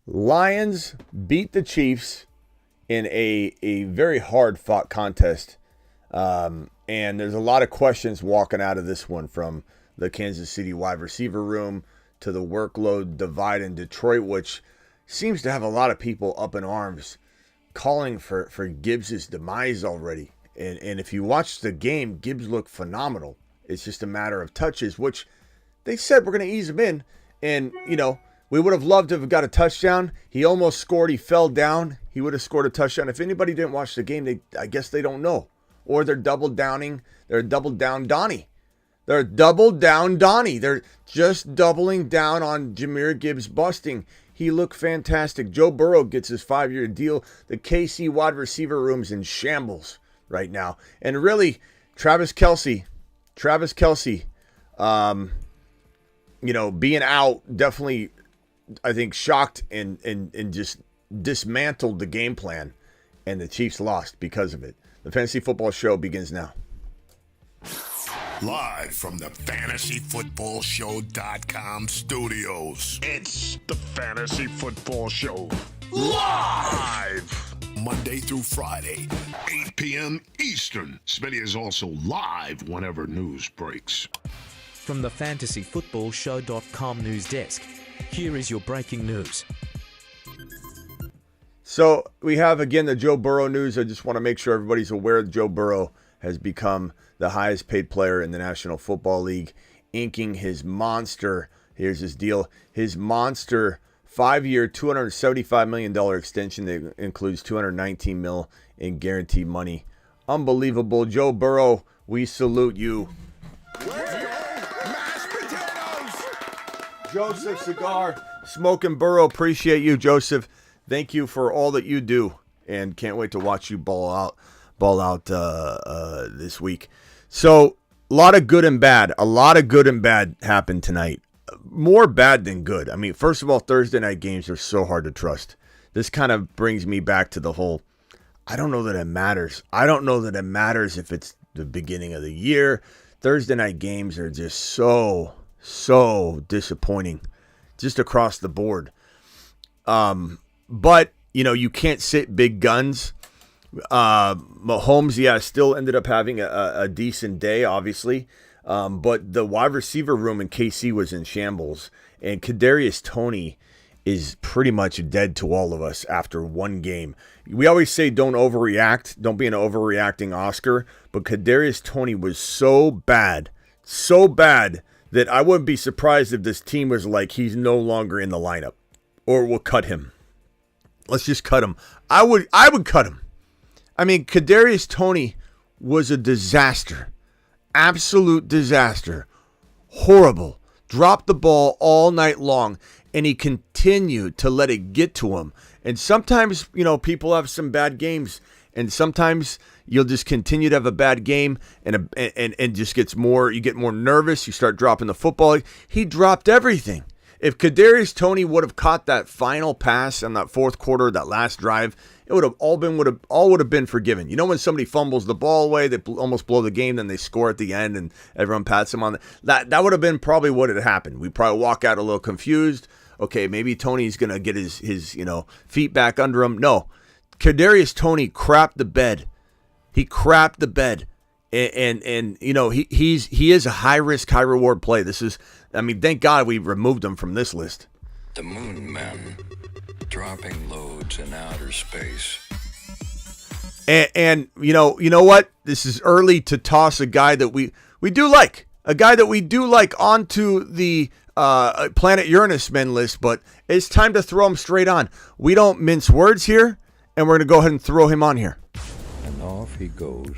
Lions beat the Chiefs in a very hard-fought contest. And there's a lot of questions walking out of this one, from the Kansas City wide receiver room to the workload divide in Detroit, which seems to have a lot of people up in arms calling for Gibbs' demise already. And if you watch the game, Gibbs looked phenomenal. It's just a matter of touches, which they said we're going to ease him in. And, we would have loved to have got a touchdown. He almost scored. He fell down. He would have scored a touchdown. If anybody didn't watch the game, I guess they don't know. Or they're double downing. They're double down Donnie. They're double down Donnie. They're just doubling down on Jahmyr Gibbs busting. He looked fantastic. Joe Burrow gets his 5-year deal. The KC wide receiver room's in shambles right now. And really, Travis Kelce, being out definitely, I think, shocked and just dismantled the game plan. And the Chiefs lost because of it. The Fantasy Football Show begins now. Live from the FantasyFootballShow.com studios. It's the Fantasy Football Show. Live! Monday through Friday, 8 p.m. Eastern. Smitty is also live whenever news breaks. From the FantasyFootballShow.com news desk, here is your breaking news. So we have, again, the Joe Burrow news. I just want to make sure everybody's aware that Joe Burrow has become the highest paid player in the National Football League, inking his monster. Here's his deal. His monster 5-year, $275 million extension that includes $219 million in guaranteed money. Unbelievable. Joe Burrow, we salute you. Mashed potatoes! Joseph Cigar, Smoking Burrow, appreciate you, Joseph. Thank you for all that you do, and can't wait to watch you ball out this week. So, a lot of good and bad. Happened tonight. More bad than good. I mean, first of all, Thursday night games are so hard to trust. This kind of brings me back to the whole, I don't know that it matters. I don't know that it matters if it's the beginning of the year. Thursday night games are just so disappointing, just across the board. But, you can't sit big guns. Mahomes, still ended up having a decent day, obviously. But the wide receiver room in KC was in shambles. And Kadarius Tony is pretty much dead to all of us after one game. We always say don't overreact. Don't be an overreacting Oscar. But Kadarius Tony was so bad that I wouldn't be surprised if this team was like, he's no longer in the lineup. Or we'll cut him. Let's just cut him. I would cut him. I mean, Kadarius Tony was a disaster. Absolute disaster. Horrible. Dropped the ball all night long, and he continued to let it get to him. And sometimes, people have some bad games, and sometimes you'll just continue to have a bad game and just gets more, you get more nervous, you start dropping the football. He dropped everything. If Kadarius Tony would have caught that final pass in that fourth quarter, that last drive, it would have all would have been forgiven. You know, when somebody fumbles the ball away, they almost blow the game, then they score at the end, and everyone pats them on that would have been probably what had happened. We probably walk out a little confused. Okay, maybe Tony's gonna get his feet back under him. No, Kadarius Tony crapped the bed. He crapped the bed, and he is a high risk, high reward play. This is. I mean, thank God we removed him from this list. The Moon Men, dropping loads in outer space. And you know what? This is early to toss a guy that we do like. A guy that we do like onto the Planet Uranus Men list, but it's time to throw him straight on. We don't mince words here, and we're going to go ahead and throw him on here. And off he goes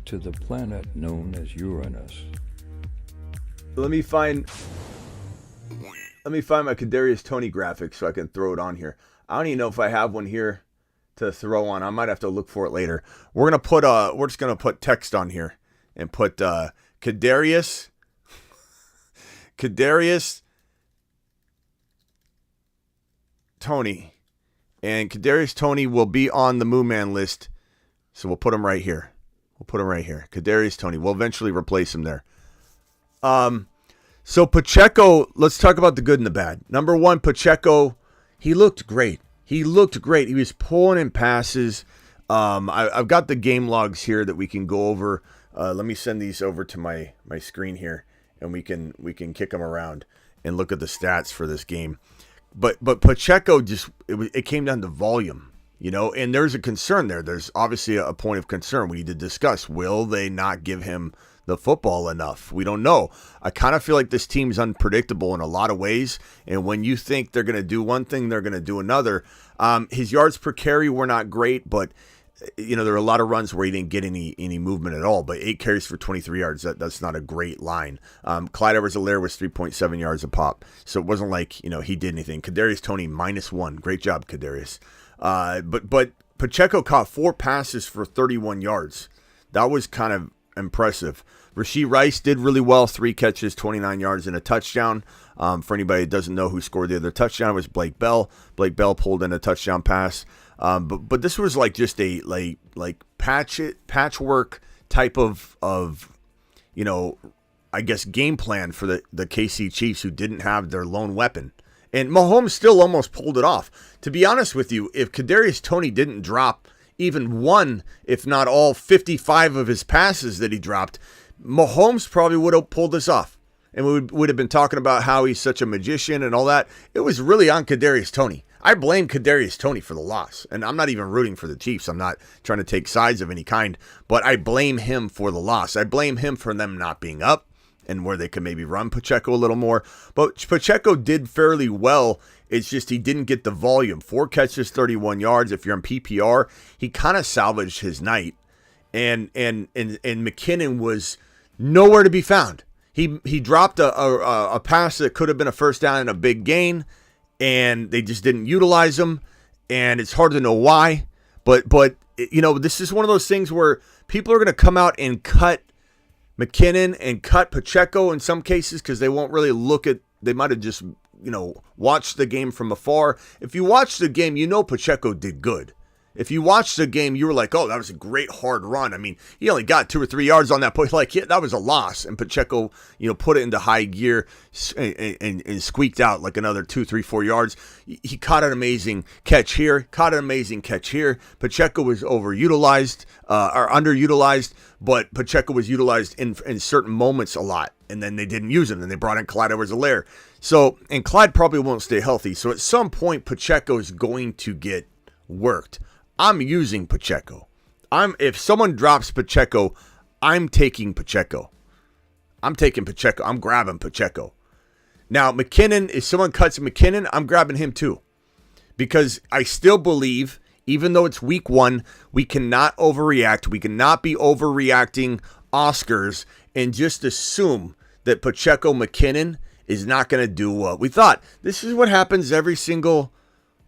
to the planet known as Uranus. Let me find my Kadarius Tony graphic so I can throw it on here. I don't even know if I have one here to throw on. I might have to look for it later. We're just gonna put text on here and put Kadarius Tony, and Kadarius Tony will be on the Moon Man list. So we'll put him right here. Kadarius Tony. We'll eventually replace him there. So Pacheco, let's talk about the good and the bad. Number one, Pacheco, he looked great. He looked great. He was pulling in passes. I've got the game logs here that we can go over. Let me send these over to my screen here, and we can kick them around and look at the stats for this game. But Pacheco it came down to volume, and there's a concern there. There's obviously a point of concern we need to discuss. Will they not give him the football enough? We don't know. I kind of feel like this team's unpredictable in a lot of ways, and when you think they're going to do one thing, they're going to do another. His yards per carry were not great, but there were a lot of runs where he didn't get any movement at all. But 8 carries for 23 yards, that's not a great line. Clyde Edwards-Helaire was 3.7 yards a pop, so it wasn't like he did anything. Kadarius Tony -1, great job, Kadarius. But Pacheco caught 4 passes for 31 yards. That was kind of impressive. Rashee Rice did really well, 3 catches, 29 yards, and a touchdown. For anybody that doesn't know who scored the other touchdown, it was Blake Bell. Blake Bell pulled in a touchdown pass. But this was like just a patchwork type of I guess game plan for the KC Chiefs, who didn't have their lone weapon. And Mahomes still almost pulled it off. To be honest with you, if Kadarius Tony didn't drop even one, if not all 55 of his passes that he dropped, Mahomes probably would have pulled this off. And we would have been talking about how he's such a magician and all that. It was really on Kadarius Tony. I blame Kadarius Tony for the loss. And I'm not even rooting for the Chiefs. I'm not trying to take sides of any kind. But I blame him for the loss. I blame him for them not being up and where they could maybe run Pacheco a little more. But Pacheco did fairly well. It's just he didn't get the volume. 4 catches, 31 yards. If you're in PPR, he kind of salvaged his night. And McKinnon was nowhere to be found. He dropped a pass that could have been a first down and a big gain, and they just didn't utilize him, and it's hard to know why. But this is one of those things where people are going to come out and cut McKinnon and cut Pacheco in some cases because they won't really they might have just watched the game from afar. If you watch the game, Pacheco did good. If you watched the game, you were like, oh, that was a great hard run. I mean, he only got 2 or 3 yards on that point. Like, yeah, that was a loss. And Pacheco, put it into high gear and squeaked out like another 2, 3, 4 yards. He caught an amazing catch here, Pacheco was overutilized or underutilized, but Pacheco was utilized in certain moments a lot. And then they didn't use him. And they brought in Clyde Edwards-Helaire. And Clyde probably won't stay healthy. So at some point, Pacheco is going to get worked. I'm using Pacheco. If someone drops Pacheco, I'm taking Pacheco. I'm grabbing Pacheco. Now, McKinnon, if someone cuts McKinnon, I'm grabbing him too. Because I still believe, even though it's week 1, we cannot overreact. We cannot be overreacting Oscars and just assume that Pacheco McKinnon is not going to do what we thought. This is what happens every single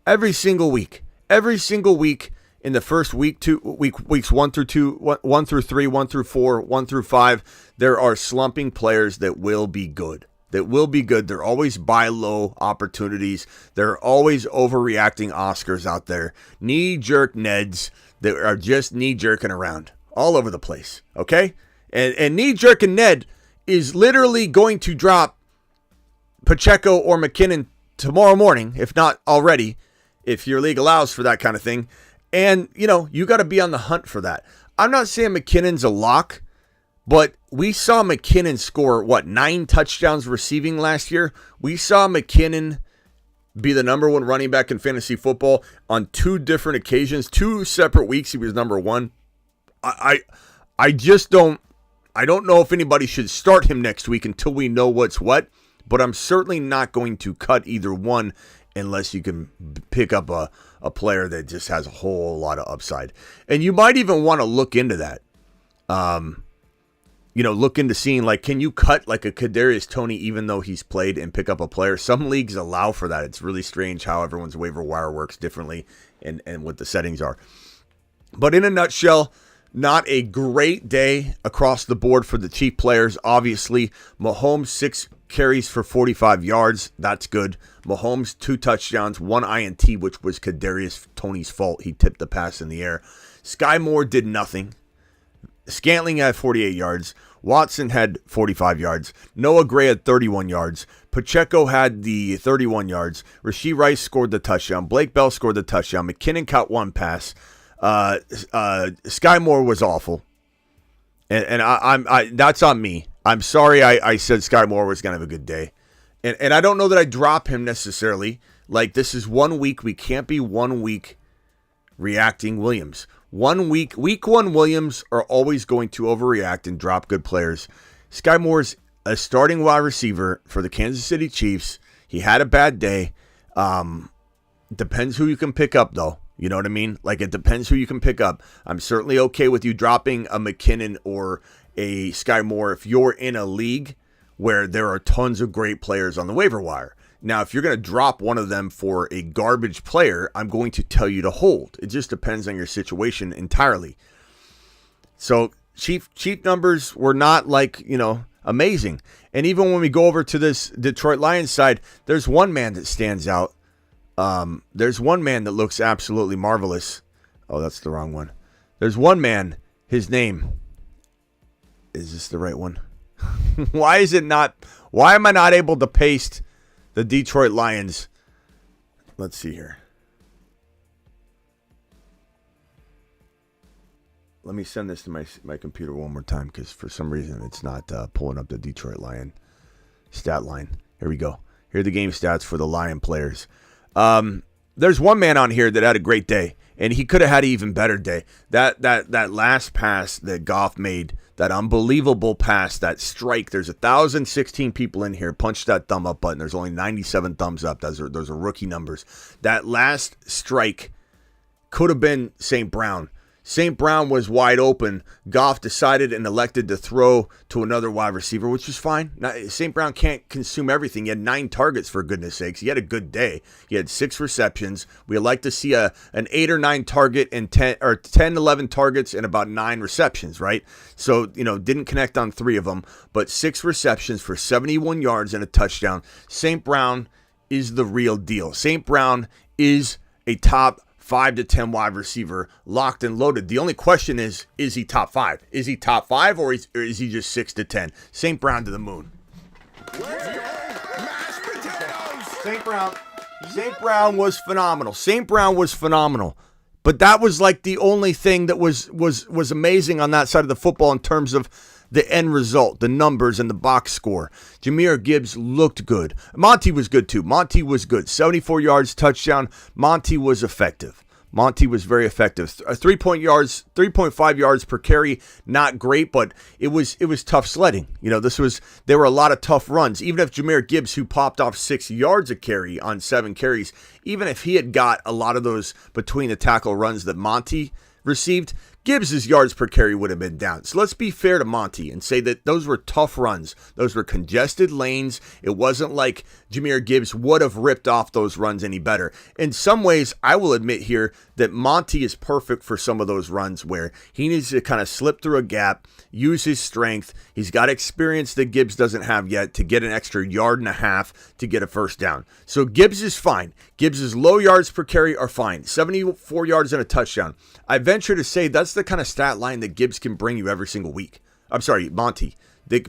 week. Every single week in the first weeks 1 through 2, 1 through 3, 1 through 4, 1 through 5, there are slumping players that will be good. They're always buy low opportunities. There are always overreacting Oscars out there. Knee-jerk Neds that are just knee-jerking around all over the place. Okay? And knee-jerking Ned is literally going to drop Pacheco or McKinnon tomorrow morning, if not already, if your league allows for that kind of thing. And, you got to be on the hunt for that. I'm not saying McKinnon's a lock, but we saw McKinnon score, 9 touchdowns receiving last year? We saw McKinnon be the number 1 running back in fantasy football on 2 different occasions. 2 separate weeks he was number 1. I don't know if anybody should start him next week until we know what's what, but I'm certainly not going to cut either one unless you can pick up a player that just has a whole lot of upside. And you might even want to look into that. Look into seeing, can you cut like a Kadarius Tony even though he's played and pick up a player? Some leagues allow for that. It's really strange how everyone's waiver wire works differently and what the settings are. But in a nutshell, not a great day across the board for the Chief players. Obviously, Mahomes 6 carries for 45 yards. That's good. Mahomes 2 touchdowns, 1 INT, which was Kadarius Tony's fault. He tipped the pass in the air. Sky Moore did nothing. Scantling had 48 yards. Watson had 45 yards. Noah Gray had 31 yards. Pacheco had the 31 yards. Rashee Rice scored the touchdown. Blake Bell scored the touchdown. McKinnon caught one pass. Sky Moore was awful. And I that's on me. I'm sorry I said Sky Moore was going to have a good day. And I don't know that I drop him necessarily. Like, this is 1 week. We can't be 1 week reacting Williams. 1 week, week one Williams are always going to overreact and drop good players. Sky Moore's a starting wide receiver for the Kansas City Chiefs. He had a bad day. Depends who you can pick up, though. You know what I mean? Like, it depends who you can pick up. I'm certainly okay with you dropping a McKinnon or a Sky Moore if you're in a league where there are tons of great players on the waiver wire. Now, if you're going to drop one of them for a garbage player, I'm going to tell you to hold. It just depends on your situation entirely. So, Chief numbers were not amazing. And even when we go over to this Detroit Lions side, there's one man that stands out. There's one man that looks absolutely marvelous. Oh, that's the wrong one. There's one man, his name. Is this the right one? Why am I not able to paste the Detroit Lions? Let's see here. Let me send this to my computer one more time because for some reason it's not pulling up the Detroit Lion stat line. Here we go. Here are the game stats for the Lion players. There's one man on here that had a great day, and he could have had an even better day. That last pass that Goff made, that unbelievable pass, that strike. There's 1,016 people in here. Punch that thumb up button. There's only 97 thumbs up. Those are rookie numbers. That last strike could have been St. Brown. St. Brown was wide open. Goff decided and elected to throw to another wide receiver, which was fine. St. Brown can't consume everything. He had 9 targets, for goodness sakes. He had a good day. He had 6 receptions. We like to see an 8 or 9 target and 10, 11 targets and about 9 receptions, right? So, didn't connect on 3 of them, but 6 receptions for 71 yards and a touchdown. St. Brown is the real deal. St. Brown is a top 5 to 10 wide receiver, locked and loaded. The only question is he top 5? Is he top 5 or is he just 6 to 10? St. Brown to the moon. St. Brown was phenomenal. St. Brown was phenomenal. But that was like the only thing that was amazing on that side of the football in terms of the end result, the numbers, and the box score. Jahmyr Gibbs looked good. Monty was good too. Monty was good. 74 yards, touchdown. Monty was effective. Monty was very effective. 3.5 yards per carry, not great, but it was tough sledding. There were a lot of tough runs. Even if Jahmyr Gibbs, who popped off 6 yards a carry on 7 carries, even if he had got a lot of those between the tackle runs that Monty received, Gibbs' yards per carry would have been down. So let's be fair to Monty and say that those were tough runs. Those were congested lanes. It wasn't like Jahmyr Gibbs would have ripped off those runs any better. In some ways, I will admit here that Monty is perfect for some of those runs where he needs to kind of slip through a gap, use his strength. He's got experience that Gibbs doesn't have yet to get an extra 1.5 yards to get a first down. So Gibbs is fine. Gibbs' low yards per carry are fine. 74 yards and a touchdown. I venture to say that's the kind of stat line that Gibbs can bring you every single week. I'm sorry, Monty.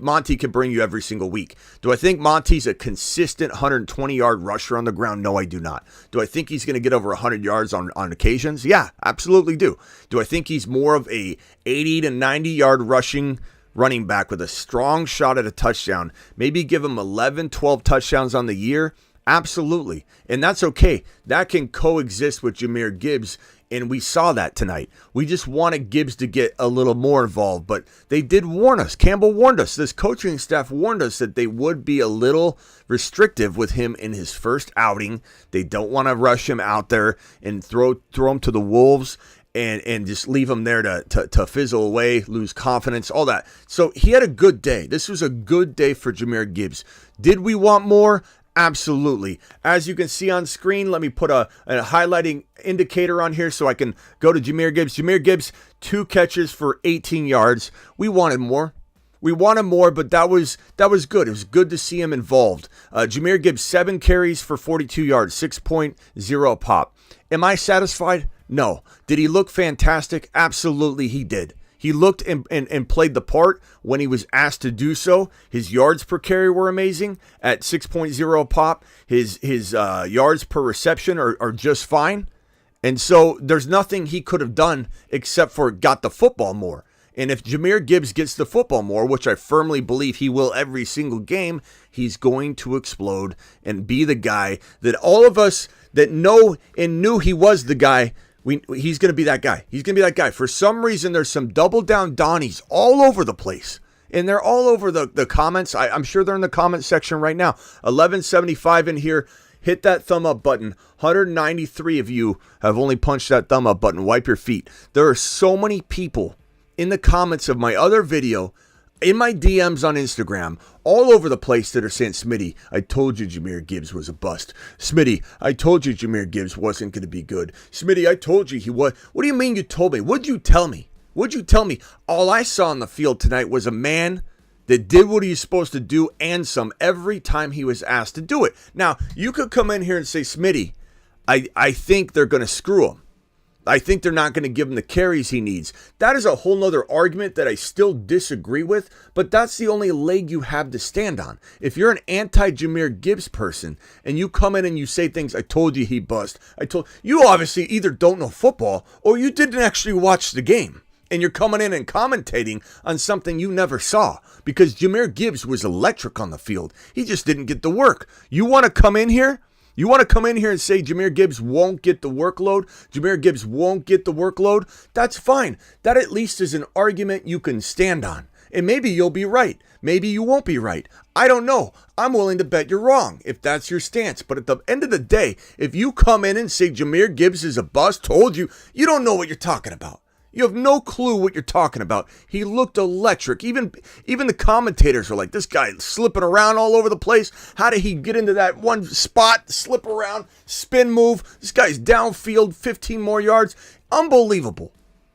Monty can bring you every single week. Do I think Monty's a consistent 120-yard rusher on the ground? No, I do not. Do I think he's going to get over 100 yards on occasions? Yeah, absolutely do. Do I think he's more of a 80 to 90-yard running back with a strong shot at a touchdown? Maybe give him 11, 12 touchdowns on the year? Absolutely. And that's okay. That can coexist with Jahmyr Gibbs, and we saw that tonight. We just wanted Gibbs to get a little more involved, but they did warn us. Campbell warned us. This coaching staff warned us that they would be a little restrictive with him in his first outing. They don't want to rush him out there and throw him to the wolves and just leave him there to fizzle away, lose confidence, all that. So he had a good day. This was a good day for Jahmyr Gibbs. Did we want more? Absolutely. As you can see on screen, let me put a highlighting indicator on here so I can go to Jahmyr Gibbs. Jahmyr Gibbs, 2 catches for 18 yards. We wanted more. But that was good. It was good to see him involved. Jahmyr Gibbs, 7 carries for 42 yards, 6.0 pop. Am I satisfied? No. Did he look fantastic? Absolutely, he did. He looked and played the part when he was asked to do so. His yards per carry were amazing at 6.0 a pop. His yards per reception are just fine. And so there's nothing he could have done except for got the football more. And if Jahmyr Gibbs gets the football more, which I firmly believe he will every single game, he's going to explode and be the guy that all of us that know and knew he was the guy, he's going to be that guy. He's going to be that guy. For some reason, there's some double down Donnies all over the place. And they're all over the comments. I'm sure they're in the comment section right now. 1175 in here. Hit that thumb up button. 193 of you have only punched that thumb up button. Wipe your feet. There are so many people in the comments of my other video, in my DMs on Instagram, all over the place that are saying, Smitty, I told you Jahmyr Gibbs was a bust. Smitty, I told you Jahmyr Gibbs wasn't going to be good. Smitty, I told you he was. What do you mean you told me? What'd you tell me? What'd you tell me? All I saw on the field tonight was a man that did what he's supposed to do and some every time he was asked to do it. Now, you could come in here and say, Smitty, I think they're going to screw him. I think they're not going to give him the carries he needs. That is a whole nother argument that I still disagree with, but that's the only leg you have to stand on. If you're an anti-Jahmyr Gibbs person and you come in and you say things, I told you he bust. You obviously either don't know football or you didn't actually watch the game. And you're coming in and commentating on something you never saw because Jahmyr Gibbs was electric on the field. He just didn't get the work. You want to come in here? You want to come in here and say Jahmyr Gibbs won't get the workload? Jahmyr Gibbs won't get the workload? That's fine. That at least is an argument you can stand on. And maybe you'll be right. Maybe you won't be right. I don't know. I'm willing to bet you're wrong if that's your stance. But at the end of the day, if you come in and say Jahmyr Gibbs is a bust, told you, you don't know what you're talking about. You have no clue what you're talking about. He looked electric. Even the commentators are like, this guy slipping around all over the place. How did he get into that one spot, slip around, spin move? This guy's downfield, 15 more yards. Unbelievable.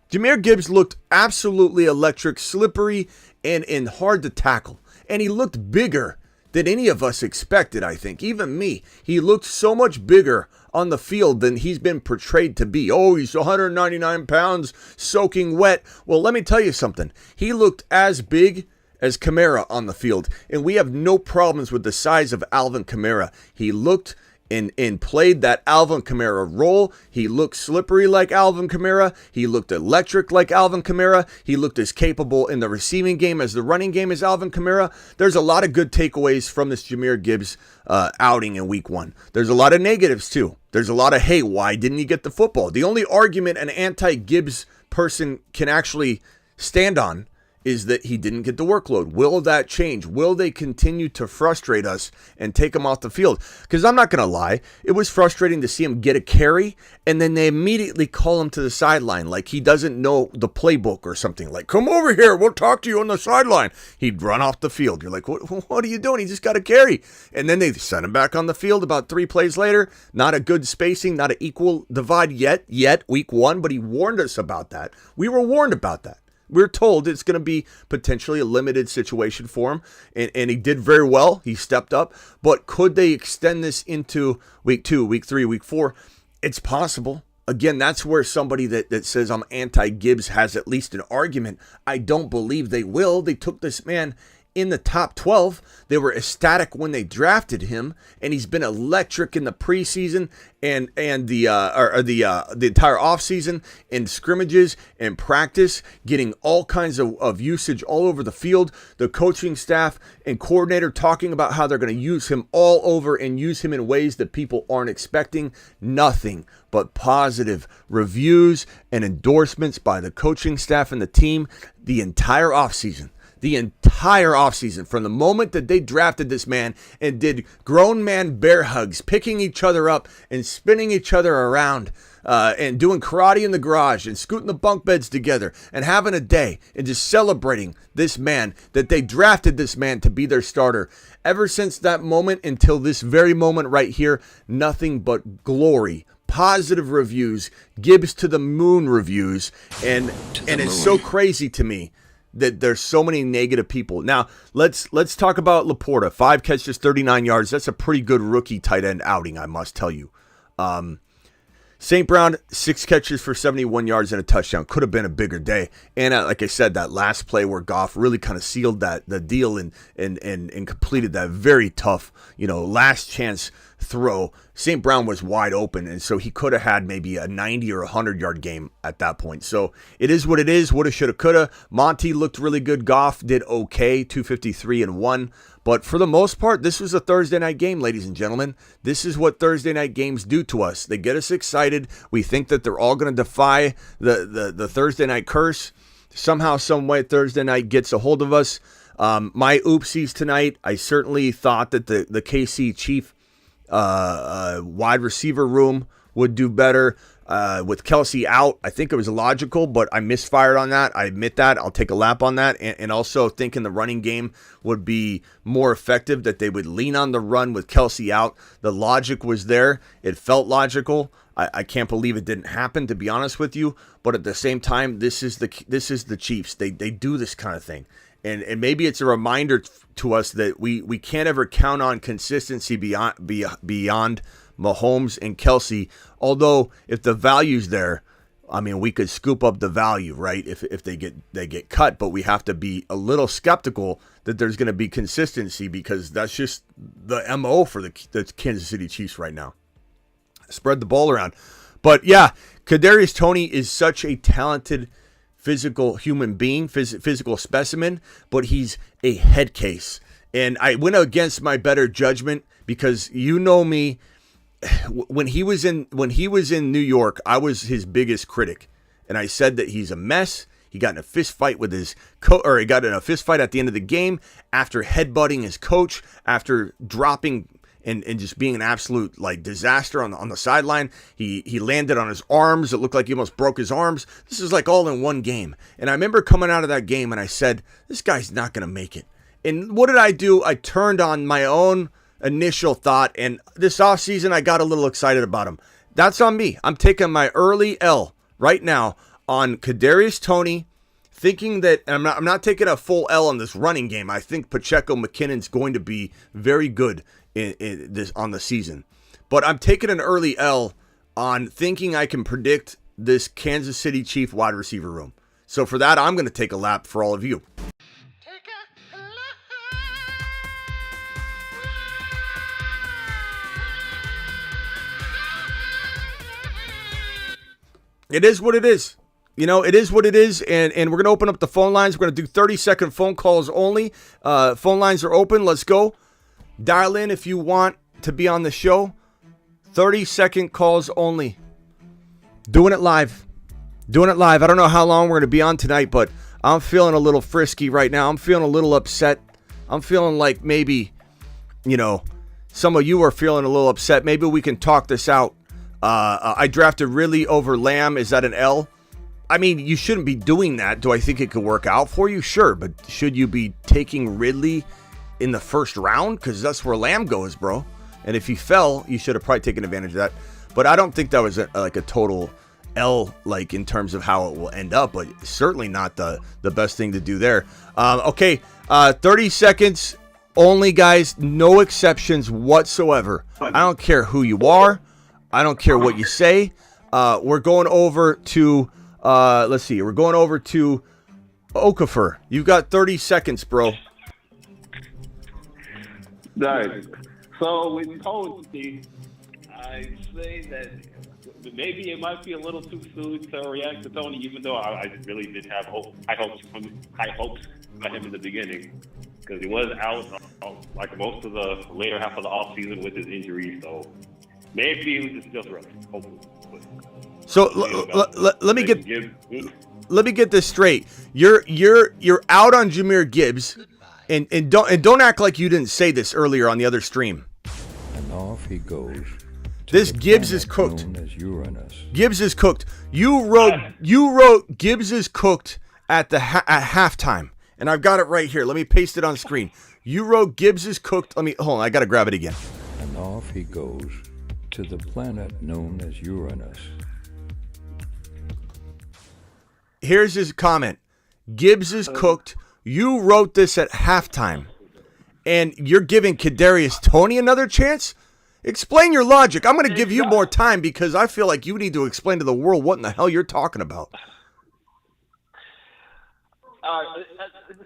Jahmyr Gibbs looked absolutely electric, slippery, and hard to tackle. And he looked bigger than any of us expected, I think. Even me. He looked so much bigger on the field than he's been portrayed to be. Oh, he's 199 pounds, soaking wet. Well, let me tell you something. He looked as big as Kamara on the field, and we have no problems with the size of Alvin Kamara. He looked and played that Alvin Kamara role. He looked slippery like Alvin Kamara. He looked electric like Alvin Kamara. He looked as capable in the receiving game as the running game as Alvin Kamara. There's a lot of good takeaways from this Jahmyr Gibbs outing in week one. There's a lot of negatives too. There's a lot of, hey, why didn't he get the football? The only argument an anti-Gibbs person can actually stand on is that he didn't get the workload. Will that change? Will they continue to frustrate us and take him off the field? Because I'm not going to lie, it was frustrating to see him get a carry and then they immediately call him to the sideline like he doesn't know the playbook or something. Like, come over here, we'll talk to you on the sideline. He'd run off the field. You're like, what are you doing? He just got a carry. And then they sent him back on the field about 3 plays later. Not a good spacing, not an equal divide yet, week one, but he warned us about that. We were warned about that. We're told it's going to be potentially a limited situation for him, and he did very well. He stepped up, but could they extend this into week 2, week 3, week 4? It's possible. Again, that's where somebody that says I'm anti-Gibbs has at least an argument. I don't believe they will. They took this man in the top 12. They were ecstatic when they drafted him, and he's been electric in the preseason and the entire offseason in scrimmages and practice, getting all kinds of usage all over the field. The coaching staff and coordinator talking about how they're going to use him all over and use him in ways that people aren't expecting. Nothing but positive reviews and endorsements by the coaching staff and the team the entire offseason. The entire offseason, from the moment that they drafted this man and did grown man bear hugs, picking each other up and spinning each other around and doing karate in the garage and scooting the bunk beds together and having a day and just celebrating this man, that they drafted this man to be their starter. Ever since that moment until this very moment right here, nothing but glory. Positive reviews, Gibbs to the moon reviews, and it's so crazy to me that there's so many negative people. Now, let's talk about Laporta. 5 catches, 39 yards. That's a pretty good rookie tight end outing, I must tell you. St. Brown, 6 catches for 71 yards and a touchdown. Could have been a bigger day. And like I said, that last play where Goff really kind of sealed the deal and completed that very tough, last chance throw. St. Brown was wide open, and so he could have had maybe a 90 or 100-yard game at that point. So it is what it is. Woulda, shoulda, coulda. Monty looked really good. Goff did okay, 253 and 1. But for the most part, this was a Thursday night game, ladies and gentlemen. This is what Thursday night games do to us. They get us excited. We think that they're all going to defy the Thursday night curse. Somehow, some way, Thursday night gets a hold of us. My oopsies tonight, I certainly thought that the KC Chief wide receiver room would do better. With Kelsey out, I think it was logical, but I misfired on that. I admit that. I'll take a lap on that. And also thinking the running game would be more effective, that they would lean on the run with Kelsey out. The logic was there. It felt logical. I can't believe it didn't happen, to be honest with you. But at the same time, this is the Chiefs. They do this kind of thing. And maybe it's a reminder to us that we can't ever count on consistency beyond Mahomes and Kelsey. Although if the value's there, I mean, we could scoop up the value, right? If they get cut, but we have to be a little skeptical that there's going to be consistency, because that's just the MO for the Kansas City Chiefs right now. Spread the ball around. But yeah, Kadarius Tony is such a talented physical human being, physical specimen, but he's a head case. And I went against my better judgment, because you know me. When he was in New York, I was his biggest critic, and I said that he's a mess. He got in a fist fight with his he got in a fist fight at the end of the game after headbutting his coach, after dropping and just being an absolute disaster on the sideline. He landed on his arms. It looked like he almost broke his arms. This is all in one game. And I remember coming out of that game and I said, this guy's not going to make it. And what did I do? I turned on my own initial thought, and this offseason I got a little excited about him. That's on me. I'm taking my early L right now on Kadarius Tony, thinking that I'm not taking a full L on this running game. I think Pacheco McKinnon's going to be very good in this on the season. But I'm taking an early L on thinking I can predict this Kansas City Chief wide receiver room. So for that, I'm going to take a lap for all of you. It is what it is. It is what it is, and we're going to open up the phone lines. We're going to do 30-second phone calls only. Phone lines are open. Let's go. Dial in if you want to be on the show. 30-second calls only. Doing it live. I don't know how long we're going to be on tonight, but I'm feeling a little frisky right now. I'm feeling a little upset. I'm feeling like maybe, some of you are feeling a little upset. Maybe we can talk this out. I drafted Ridley over Lamb. Is that an L? I mean, you shouldn't be doing that. Do I think it could work out for you? Sure, but should you be taking Ridley in the first round? Because that's where Lamb goes, bro. And if he fell, you should have probably taken advantage of that. But I don't think that was a total L, in terms of how it will end up. But certainly not the best thing to do there. Okay, 30 seconds only, guys. No exceptions whatsoever. I don't care who you are. I don't care what you say. We're going over to, let's see. We're going over to Okafor. You've got 30 seconds, bro. Nice. So with Tony, I say that maybe it might be a little too soon to react to Tony, even though I really did have high hopes about him in the beginning, because he was out like most of the later half of the offseason with his injury. So maybe it was just rough, hopefully. So let me get this straight. You're out on Jahmyr Gibbs, and don't act like you didn't say this earlier on the other stream. And off he goes. This Gibbs is cooked. Gibbs is cooked. You wrote Gibbs is cooked at halftime, and I've got it right here. Let me paste it on screen. You wrote Gibbs is cooked. Hold on. I got to grab it again. And off he goes to the planet known as Uranus. Here's his comment. Gibbs is cooked. You wrote this at halftime, and you're giving Kadarius Tony another chance? Explain your logic. I'm going to give you more time because I feel like you need to explain to the world what in the hell you're talking about.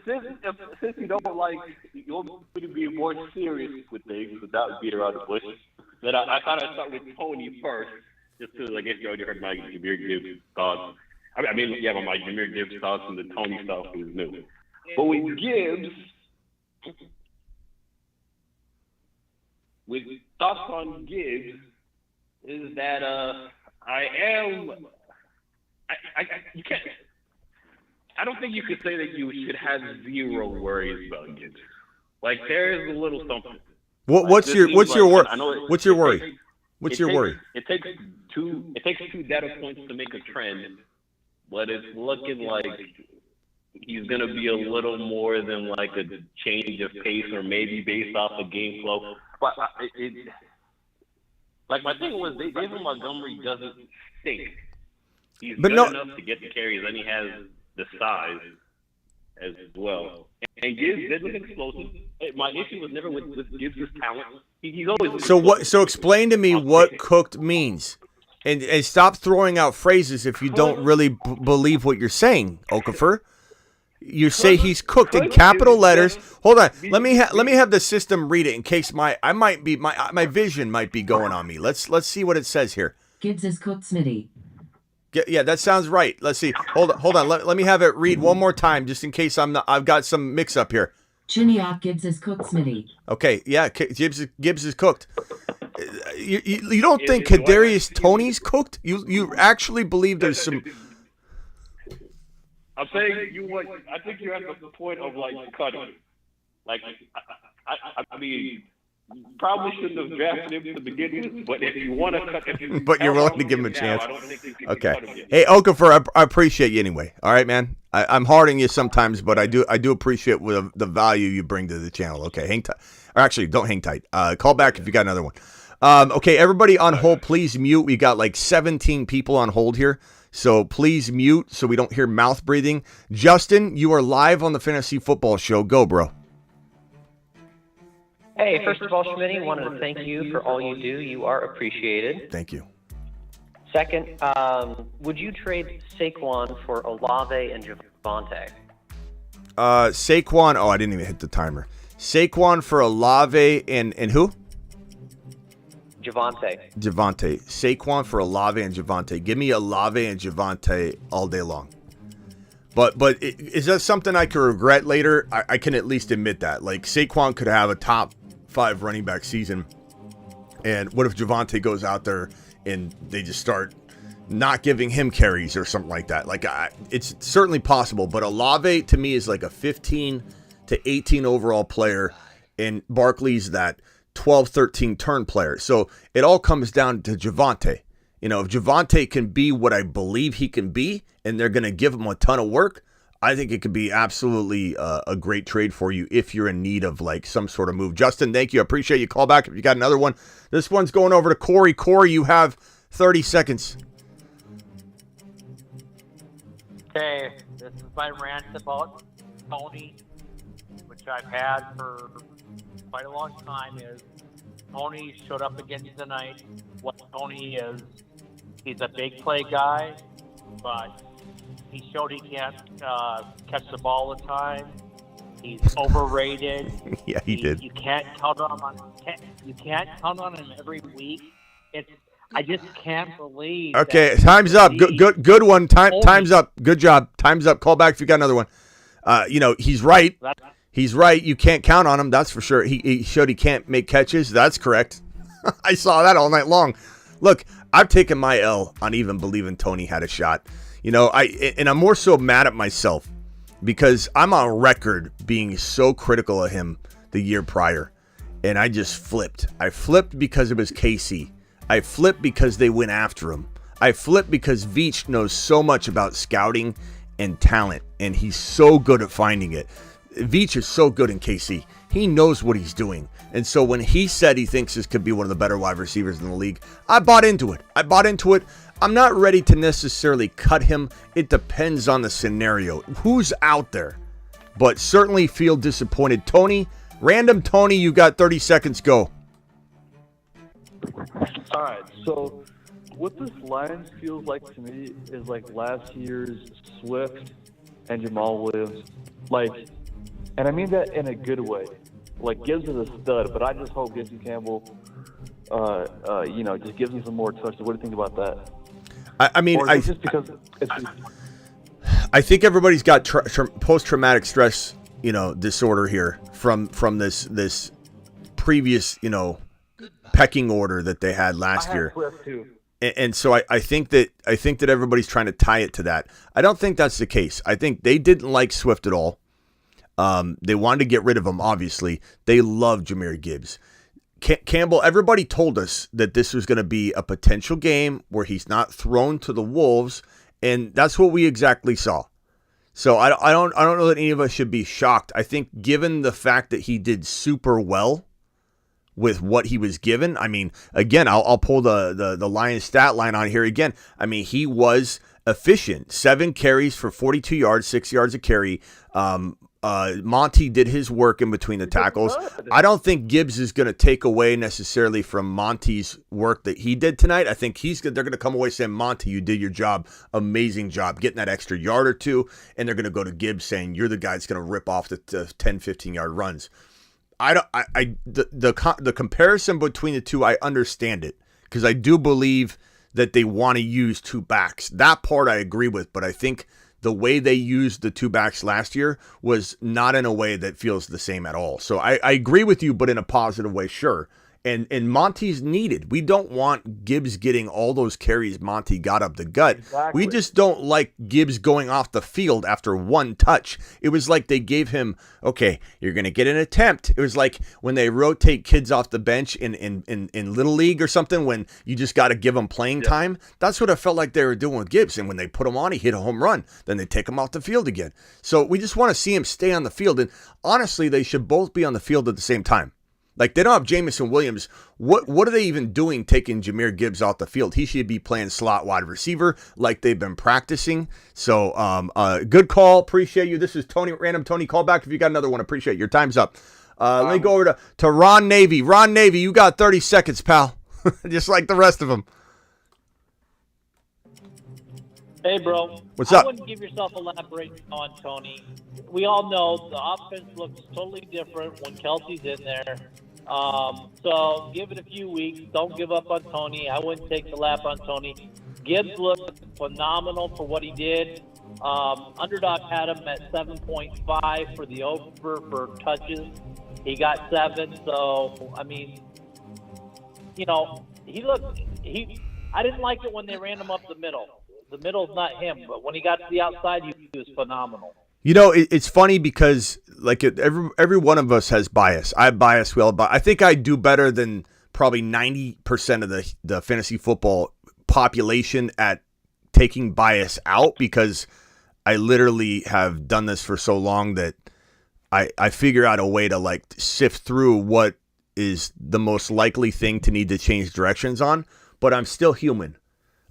Since you don't like, you want me to be more serious with things without beating around the bush, then I thought I'd start with Tony first, just because I guess you already heard my Jahmyr Gibbs thoughts. My Jahmyr Gibbs thoughts and the Tony stuff was new. But with Gibbs, thoughts on Gibbs is that I don't think you could say that you should have zero worries about Gibbs. Like, there is a little something. What's your worry? What's your worry? What's your worry? It takes two data points to make a trend, but it's looking like he's going to be a little more than like a change of pace, or maybe based off of game flow. But my thing was, David Montgomery doesn't stink. He's good enough to get the carries, and he has the size as well. And Gibbs did look explosive. My issue was never with Gibbs' talent. He's always so explain to me what cooked means, and stop throwing out phrases if you don't really believe what you're saying, Okafor. You say he's cooked in capital letters. Hold on. Let me have the system read it in case my vision might be going on me. Let's see what it says here. Gibbs is cooked, Smitty. Yeah, that sounds right. Let's see. Hold on. Let me have it read one more time, just in case I've got some mix up here. Chiniok, Gibbs is cooked, Smitty. Okay, yeah, Gibbs is cooked. You don't think Kadarius Tony's cooked? You actually believe there's some? I'm saying I think you're at the point of like cutting. Like, I mean, probably shouldn't have drafted him to begin with, but if you want to cut him, but you're willing to give him a chance. Okay. Hey, Okafor, I appreciate you anyway. All right, man. I'm hard on you sometimes, but I do appreciate the value you bring to the channel. Okay, hang tight. Or actually, don't hang tight. Call back if you got another one. Okay, everybody on hold, please mute. We got like 17 people on hold here. So please mute so we don't hear mouth breathing. Justin, you are live on the Fantasy Football Show. Go, bro. Hey, first of all, Schmitty, wanted to thank you for all you do. You are appreciated. Thank you. Second, would you trade Saquon for Olave and Javonte? Saquon. Oh, I didn't even hit the timer. Saquon for Olave and who? Javonte. Saquon for Olave and Javonte. Give me Olave and Javonte all day long. But is that something I could regret later? I can at least admit that. Like, Saquon could have a top 5 running back season. And what if Javonte goes out there and they just start not giving him carries or something like that? Like, it's certainly possible. But Olave, to me, is like a 15 to 18 overall player. And Barkley's that 12, 13 turn player. So it all comes down to Javonte. You know, if Javonte can be what I believe he can be, and they're going to give him a ton of work, I think it could be absolutely a great trade for you if you're in need of like some sort of move. Justin, thank you. I appreciate you. Call back if you got another one. This one's going over to Corey. Corey, you have 30 seconds. Okay, this is my rant about Tony, which I've had for quite a long time. Is Tony showed up again tonight. What Tony is, he's a big play guy, but he showed he can't catch the ball all the time. He's overrated. Yeah, he did. You can't count on him. You can't count on him every week. I just can't believe. Okay, time's up. Good one. Time's up. Good job. Time's up. Call back if you got another one. He's right. He's right. You can't count on him. That's for sure. He showed he can't make catches. That's correct. I saw that all night long. Look, I've taken my L on even believing Tony had a shot. I'm more so mad at myself because I'm on record being so critical of him the year prior, and I just flipped. I flipped because it was KC. I flipped because they went after him. I flipped because Veach knows so much about scouting and talent, and he's so good at finding it. Veach is so good in KC. He knows what he's doing. And so when he said he thinks this could be one of the better wide receivers in the league, I bought into it. I'm not ready to necessarily cut him. It depends on the scenario. Who's out there? But certainly feel disappointed. Tony, random Tony, you got 30 seconds. Go. All right, so what this Lions feels like to me is like last year's Swift and Jamal Williams. Like, and I mean that in a good way. Like, Gibbs is a stud, but I just hope Gibson Campbell, just gives him some more touches. What do you think about that? Just because I think everybody's got post-traumatic stress, disorder here from this previous, pecking order that they had last year. And so I think that everybody's trying to tie it to that. I don't think that's the case. I think they didn't like Swift at all. They wanted to get rid of him, obviously. They love Jahmyr Gibbs. Campbell, everybody told us that this was going to be a potential game where he's not thrown to the wolves, and that's what we exactly saw. So I don't know that any of us should be shocked. I think given the fact that he did super well with what he was given, I mean, again, I'll pull the Lions stat line on here again. I mean, he was efficient. 7 carries for 42 yards, 6 yards a carry. Monty did his work in between the tackles. I don't think Gibbs is going to take away necessarily from Monty's work that he did tonight. I think they're going to come away saying, Monty, you did your job. Amazing job getting that extra yard or two. And they're going to go to Gibbs saying, you're the guy that's going to rip off the 10, 15-yard runs. The comparison between the two, I understand it because I do believe that they want to use two backs. That part I agree with, but I think the way they used the two backs last year was not in a way that feels the same at all. So I agree with you, but in a positive way, sure. And Monty's needed. We don't want Gibbs getting all those carries Monty got up the gut. Exactly. We just don't like Gibbs going off the field after one touch. It was like they gave him, okay, you're going to get an attempt. It was like when they rotate kids off the bench in Little League or something when you just got to give them playing time. That's what it felt like they were doing with Gibbs. And when they put him on, he hit a home run. Then they take him off the field again. So we just want to see him stay on the field. And honestly, they should both be on the field at the same time. Like, they don't have Jamison Williams. What are they even doing taking Jahmyr Gibbs off the field? He should be playing slot wide receiver like they've been practicing. So, good call. Appreciate you. This is Tony, Random Tony. Call back if you got another one. Appreciate it. Your time's up. Let me go over to Ron Navy. Ron Navy, you got 30 seconds, pal. Just like the rest of them. Hey, bro. What's up? I wouldn't give yourself elaboration on Tony. We all know the offense looks totally different when Kelsey's in there. So give it a few weeks. Don't give up on Tony. I wouldn't take the lap on Tony. Gibbs looked phenomenal for what he did. Underdog had him at 7.5 for the over for touches. He got 7. So, I mean, he looked – I didn't like it when they ran him up the middle. The middle's not him, but when he got to the outside, he was phenomenal. It's funny because like every one of us has bias. I have bias. But I think I do better than probably 90% of the fantasy football population at taking bias out because I literally have done this for so long that I figure out a way to like sift through what is the most likely thing to need to change directions on. But I'm still human.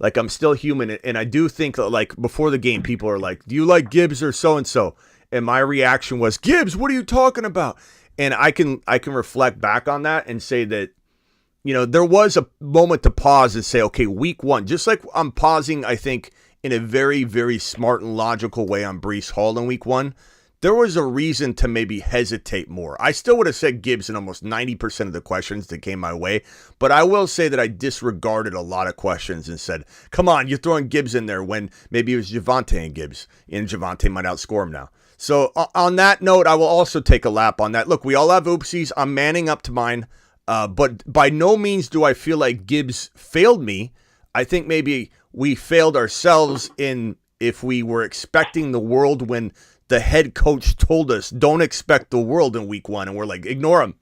Like, I'm still human, and I do think that, like, before the game, people are like, do you like Gibbs or so-and-so? And my reaction was, Gibbs, what are you talking about? And I can reflect back on that and say that, there was a moment to pause and say, okay, week 1, just like I'm pausing, I think, in a very, very smart and logical way on Breece Hall in week 1, there was a reason to maybe hesitate more. I still would have said Gibbs in almost 90% of the questions that came my way, but I will say that I disregarded a lot of questions and said, come on, you're throwing Gibbs in there when maybe it was Javonte and Gibbs, and Javonte might outscore him now. So on that note, I will also take a lap on that. Look, we all have oopsies. I'm manning up to mine, but by no means do I feel like Gibbs failed me. I think maybe we failed ourselves in if we were expecting the world when the head coach told us, don't expect the world in week 1. And we're like, ignore him.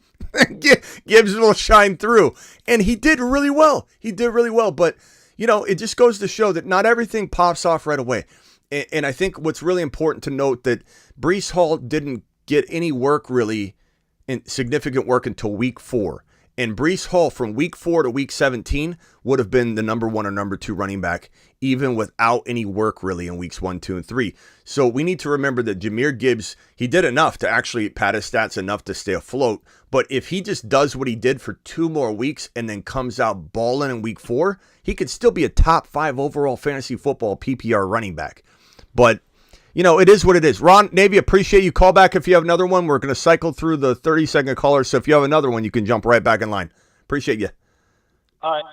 Gibbs will shine through. And he did really well. But, it just goes to show that not everything pops off right away. And I think what's really important to note that Breece Hall didn't get any work really, significant work until week 4. And Breece Hall from week 4 to week 17 would have been the number 1 or number 2 running back, even without any work really in weeks 1, 2, and 3. So we need to remember that Jahmyr Gibbs, he did enough to actually pad his stats enough to stay afloat. But if he just does what he did for 2 more weeks and then comes out balling in week 4, he could still be a top 5 overall fantasy football PPR running back. But it is what it is. Ron, Navy, appreciate you. Call back if you have another one. We're going to cycle through the 30-second callers. So if you have another one, you can jump right back in line. Appreciate you. All right.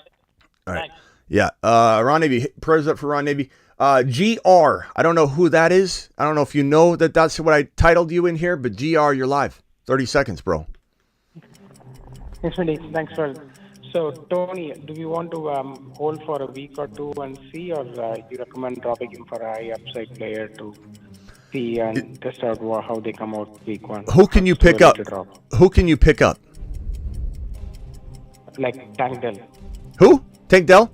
Thanks. Yeah. Ron Navy, prayers up for Ron Navy. GR, I don't know who that is. I don't know if you know that that's what I titled you in here, but GR, you're live. 30 seconds, bro. Yes, thanks for. So, Tony, do you want to hold for a week or 2 and see, or you recommend dropping him for a high upside player to see and test out how they come out week 1? Who can you pick up? Who can you pick up? Like Tank Dell. Who? Tank Dell?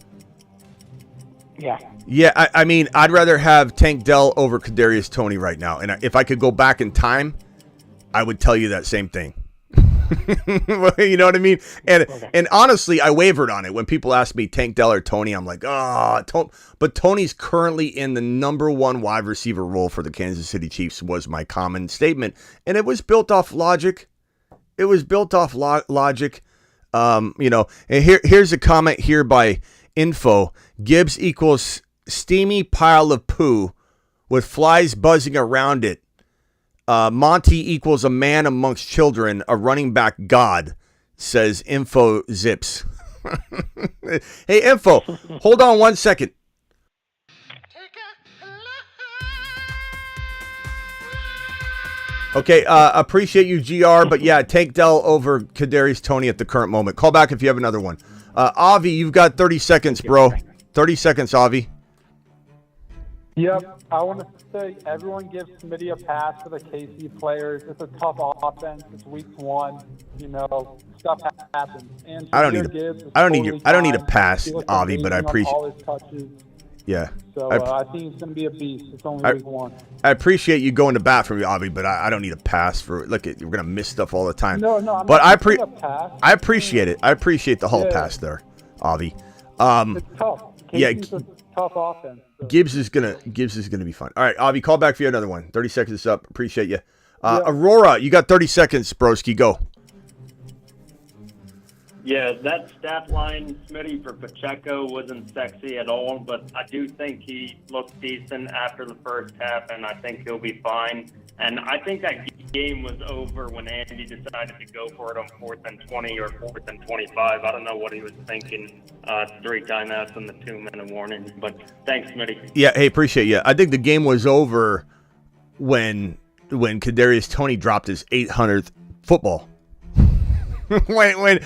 Yeah. Yeah, I mean, I'd rather have Tank Dell over Kadarius Tony right now. And if I could go back in time, I would tell you that same thing. You know what I mean? And honestly, I wavered on it. When people ask me Tank Dell or Tony, I'm like, but Tony's currently in the number 1 wide receiver role for the Kansas City Chiefs was my common statement. And it was built off logic. Logic. And here's a comment here by Info. Gibbs equals steamy pile of poo with flies buzzing around it. Monty equals a man amongst children, a running back god, says Info Zips. Hey, Info, hold on 1 second. Okay, appreciate you, GR, but yeah, Tank Dell over Kadarius Tony at the current moment. Call back if you have another one. Avi, you've got 30 seconds, bro. 30 seconds, Avi. Yep, I want to say everyone gives Smitty a pass for the KC players. It's a tough offense. It's week 1. Stuff happens. And I don't need a pass, Avi, but I appreciate all his touches. Yeah. So I think it's going to be a beast. It's only week 1. I appreciate you going to bat for me, Avi, but I don't need a pass for. Look, we're going to miss stuff all the time. No, but I appreciate it. I appreciate the hall pass there, Avi. It's tough. KC's a tough offense. So. Gibbs is gonna be fun. All right, Avi, call back for you another one. 30 seconds up. Appreciate you. Aurora, you got 30 seconds, broski. Go. Yeah, that stat line, Smitty, for Pacheco wasn't sexy at all, but I do think he looked decent after the first half, and I think he'll be fine. And I think that game was over when Andy decided to go for it on 4th and 20 or 4th and 25. I don't know what he was thinking. 3 timeouts and the 2-minute warning. But thanks, Smitty. Yeah, hey, appreciate you. I think the game was over when Kadarius Tony dropped his 800th football. when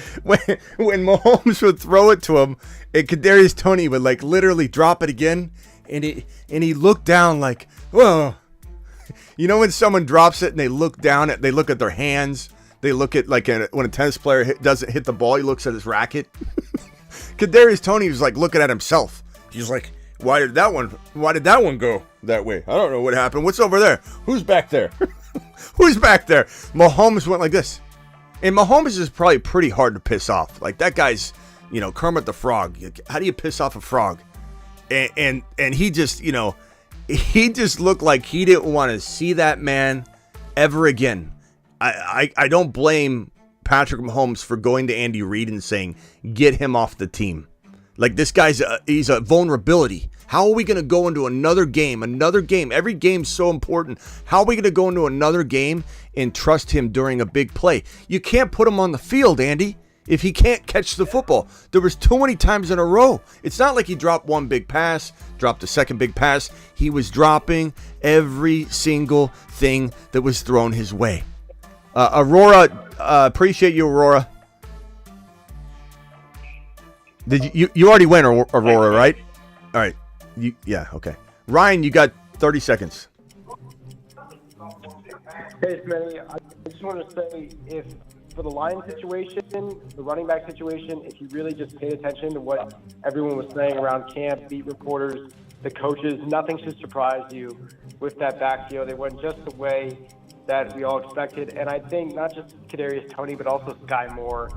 Mahomes would throw it to him, and Kadarius Tony would literally drop it again, and he looked down like, whoa. You know when someone drops it and they look down they look at their hands, they look at when a tennis player doesn't hit the ball, he looks at his racket. Kadarius Tony was looking at himself. He's like, why did that one go that way? I don't know what happened. What's over there? Who's back there? Who's back there? Mahomes went like this. And Mahomes is probably pretty hard to piss off. That guy's, Kermit the Frog. How do you piss off a frog? And he just, he just looked like he didn't want to see that man ever again. I don't blame Patrick Mahomes for going to Andy Reid and saying, get him off the team. This guy's he's a vulnerability. How are we going to go into another game? Every game's so important. How are we going to go into another game and trust him during a big play? You can't put him on the field, Andy, if he can't catch the football. There was too many times in a row. It's not like he dropped one big pass, dropped a second big pass. He was dropping every single thing that was thrown his way. Aurora, appreciate you, Aurora. Did you already went, Aurora, right? All right. Yeah, okay. Ryan, you got 30 seconds. Hey, Smitty, I just want to say, if for the line situation, the running back situation, if you really just paid attention to what everyone was saying around camp, beat reporters, the coaches, nothing should surprise you with that backfield. They went just the way that we all expected. And I think not just Kadarius Tony, but also Sky Moore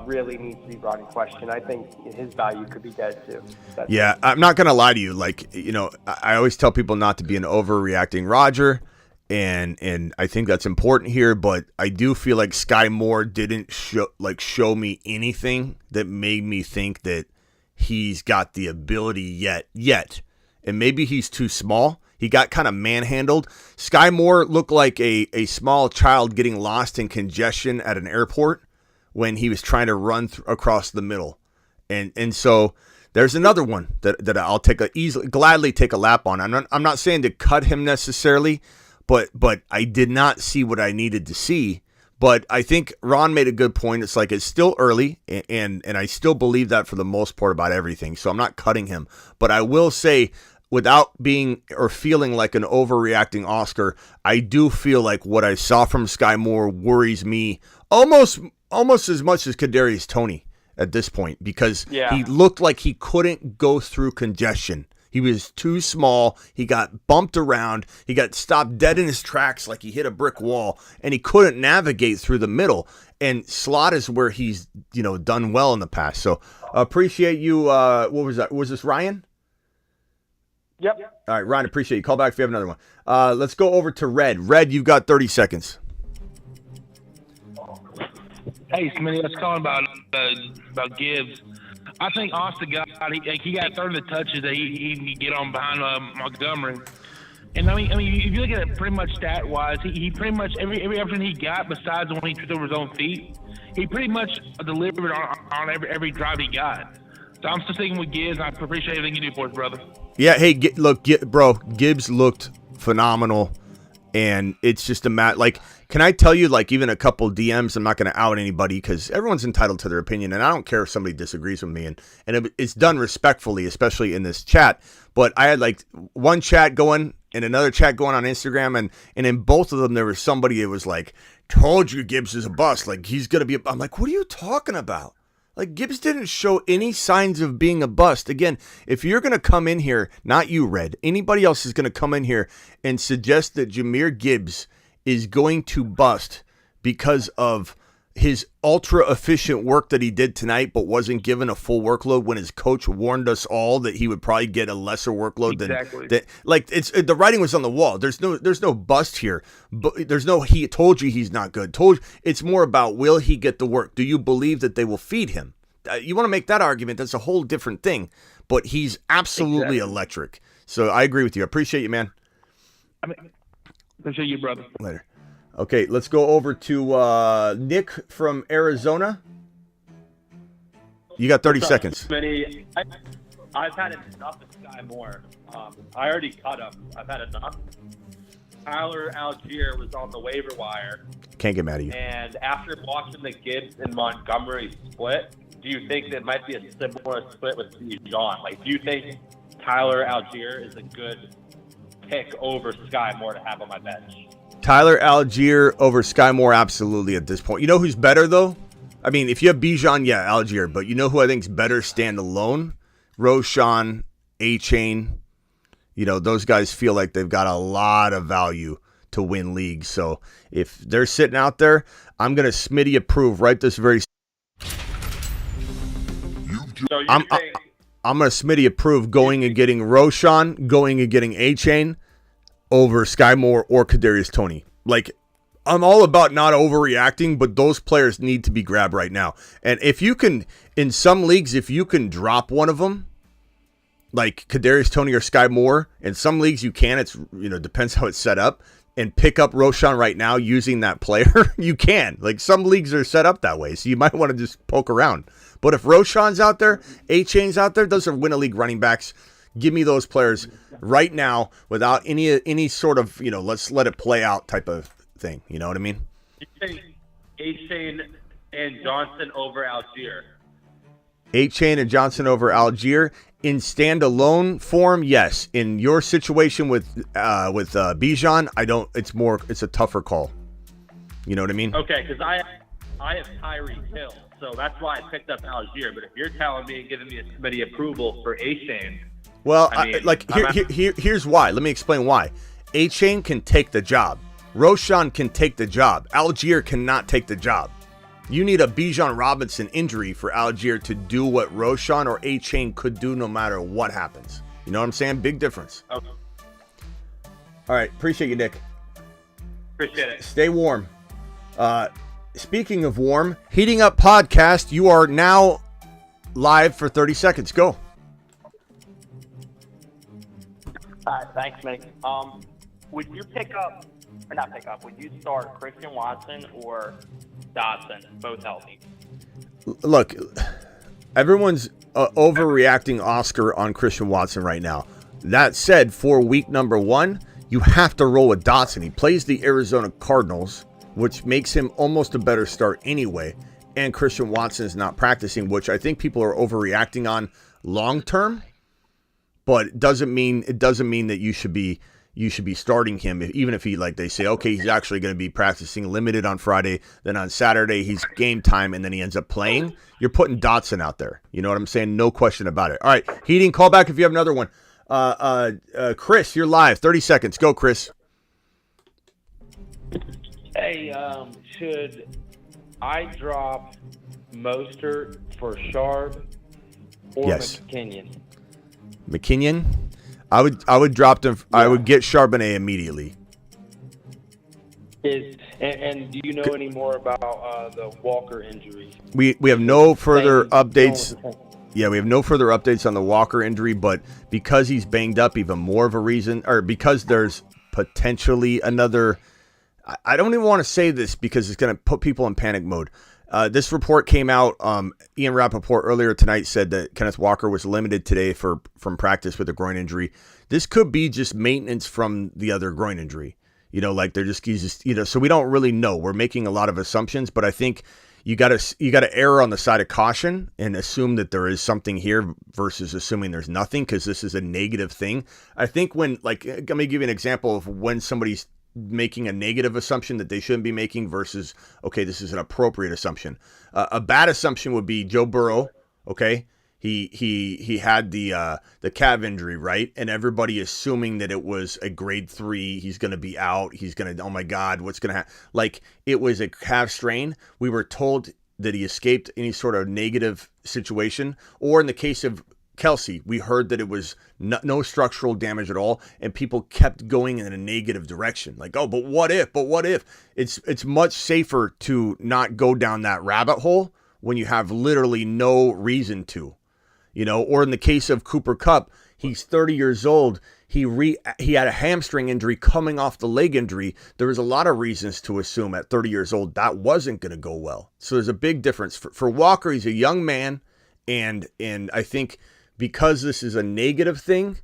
really needs to be brought in question. I think his value could be dead too. Yeah, I'm not going to lie to you. Like, you know, I always tell people not to be an overreacting Roger, and I think that's important here, but I do feel like Sky Moore didn't show me anything that made me think that he's got the ability yet. And maybe he's too small. He got kind of manhandled. Sky Moore looked like a small child getting lost in congestion at an airport when he was trying to run across the middle. And so there's another one that I'll gladly take a lap on. I'm not saying to cut him necessarily, but I did not see what I needed to see. But I think Ron made a good point. It's like it's still early, and I still believe that for the most part about everything. So I'm not cutting him. But I will say, without being or feeling like an overreacting Oscar, I do feel like what I saw from Sky Moore worries me almost as much as Kadarius Tony at this point, because he looked like he couldn't go through congestion. He was too small. He got bumped around. He got stopped dead in his tracks like he hit a brick wall, and he couldn't navigate through the middle. And slot is where he's, done well in the past. So appreciate you. What was that? Was this Ryan? Yep. All right, Ryan, appreciate you. Call back if you have another one. Let's go over to Red. Red, you've got 30 seconds. Hey, Smitty, I was calling about Gibbs. I think Austin he got 30 of the touches that he can get on behind Montgomery. And I mean, if you look at it pretty much stat-wise, he pretty much every opportunity he got, besides when he tripped over his own feet, he pretty much delivered on every drive he got. So I'm still sticking with Gibbs, and I appreciate everything you do for us, brother. Yeah, hey, bro, Gibbs looked phenomenal, and it's just a matter. Like, can I tell you, like, even a couple DMs, I'm not going to out anybody because everyone's entitled to their opinion, and I don't care if somebody disagrees with me, and it's done respectfully, especially in this chat. But I had, like, one chat going and another chat going on Instagram, and in both of them, there was somebody that was like, told you Gibbs is a bust. Like, he's going to be I'm like, what are you talking about? Like, Gibbs didn't show any signs of being a bust. Again, if you're going to come in here, not you, Red, anybody else is going to come in here and suggest that Jahmyr Gibbs is going to bust because of his ultra-efficient work that he did tonight but wasn't given a full workload when his coach warned us all that he would probably get a lesser workload than like the writing was on the wall. There's no bust here. But there's no he told you he's not good. It's more about will he get the work? Do you believe that they will feed him? You want to make that argument, that's a whole different thing. But he's absolutely electric. So I agree with you. I appreciate you, man. Appreciate you, brother. Later. Okay, let's go over to Nick from Arizona. You got 30 seconds. Smitty, I've had enough of Sky Moore. I already cut him. I've had enough. Tyler Algier was on the waiver wire. Can't get mad at you. And after watching the Gibbs and Montgomery split, do you think there might be a similar split with Bijan? Like, do you think Tyler Algier is a good pick over Sky Moore to have on my bench? Tyler Algier over Sky Moore, absolutely at this point. You know who's better, though? I mean, if you have Bijan, yeah, Algier. But you know who I think's better standalone? Roshan, A-Chain. Those guys feel like they've got a lot of value to win leagues. So if they're sitting out there, I'm going to Smitty approve right this very I'm going to Smitty approve going and getting Roshan, going and getting A-Chain over Sky Moore or Kadarius Tony. Like, I'm all about not overreacting, but those players need to be grabbed right now. And if you can, in some leagues, if you can drop one of them, like Kadarius Tony or Sky Moore, in some leagues you can. It's depends how it's set up. And pick up Roshan right now using that player, you can. Like, some leagues are set up that way, so you might want to just poke around. But if Roshan's out there, A-Chain's out there, those are win-a-league running backs. Give me those players right now without any sort of, let's let it play out type of thing. You know what I mean? You think A-Chain and Johnson over Algier? A-Chain and Johnson over Algier. In standalone form, yes. In your situation with Bijan, I don't. It's a tougher call. You know what I mean? Okay, because I have Tyreek Hill, so that's why I picked up Algier. But if you're telling me and giving me a committee approval for A-Chain, well, here's why. Let me explain why. A-Chain can take the job. Roshan can take the job. Algier cannot take the job. You need a Bijan Robinson injury for Algier to do what Roshan or A-Chain could do no matter what happens. You know what I'm saying? Big difference. Okay. All right. Appreciate you, Nick. Appreciate it. Stay warm. Speaking of warm, Heating Up Podcast, you are now live for 30 seconds. Go. All right, thanks, Nick. Would you would you start Christian Watson or Dotson, both healthy? Look, everyone's overreacting Oscar on Christian Watson right now. That said, for week number 1, you have to roll with Dotson. He plays the Arizona Cardinals, which makes him almost a better start anyway. And Christian Watson is not practicing, which I think people are overreacting on long term. But it doesn't mean that you should be starting him, even if he, like they say, okay, he's actually going to be practicing limited on Friday, then on Saturday he's game time, and then he ends up playing. You're putting Dotson out there. You know what I'm saying? No question about it. All right, Heating, call back if you have another one. Chris, you're live. 30 seconds. Go, Chris. Hey, should I drop Mostert for Sharp or Yes. McKinnon? McKinnon, I would drop them. I would get Charbonnet immediately. And do you know any more about the Walker injury? We have no further updates. Yeah, we have no further updates on the Walker injury, but because he's banged up, even more of a reason, or because there's potentially another. I don't even want to say this because it's going to put people in panic mode. This report came out. Ian Rappaport earlier tonight said that Kenneth Walker was limited today from practice with a groin injury. This could be just maintenance from the other groin injury. You know, like he's just, you know, so we don't really know. We're making a lot of assumptions, but I think you got to err on the side of caution and assume that there is something here versus assuming there's nothing, because this is a negative thing. I think when, like, let me give you an example of when somebody's making a negative assumption that they shouldn't be making versus, okay, this is an appropriate assumption. A bad assumption would be Joe Burrow. Okay, he had the calf injury, right? And everybody assuming that it was a grade 3. He's going to be out. He's going to, oh my God, what's going to happen? Like, it was a calf strain. We were told that he escaped any sort of negative situation. Or in the case of Kelsey, we heard that it was no structural damage at all, and people kept going in a negative direction. Like, oh, but what if? But what if? It's much safer to not go down that rabbit hole when you have literally no reason to, you know. Or in the case of Cooper Kupp, he's 30 years old. He had a hamstring injury coming off the leg injury. There was a lot of reasons to assume at 30 years old that wasn't going to go well. So there's a big difference. For Walker, he's a young man, and I think because this is a negative thing,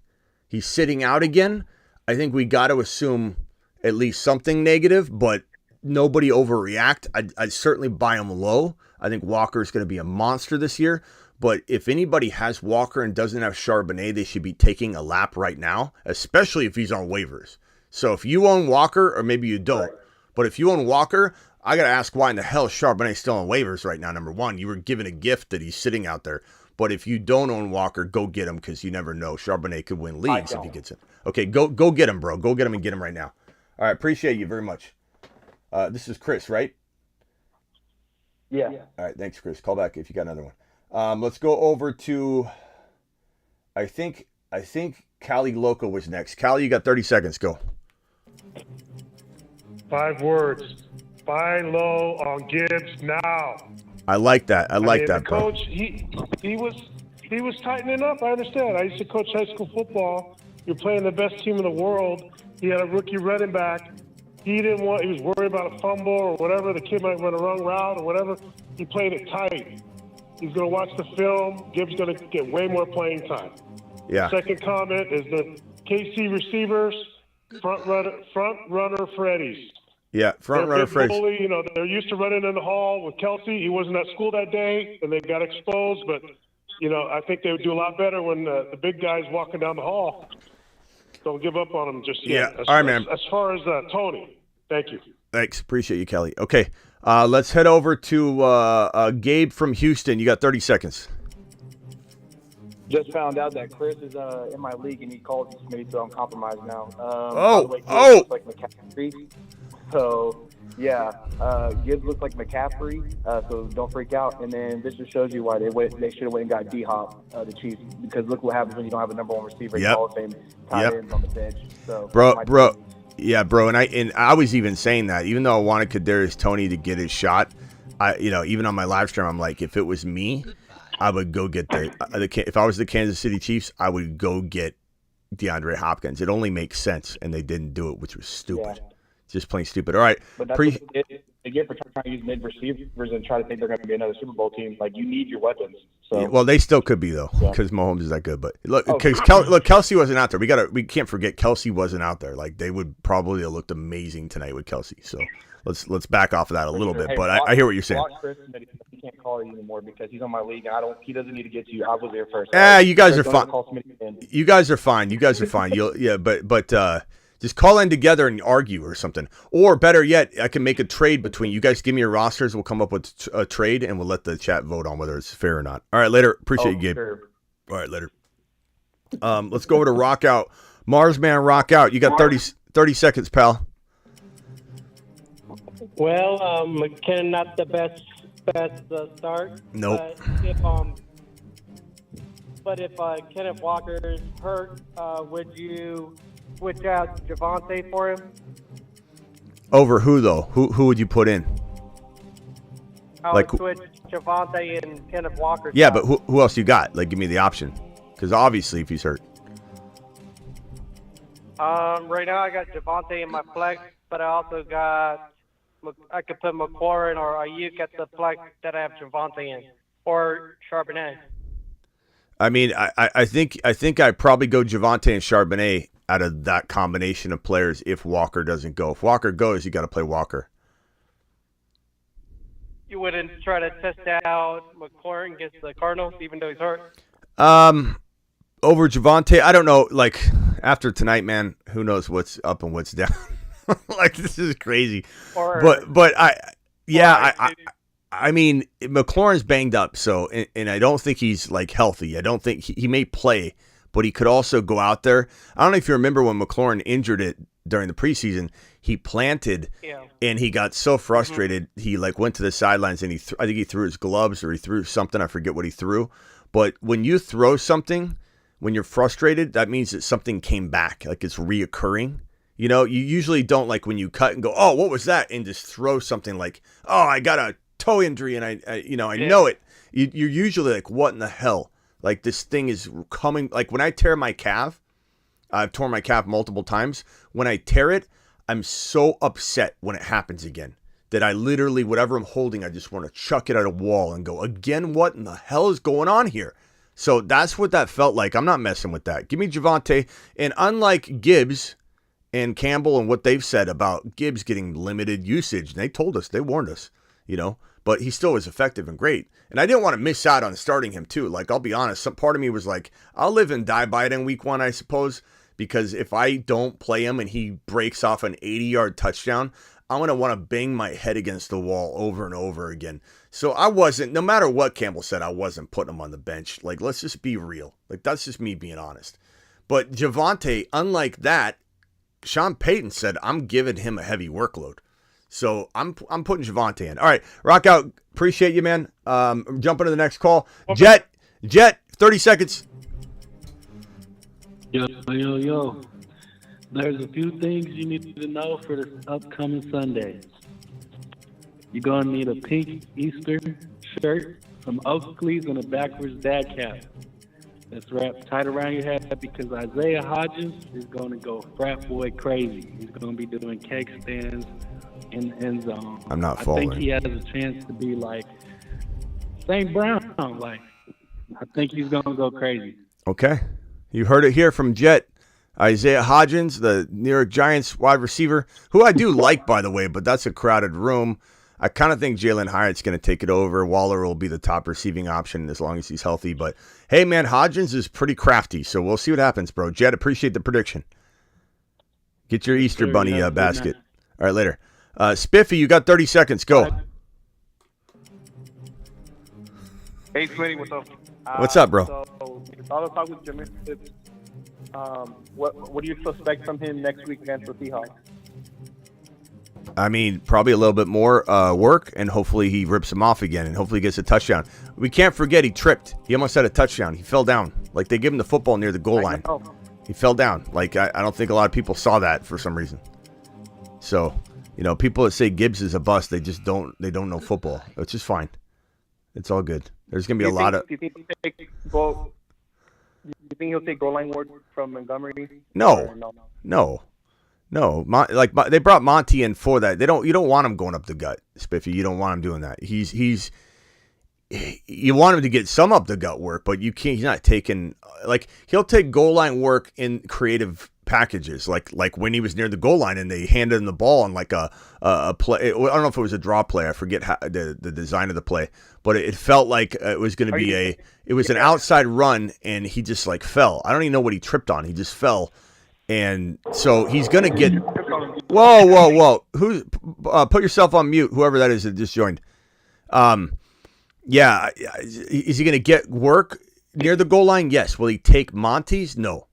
he's sitting out again. I think we got to assume at least something negative, but nobody overreact. I'd certainly buy him low. I think Walker's going to be a monster this year. But if anybody has Walker and doesn't have Charbonnet, they should be taking a lap right now, especially if he's on waivers. So if you own Walker, or maybe you don't, but if you own Walker, I got to ask why in the hell is Charbonnet still on waivers right now, number one. You were given a gift that he's sitting out there. But if you don't own Walker, go get him, because you never know. Charbonnet could win leagues if he gets it. Okay, go get him, bro. Go get him and get him right now. All right, appreciate you very much. This is Chris, right? Yeah. All right, thanks, Chris. Call back if you got another one. Let's go over to, I think Cali Loco was next. Cali, you got 30 seconds. Go. 5 words. Buy low on Gibbs now. I like that. I like that, bro. Coach, he was tightening up. I understand. I used to coach high school football. You're playing the best team in the world. He had a rookie running back. He was worried about a fumble or whatever. The kid might run a wrong route or whatever. He played it tight. He's going to watch the film. Gibbs going to get way more playing time. Yeah. Second comment is the KC receivers, front runner Freddy's. Yeah, front runner Freddy's. Bully, you know, they're used to running in the hall with Kelsey. He wasn't at school that day, and they got exposed. But, you know, I think they would do a lot better when the big guy's walking down the hall. Don't give up on him just yet. Yeah. All right, man. As far as Tony, thank you. Thanks. Appreciate you, Kelly. Okay, let's head over to Gabe from Houston. You got 30 seconds. Just found out that Chris is in my league, and he called me, so I'm compromised now. Oh. Like McCaffrey. So Yeah, Gibbs looks like McCaffrey, so don't freak out. And then this just shows you why they should have went and got D-Hop, the Chiefs, because look what happens when you don't have a number one receiver. Yep. Hall of Fame tight ends on the bench. So Bro. Yeah, bro. And I was even saying that, even though I wanted Kadarius Tony to get his shot, even on my live stream, I'm like, if it was me, I would go get if I was the Kansas City Chiefs, I would go get DeAndre Hopkins. It only makes sense, and they didn't do it, which was stupid. Yeah. Just plain stupid. All right. But that's what they get for trying to use mid receivers and try to think they're going to be another Super Bowl team. Like, you need your weapons. So well, they still could be though, because Mahomes is that good. But look, because Kelsey wasn't out there. We can't forget Kelsey wasn't out there. Like, they would probably have looked amazing tonight with Kelsey. So let's back off of that a little bit. Hey, but I hear what you're saying. Chris, he can't call you anymore because he's on my league, and he doesn't need to get to you. I was there first. You guys are fine. You guys are fine. But just call in together and argue or something. Or better yet, I can make a trade between you guys. Give me your rosters. We'll come up with a trade, and we'll let the chat vote on whether it's fair or not. All right, later. Appreciate you, Gabe. Sure. All right, later. Let's go over to Rock Out. Marsman, Rock Out. You got 30 seconds, pal. Well, McKinnon not the best start. Nope. But if Kenneth Walker is hurt, would you switch out Javonte for him? Over who though? Who would you put in? I would switch Javonte and Kenneth Walker. Yeah, but who else you got? Like, give me the option. Because obviously, if he's hurt. Right now I got Javonte in my flex, but I also got I could put McLaurin or Ayuk at the flex that I have Javonte in, or Charbonnet. I mean, I think I'd probably go Javonte and Charbonnet out of that combination of players if Walker doesn't go. If Walker goes, you got to play Walker. You wouldn't try to test out McLaurin against the Cardinals, even though he's hurt? Over Javonte, I don't know. Like, after tonight, man, who knows what's up and what's down. Like, this is crazy. I mean, McLaurin's banged up, so and I don't think he's like healthy. I don't think he may play, but he could also go out there. I don't know if you remember when McLaurin injured it during the preseason. He planted, and he got so frustrated. He like went to the sidelines and I think he threw his gloves or he threw something. I forget what he threw. But when you throw something, when you're frustrated, that means that something came back, like it's reoccurring. You know, you usually don't like when you cut and go, oh, what was that? And just throw something like, oh, I got a toe injury and I know it. You're usually like, what in the hell? Like, this thing is coming. Like, when I tear my calf, I've torn my calf multiple times. When I tear it, I'm so upset when it happens again that I literally, whatever I'm holding, I just want to chuck it at a wall and go, again, what in the hell is going on here? So that's what that felt like. I'm not messing with that. Give me Javonte. And unlike Gibbs and Campbell and what they've said about Gibbs getting limited usage, they told us, they warned us, but he still was effective and great. And I didn't want to miss out on starting him too. Like, I'll be honest, some part of me was like, I'll live and die by it in week 1, I suppose, because if I don't play him and he breaks off an 80-yard touchdown, I'm going to want to bang my head against the wall over and over again. So I wasn't, no matter what Campbell said, I wasn't putting him on the bench. Like, let's just be real. Like, that's just me being honest. But Javonte, unlike that, Sean Payton said, I'm giving him a heavy workload. So I'm putting Javonte in. All right, Rock Out. Appreciate you, man. Jumping to the next call. Okay. Jet, 30 seconds. Yo. There's a few things you need to know for this upcoming Sunday. You're going to need a pink Easter shirt, some Oakley's, and a backwards dad cap. That's wrapped tight around your head because Isaiah Hodgins is going to go frat boy crazy. He's going to be doing keg stands in the end zone. I'm not falling. I think he has a chance to be like St. Brown. Like, I think he's going to go crazy. Okay. You heard it here from Jet. Isaiah Hodgins, the New York Giants wide receiver, who I do like, by the way, but that's a crowded room. I kind of think Jalen Hyatt's going to take it over. Waller will be the top receiving option as long as he's healthy. But, hey, man, Hodgins is pretty crafty, so we'll see what happens, bro. Jet, appreciate the prediction. Get your Easter Bunny basket. All right, later. Spiffy, you got 30 seconds. Go. Hey, Smitty, what's up? What's up, bro? So, I'll talk with Jahmyr Gibbs. What do you suspect from him next week against the Seahawks? I mean, probably a little bit more work, and hopefully he rips him off again, and hopefully he gets a touchdown. We can't forget he tripped. He almost had a touchdown. He fell down. Like, they gave him the football near the goal line. He fell down. Like, I don't think a lot of people saw that for some reason. So, people that say Gibbs is a bust, they don't know football, which is fine. It's all good. There's going to be a lot of... Do you think he'll take goal line work from Montgomery? No. They brought Monty in for that. You don't want him going up the gut, Spiffy. You don't want him doing that. You want him to get some up the gut work, but you can't. He's not taking, he'll take goal line work in creative packages, like when he was near the goal line and they handed him the ball on like a play. I don't know if it was a draw play. I forget the design of the play, but it felt like it was going to be an outside run, and he just fell. I don't even know what he tripped on. He just fell. And so he's going to get... Whoa. Put yourself on mute, whoever that is that just joined. Yeah. Is he going to get work near the goal line? Yes. Will he take Monty's? No.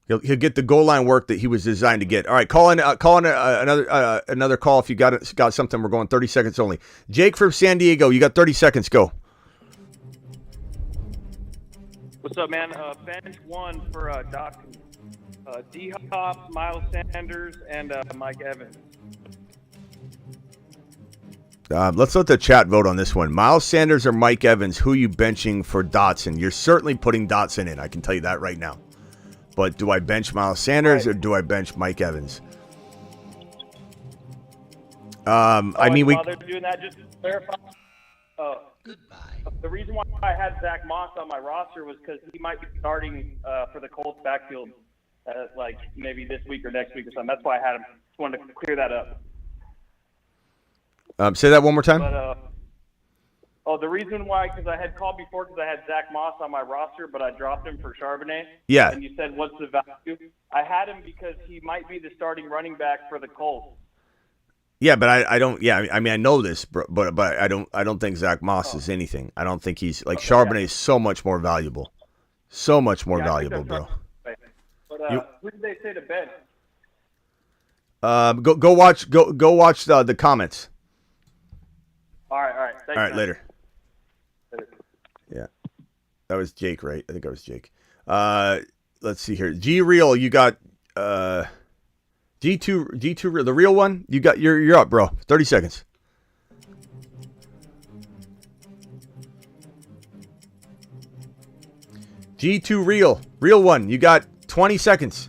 He'll get the goal line work that he was designed to get. All right, call in another call if you got something. We're going 30 seconds only. Jake from San Diego, you got 30 seconds. Go. What's up, man? Bench one for Doc, D-Hop, Miles Sanders, and Mike Evans. Let's let the chat vote on this one. Miles Sanders or Mike Evans, who are you benching for Dotson? You're certainly putting Dotson in. I can tell you that right now. But do I bench Miles Sanders or do I bench Mike Evans? I mean, while they're doing that, just to clarify. The reason why I had Zach Moss on my roster was because he might be starting for the Colts backfield, maybe this week or next week or something. That's why I had him. Just wanted to clear that up. Say that one more time. But, the reason why, because I had called before because I had Zach Moss on my roster, but I dropped him for Charbonnet. Yeah. And you said, what's the value? I had him because he might be the starting running back for the Colts. Yeah, but I don't. Yeah, I mean, I know this, but I don't think Zach Moss is anything. I don't think he's Charbonnet is so much more valuable, valuable, bro. But who did they say to bench? Go watch the comments. All right. Thanks, all right, man. later. Yeah, that was Jake, right? I think that was Jake. Let's see here. G Real, you got G2 Real, the real one. You got you're up, bro. 30 seconds. G2 real one. You got 20 seconds.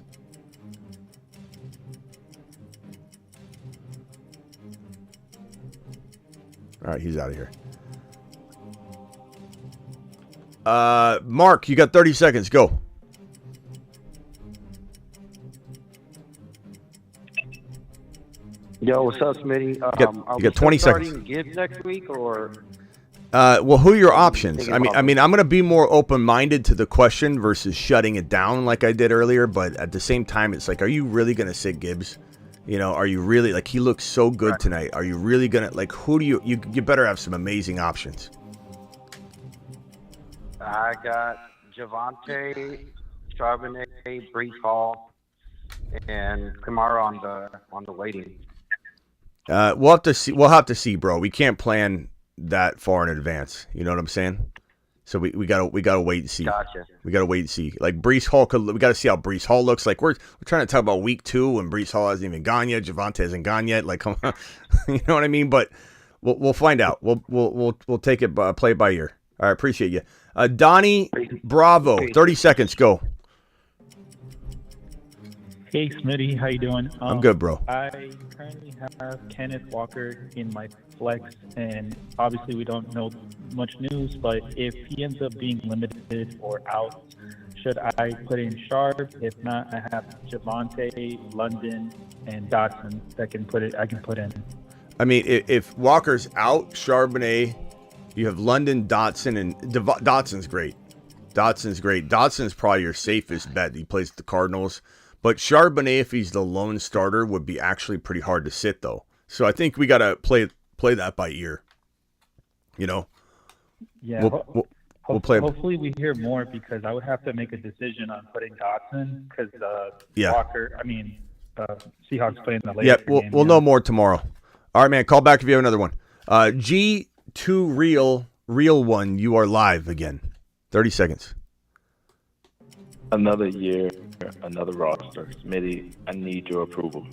All right, he's out of here. Mark, you got 30 seconds. Go. Yo, what's up, Smitty? You got 20 seconds. Gibbs next week, or well, who are your options? I'm going to be more open-minded to the question versus shutting it down like I did earlier. But at the same time, it's like, are you really going to sit Gibbs? Are you really he looks so good tonight? Are you really going to who do you better have some amazing options. I got Javonte, Charbonnet, Brees Hall, and Kamara on the waiting. We'll have to see, bro. We can't plan that far in advance. You know what I'm saying? So we gotta wait and see. Gotcha. We gotta wait and see. Brees Hall, we gotta see how Brees Hall looks. We're trying to talk about week 2 when Brees Hall hasn't even gone yet. Javonte hasn't gone yet. Come on. You know what I mean? But we'll find out. We'll take it play by ear. All right, appreciate you. Donnie Bravo, 30 seconds. Go. Hey, Smitty, how you doing? I'm good, bro. I currently have Kenneth Walker in my flex, and obviously we don't know much news, but if he ends up being limited or out, should I put in Sharp? If not, I have Javonte, London, and Dotson that I can put in. I mean, if Walker's out, Charbonnet, you have London, Dotson, and Dotson's great. Dotson's probably your safest bet. He plays the Cardinals. But Charbonnet, if he's the lone starter, would be actually pretty hard to sit, though. So I think we got to play that by ear. Yeah. We'll play. Hopefully we hear more, because I would have to make a decision on putting Dotson because Yeah. Walker. I mean, Seahawks playing the later Yep, game. we'll know more tomorrow. All right, man. Call back if you have another one. G2 real one. You are live again. 30 seconds. Another year, another roster. Smitty, I need your approval.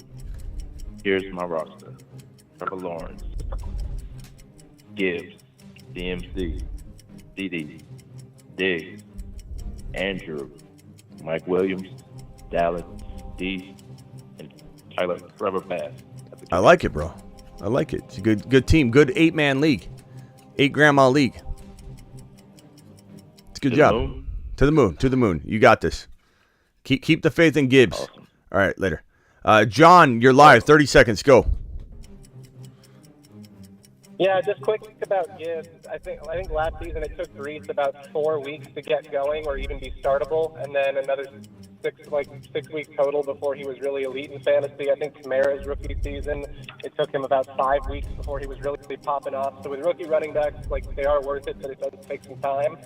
Here's my roster. Trevor Lawrence, Gibbs, DMC, CD, Diggs, Andrew, Mike Williams, Dallas, D, and Tyler Trevor Pass. I like it, bro. I like it. It's a good team. Good 8-man league. 8-grandma league. It's a good job. To the moon. You got this. Keep the faith in Gibbs. Awesome. All right, later. John, you're live. 30 seconds. Go. Yeah, just quick about Gibbs. I think last season it took Reese about 4 weeks to get going or even be startable, and then another 6 weeks total before he was really elite in fantasy. I think Kamara's rookie season, it took him about 5 weeks before he was really popping off. So with rookie running backs, they are worth it, but it does take some time.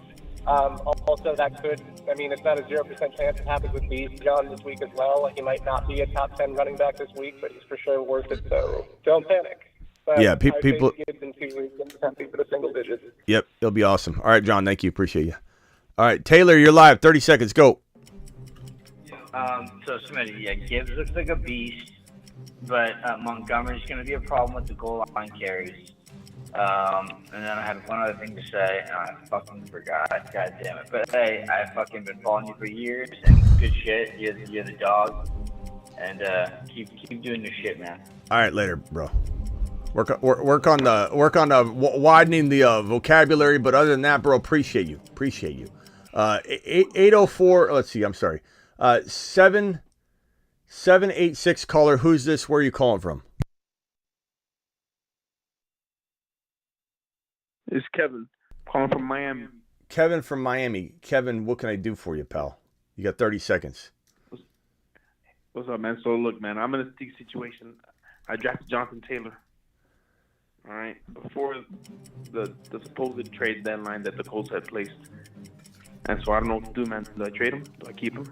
Also, that could, it's not a 0% chance it happens with John this week as well. He might not be a top 10 running back this week, but he's for sure worth it, so don't panic. But Yeah, people. Gibbs in 2 weeks and happy for the single digits. Yep, it'll be awesome. All right, John, thank you. Appreciate you. All right, Taylor, you're live. 30 seconds. Go. So Smitty, yeah, Gibbs looks like a beast, but Montgomery's going to be a problem with the goal line carries. And then I had one other thing to say, and I fucking forgot. God damn it! But hey, I've fucking been following you for years, and good shit. You're the dog, and keep doing your shit, man. All right, later, bro. Work on widening the vocabulary, but other than that, bro, appreciate you. 804. Let's see. I'm sorry. 786 caller. Who's this? Where are you calling from? It's Kevin, calling from Miami. Kevin from Miami. Kevin, what can I do for you, pal? You got 30 seconds. What's up, man? So look, man, I'm in a sticky situation. I drafted Jonathan Taylor. All right, before the supposed trade deadline that the Colts had placed. And so I don't know what to do, man. Do I trade him? Do I keep him?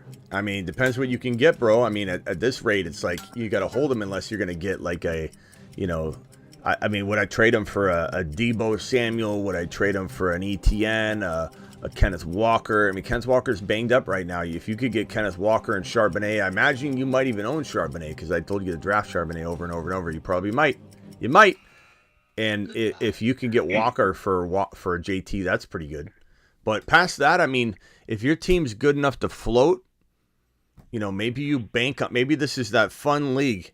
Depends what you can get, bro. At this rate, it's like you got to hold him unless you're going to get like a, would I trade him for a Debo Samuel? Would I trade him for an ETN, a Kenneth Walker? Kenneth Walker's banged up right now. If you could get Kenneth Walker and Charbonnet, I imagine you might even own Charbonnet because I told you to draft Charbonnet over and over and over. You probably might. You might. And if you can get Walker for a JT, that's pretty good. But past that, if your team's good enough to float, maybe you bank up. Maybe this is that fun league.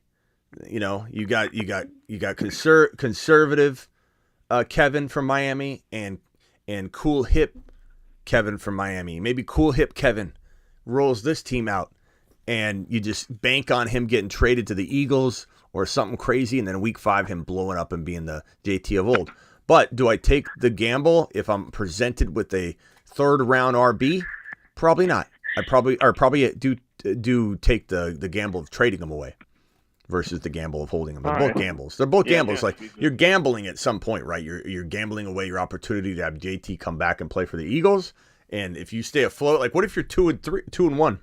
You got conservative Kevin from Miami and cool hip Kevin from Miami. Maybe cool hip Kevin rolls this team out, and you just bank on him getting traded to the Eagles or something crazy, and then week 5 him blowing up and being the JT of old. But do I take the gamble if I'm presented with a 3rd round RB? Probably not. I probably do take the gamble of trading him away versus the gamble of holding them. They're both gambles. They're both gambles. Yeah. Like you're gambling at some point, right? You're gambling away your opportunity to have JT come back and play for the Eagles. And if you stay afloat, like what if you're 2-1?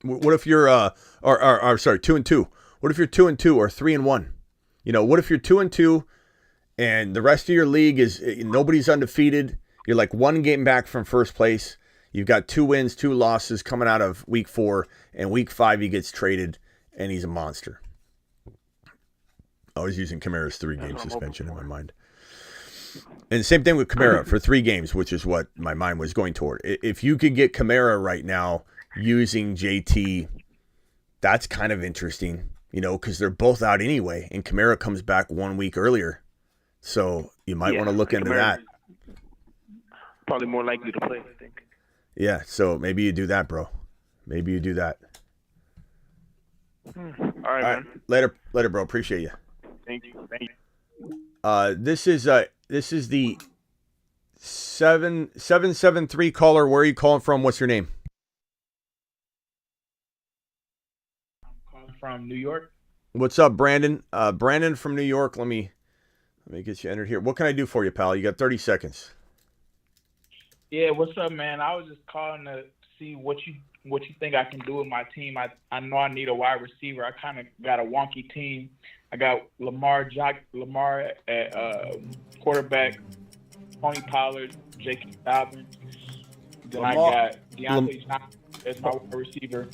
What if you're 2-2? What if you're 2-2 or 3-1? What if you're 2-2 and the rest of your league is nobody's undefeated? You're like 1 game back from first place. You've got 2 wins, 2 losses coming out of week 4, and week 5 he gets traded and he's a monster. I was using Kamara's 3-game suspension in my mind. And same thing with Kamara for 3 games, which is what my mind was going toward. If you could get Kamara right now using JT, that's kind of interesting, because they're both out anyway, and Kamara comes back 1 week earlier. So you might want to look into that. Probably more likely to play, I think. Yeah, so maybe you do that, bro. Maybe you do that. All right, man. Later, bro. Appreciate you. Thank you. This is the 773 caller. Where are you calling from? What's your name? I'm calling from New York. What's up, Brandon? Brandon from New York. Let me get you entered here. What can I do for you, pal? You got 30 seconds. Yeah, what's up, man? I was just calling to see what you think I can do with my team. I know I need a wide receiver. I kind of got a wonky team. I got Lamar at quarterback, Tony Pollard, J.K. Dobbins. Then I got Deontay Johnson as my wide receiver.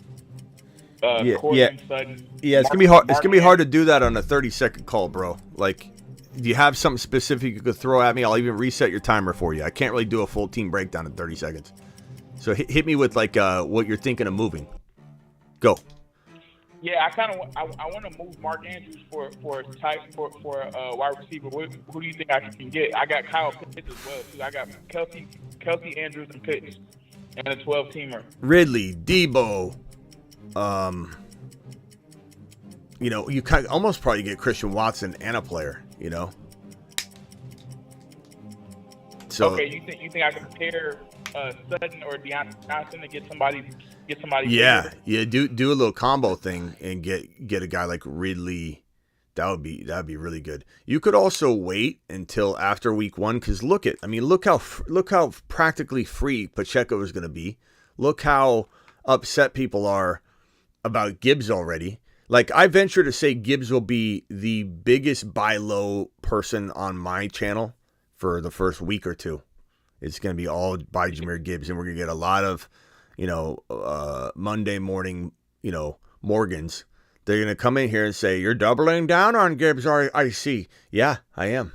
Cortland Sutton. Yeah, it's gonna be hard. It's gonna be hard to do that on a 30-second call, bro. Like, do you have something specific you could throw at me? I'll even reset your timer for you. I can't really do a full team breakdown in 30 seconds. So hit me with like what you're thinking of moving. Go. Yeah, I want to move Mark Andrews for a wide receiver. Who do you think I can get? I got Kyle Pitts as well too. I got Kelsey Andrews and Pitts and a 12-teamer. Ridley, Debo. You know, you kind of almost probably get Christian Watson and a player. You know. So okay, you think I can pair Sutton or Deontay Johnson to get somebody? Yeah, do a little combo thing and get a guy like Ridley. That'd be really good. You could also wait until after week 1 because look how practically free Pacheco is going to be. Look how upset people are about Gibbs already. Like, I venture to say Gibbs will be the biggest buy low person on my channel for the first week or two. It's going to be all by Jahmyr Gibbs, and we're going to get a lot of, Monday morning, Morgans. They're going to come in here and say, you're doubling down on Gibbs, I see. Yeah, I am.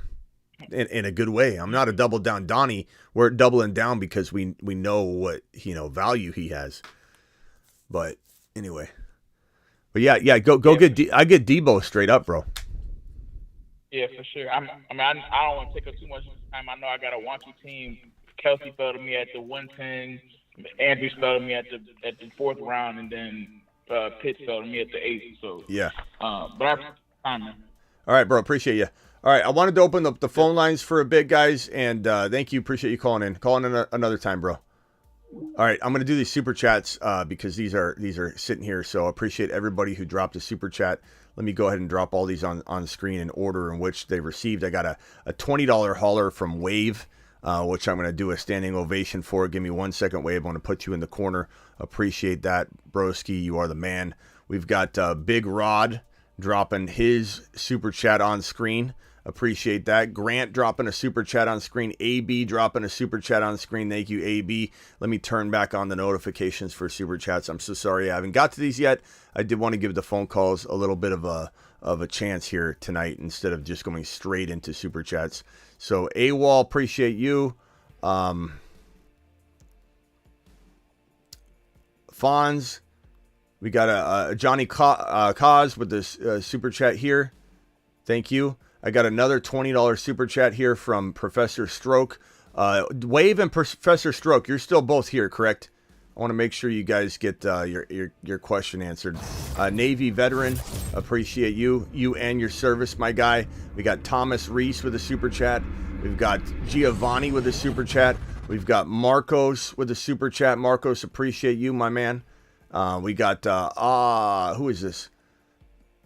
In a good way. I'm not a double down Donnie. We're doubling down because we know what, value he has. But anyway. But yeah, go get I get Debo straight up, bro. Yeah, for sure. I don't want to take up too much time. I know I got a wonky team. Kelsey fell to me at the 110. Andrews fell to me at the 4th round, and then Pitts fell to me at the 8th. So yeah. But I time, man. All right, bro. Appreciate you. All right, I wanted to open up the phone lines for a bit, guys, and thank you. Appreciate you calling in. Calling in another time, bro. All right, I'm going to do these super chats because these are sitting here. So I appreciate everybody who dropped a super chat. Let me go ahead and drop all these on screen in order in which they received. I got a $20 hauler from Wave, which I'm going to do a standing ovation for. Give me 1 second, Wave. I want to put you in the corner. Appreciate that, broski. You are the man. We've got Big Rod dropping his super chat on screen. Appreciate that. Grant dropping a super chat on screen. AB dropping a super chat on screen. Thank you, AB. Let me turn back on the notifications for super chats. I'm so sorry I haven't got to these yet. I did want to give the phone calls a little bit of a chance here tonight instead of just going straight into super chats. So AWOL, appreciate you. Fonz, we got a Johnny Cause with this super chat here. Thank you. I got another $20 super chat here from Professor Stroke. Wave and Professor Stroke, you're still both here, correct? I want to make sure you guys get your question answered. Navy veteran, appreciate you. You and your service, my guy. We got Thomas Reese with a super chat. We've got Giovanni with a super chat. We've got Marcos with a super chat. Marcos, appreciate you, my man. We got, who is this?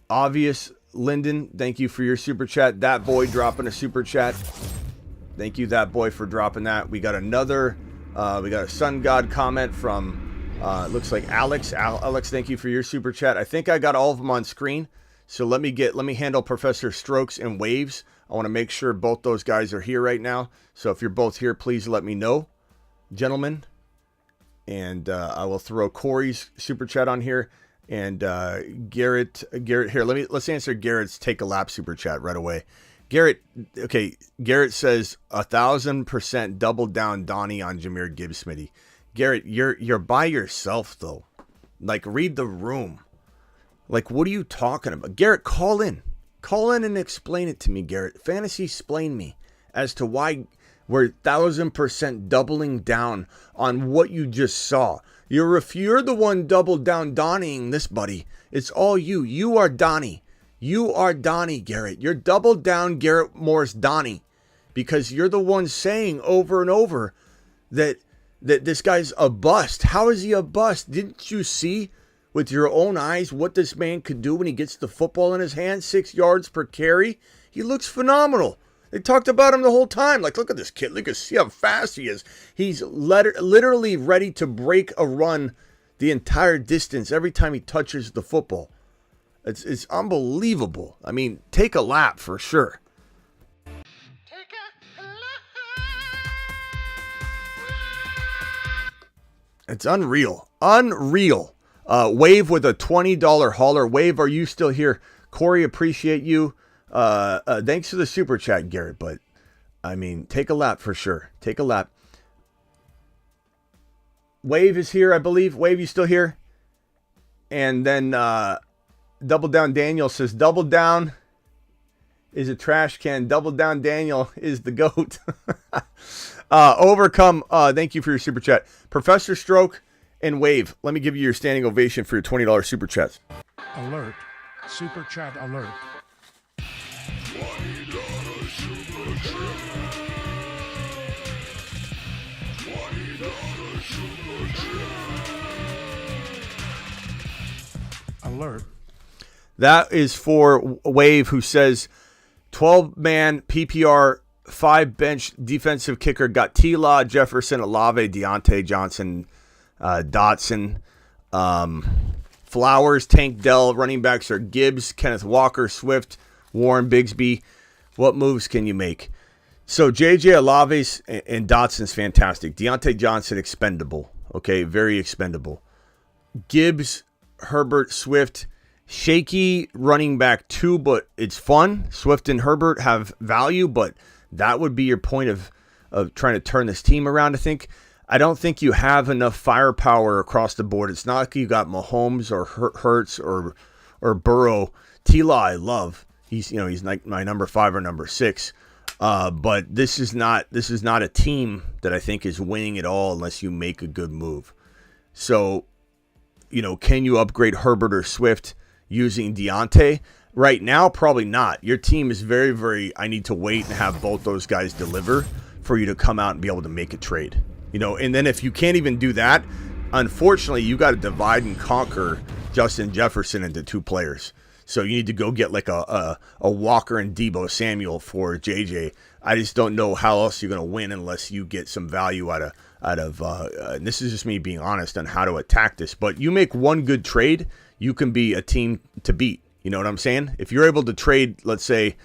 Obvious Lyndon, thank you for your super chat. That boy dropping a super chat. Thank you, that boy, for dropping that. We got another, we got a Sun God comment from, looks like Alex. Alex, thank you for your super chat. I think I got all of them on screen. So let me handle Professor Strokes and Waves. I want to make sure both those guys are here right now. So if you're both here, please let me know, gentlemen. And I will throw Corey's super chat on here. And Garrett here, let's answer Garrett's take a lap super chat right away. Garrett says 1,000% double down Donnie on Jahmyr Gibbs, Smitty. Garrett, you're by yourself though. Like, read the room. Like, what are you talking about? Garrett, call in and explain it to me, Garrett. Fantasy explain me as to why we're 1,000% doubling down on what you just saw. You're the one double down Donnieing this, buddy. It's all you. You are Donnie. You are Donnie, Garrett. You're double down Garrett Morris Donnie because you're the one saying over and over that this guy's a bust. How is he a bust? Didn't you see with your own eyes what this man could do when he gets the football in his hand? 6 yards per carry. He looks phenomenal. They talked about him the whole time. Like, look at this kid. See how fast he is. He's literally ready to break a run the entire distance every time he touches the football. It's unbelievable. I mean, take a lap for sure. It's unreal. Unreal. Wave with a $20 hauler. Wave, are you still here? Corey, appreciate you. Thanks for the super chat, Garrett. But, I mean, take a lap for sure. Take a lap. Wave is here, I believe. Wave, you still here? And then Double Down Daniel says, Double Down is a trash can. Double Down Daniel is the GOAT. Overcome, thank you for your super chat. Professor Stroke and Wave, let me give you your standing ovation for your $20 super chats. Alert. Super chat alert. Alert. That is for Wave, who says 12-man PPR, 5 bench defensive kicker, got T-Law, Jefferson, Olave, Deontay Johnson, Dotson, Flowers, Tank Dell. Running backs are Gibbs, Kenneth Walker, Swift, Warren, Bigsby. What moves can you make? So J.J. Olave's and Dotson's fantastic. Deontay Johnson, expendable. Okay, very expendable. Gibbs, Herbert, Swift, shaky running back 2, but it's fun. Swift and Herbert have value, but that would be your point of trying to turn this team around, I think. I don't think you have enough firepower across the board. It's not like you got Mahomes or Hurts or Burrow. T-Law I love. He's like my number 5 or number 6. But this is not a team that I think is winning at all unless you make a good move. So, can you upgrade Herbert or Swift using Deontay? Right now, probably not. Your team is very, very, I need to wait and have both those guys deliver for you to come out and be able to make a trade. And then if you can't even do that, unfortunately, you got to divide and conquer Justin Jefferson into 2 players. So you need to go get like a Walker and Deebo Samuel for JJ. I just don't know how else you're going to win unless you get some value out of and this is just me being honest on how to attack this. But you make one good trade, you can be a team to beat. You know what I'm saying? If you're able to trade, let's say,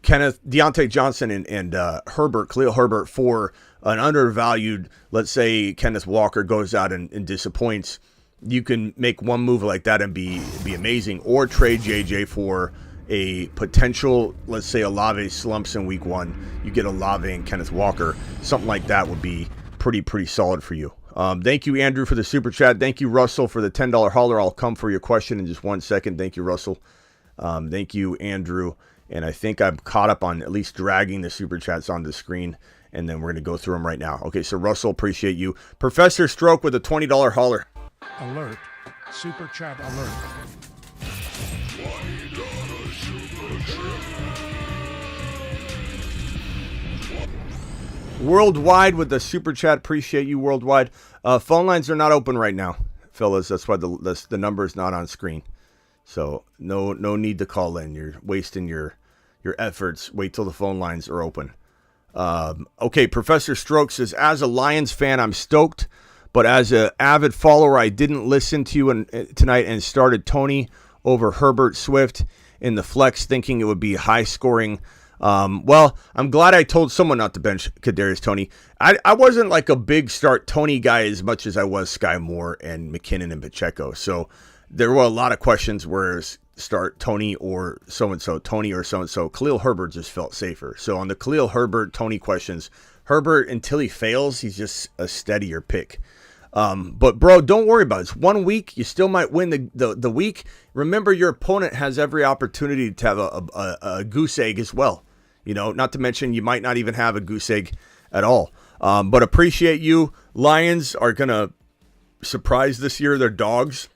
Deontay Johnson and Khalil Herbert for an undervalued, let's say Kenneth Walker goes out and disappoints, you can make one move like that and be amazing. Or trade JJ for a potential, let's say Olave slumps in week 1, you get Olave and Kenneth Walker. Something like that would be pretty solid for you. Thank you, Andrew, for the super chat. Thank you, Russell, for the $10 hauler. I'll come for your question in just 1 second. Thank you, Russell. Thank you, Andrew. And I think I'm caught up on at least dragging the super chats on the screen, and then we're going to go through them right now. Okay, so Russell, appreciate you. Professor Stroke with a $20 hauler. Alert. Super chat alert. Worldwide with the super chat. Appreciate you, Worldwide. Phone lines are not open right now, fellas. That's why the number is not on screen. So no need to call in. You're wasting your efforts. Wait till the phone lines are open. Okay, Professor Stroke says, as a Lions fan, I'm stoked. But as an avid follower, I didn't listen to you tonight and started Tony over Herbert Swift in the flex, thinking it would be high scoring. Well, I'm glad I told someone not to bench Kadarius Tony. I wasn't like a big start Tony guy as much as I was Sky Moore and McKinnon and Pacheco. So there were a lot of questions where start Tony or so-and-so, Tony or so-and-so. Khalil Herbert just felt safer. So on the Khalil Herbert, Tony questions, Herbert, until he fails, he's just a steadier pick. But bro, don't worry about it. It's 1 week. You still might win the week. Remember, your opponent has every opportunity to have a goose egg as well. Not to mention you might not even have a goose egg at all. But appreciate you. Lions are going to surprise this year. They're dogs.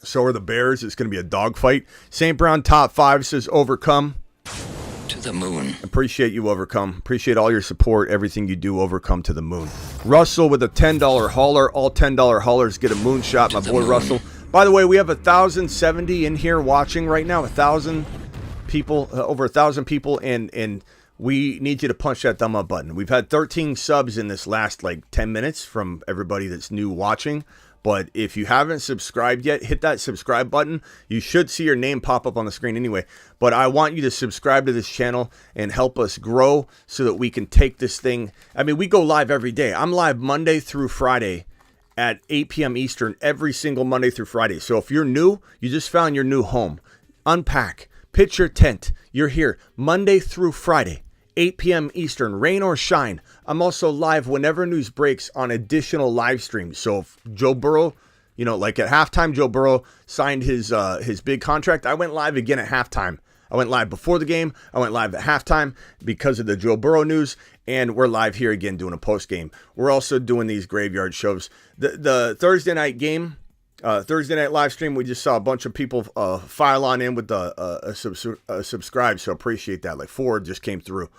So are the Bears. It's going to be a dogfight. St. Brown top 5 says Overcome. To the moon. Appreciate you, Overcome. Appreciate all your support, everything you do, Overcome to the moon. Russell with a $10 hauler. All $10 haulers get a moonshot, my boy Russell. By the way, we have 1,070 in here watching right now. 1,000 people, over 1,000 people, and we need you to punch that thumb up button. We've had 13 subs in this last like 10 minutes from everybody that's new watching. But if you haven't subscribed yet, hit that subscribe button. You should see your name pop up on the screen anyway. But I want you to subscribe to this channel and help us grow so that we can take this thing. I mean, we go live every day. I'm live Monday through Friday at 8 p.m. Eastern every single Monday through Friday. So if you're new, you just found your new home. Unpack, pitch your tent. You're here Monday through Friday, 8 p.m. Eastern, rain or shine. I'm also live whenever news breaks on additional live streams. So if Joe Burrow, like at halftime, Joe Burrow signed his big contract. I went live again at halftime. I went live before the game. I went live at halftime because of the Joe Burrow news. And we're live here again doing a post game. We're also doing these graveyard shows. The Thursday night game, Thursday night live stream, we just saw a bunch of people file on in with subscribe. So appreciate that. Like 4 just came through.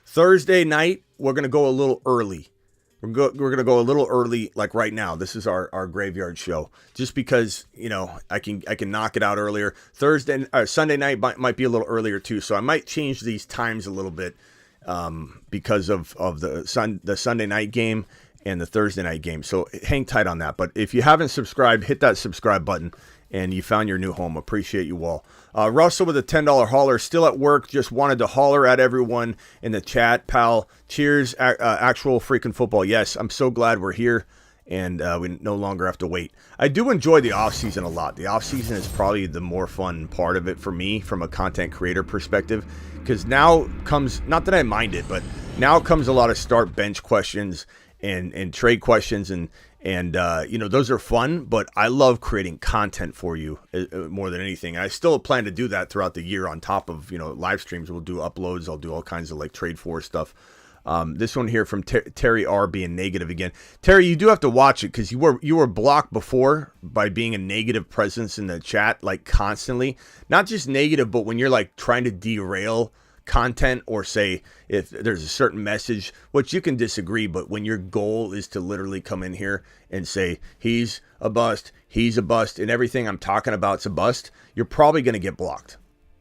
Thursday night, we're going to go a little early. We're going to go a little early, like right now. This is our graveyard show, just because I can knock it out earlier. Sunday night might be a little earlier too, so I might change these times a little bit because of the Sunday night game and the Thursday night game. So hang tight on that. But if you haven't subscribed, hit that subscribe button. And you found your new home. Appreciate you all. Russell with a $10 holler. Still at work. Just wanted to holler at everyone in the chat. Pal, cheers. Actual freaking football. Yes, I'm so glad we're here. And we no longer have to wait. I do enjoy the offseason a lot. The offseason is probably the more fun part of it for me from a content creator perspective. Because now comes, not that I mind it, but now comes a lot of start bench questions and trade questions and those are fun, but I love creating content for you more than anything. I still plan to do that throughout the year on top of, live streams. We'll do uploads. I'll do all kinds of like trade for stuff. This one here from Terry R being negative again. Terry, you do have to watch it because you were blocked before by being a negative presence in the chat, like constantly. Not just negative, but when you're like trying to derail content or say if there's a certain message, which you can disagree, but when your goal is to literally come in here and say he's a bust, and everything I'm talking about's a bust, you're probably going to get blocked.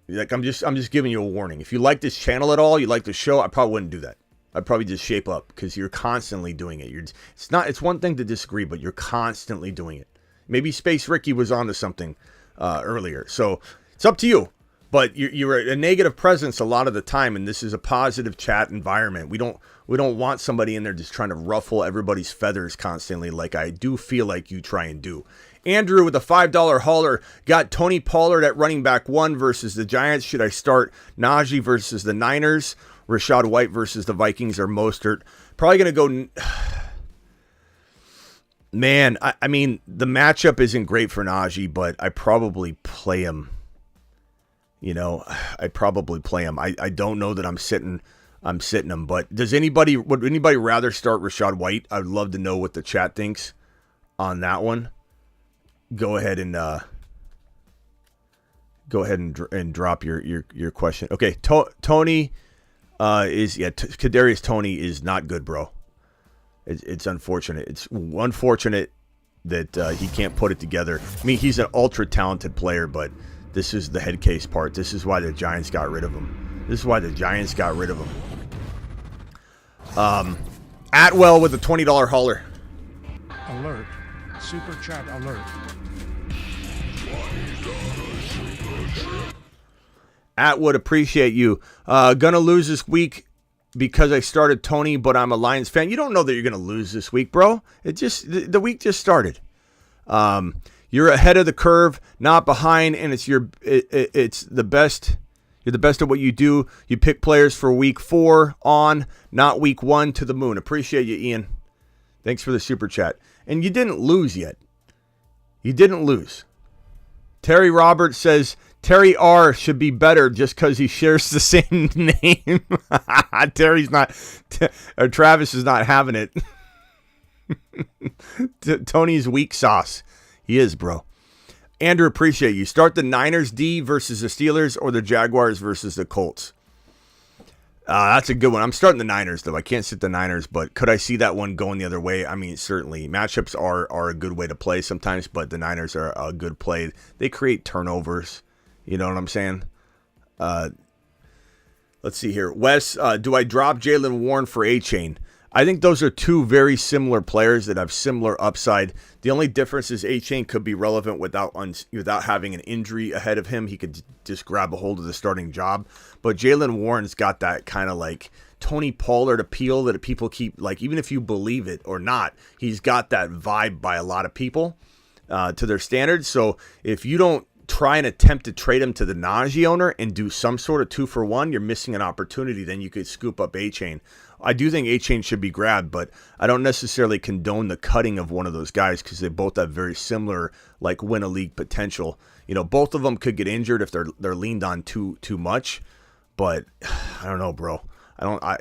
Like I'm just giving you a warning. If you like this channel at all, you like the show, I probably wouldn't do that. I'd probably just shape up because you're constantly doing it. It's one thing to disagree, but you're constantly doing it. Maybe Space Ricky was onto something earlier, so it's up to you. But you're a negative presence a lot of the time, and this is a positive chat environment. We don't want somebody in there just trying to ruffle everybody's feathers constantly, like I do feel like you try and do. Andrew with a $5 hauler got Tony Pollard at running back 1 versus the Giants. Should I start Najee versus the Niners, Rashad White versus the Vikings, or Mostert? Probably gonna go. Man, I mean the matchup isn't great for Najee, but I probably play him. I'd probably play him. I don't know that I'm sitting him, but would anybody rather start Rashad White? I'd love to know what the chat thinks on that one. Go ahead and drop your question. Okay, Tony Kadarius Tony is not good, bro. It's unfortunate. It's unfortunate that he can't put it together. I mean, he's an ultra talented player, but this is the head case part. This is why the Giants got rid of him. Atwell with a $20 hauler. Alert. Super chat alert. Atwood, appreciate you. Gonna lose this week because I started Tony, but I'm a Lions fan. You don't know that you're gonna lose this week, bro. The week just started. You're ahead of the curve, not behind, and it's the best. You're the best at what you do. You pick players for week 4 on, not week 1 to the moon. Appreciate you, Ian. Thanks for the super chat. And you didn't lose yet. You didn't lose. Terry Roberts says Terry R should be better just because he shares the same name. Terry's not, or Travis is not having it. Tony's weak sauce. He is, bro. Andrew, appreciate you. Start the Niners D versus the Steelers or the Jaguars versus the Colts. That's a good one. I'm starting the Niners, though. I can't sit the Niners, but could I see that one going the other way? I mean, certainly. Matchups are a good way to play sometimes, but the Niners are a good play. They create turnovers. You know what I'm saying? Let's see here. Wes, do I drop Jaylen Warren for A-Chain? I think those are two very similar players that have similar upside. The only difference is A-Chain could be relevant without having an injury ahead of him. He could just grab a hold of the starting job. But Jaylen Warren's got that kind of like Tony Pollard appeal that people keep, like, even if you believe it or not, he's got that vibe by a lot of people to their standards. So if you don't try and attempt to trade him to the Najee owner and do some sort of 2-for-1, you're missing an opportunity. Then you could scoop up A-Chain. I do think A-Chain should be grabbed, but I don't necessarily condone the cutting of one of those guys because they both have very similar, like, win a league potential. You know, both of them could get injured if they're leaned on too much, but I don't know, bro.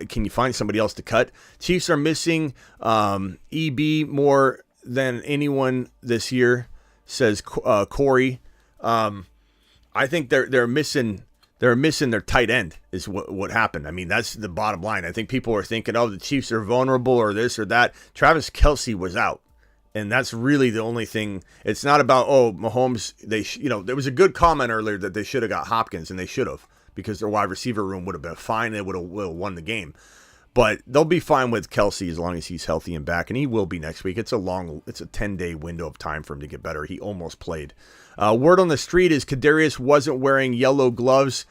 Can you find somebody else to cut? Chiefs are missing EB more than anyone this year, says Corey. I think they're missing their tight end is what happened. I mean, that's the bottom line. I think people are thinking, oh, the Chiefs are vulnerable or this or that. Travis Kelce was out, and that's really the only thing. It's not about, oh, Mahomes. There was a good comment earlier that they should have got Hopkins, and they should have, because their wide receiver room would have been fine. They would have won the game. But they'll be fine with Kelce as long as he's healthy and back, and he will be next week. It's a 10-day window of time for him to get better. He almost played. Word on the street is Kadarius wasn't wearing yellow gloves.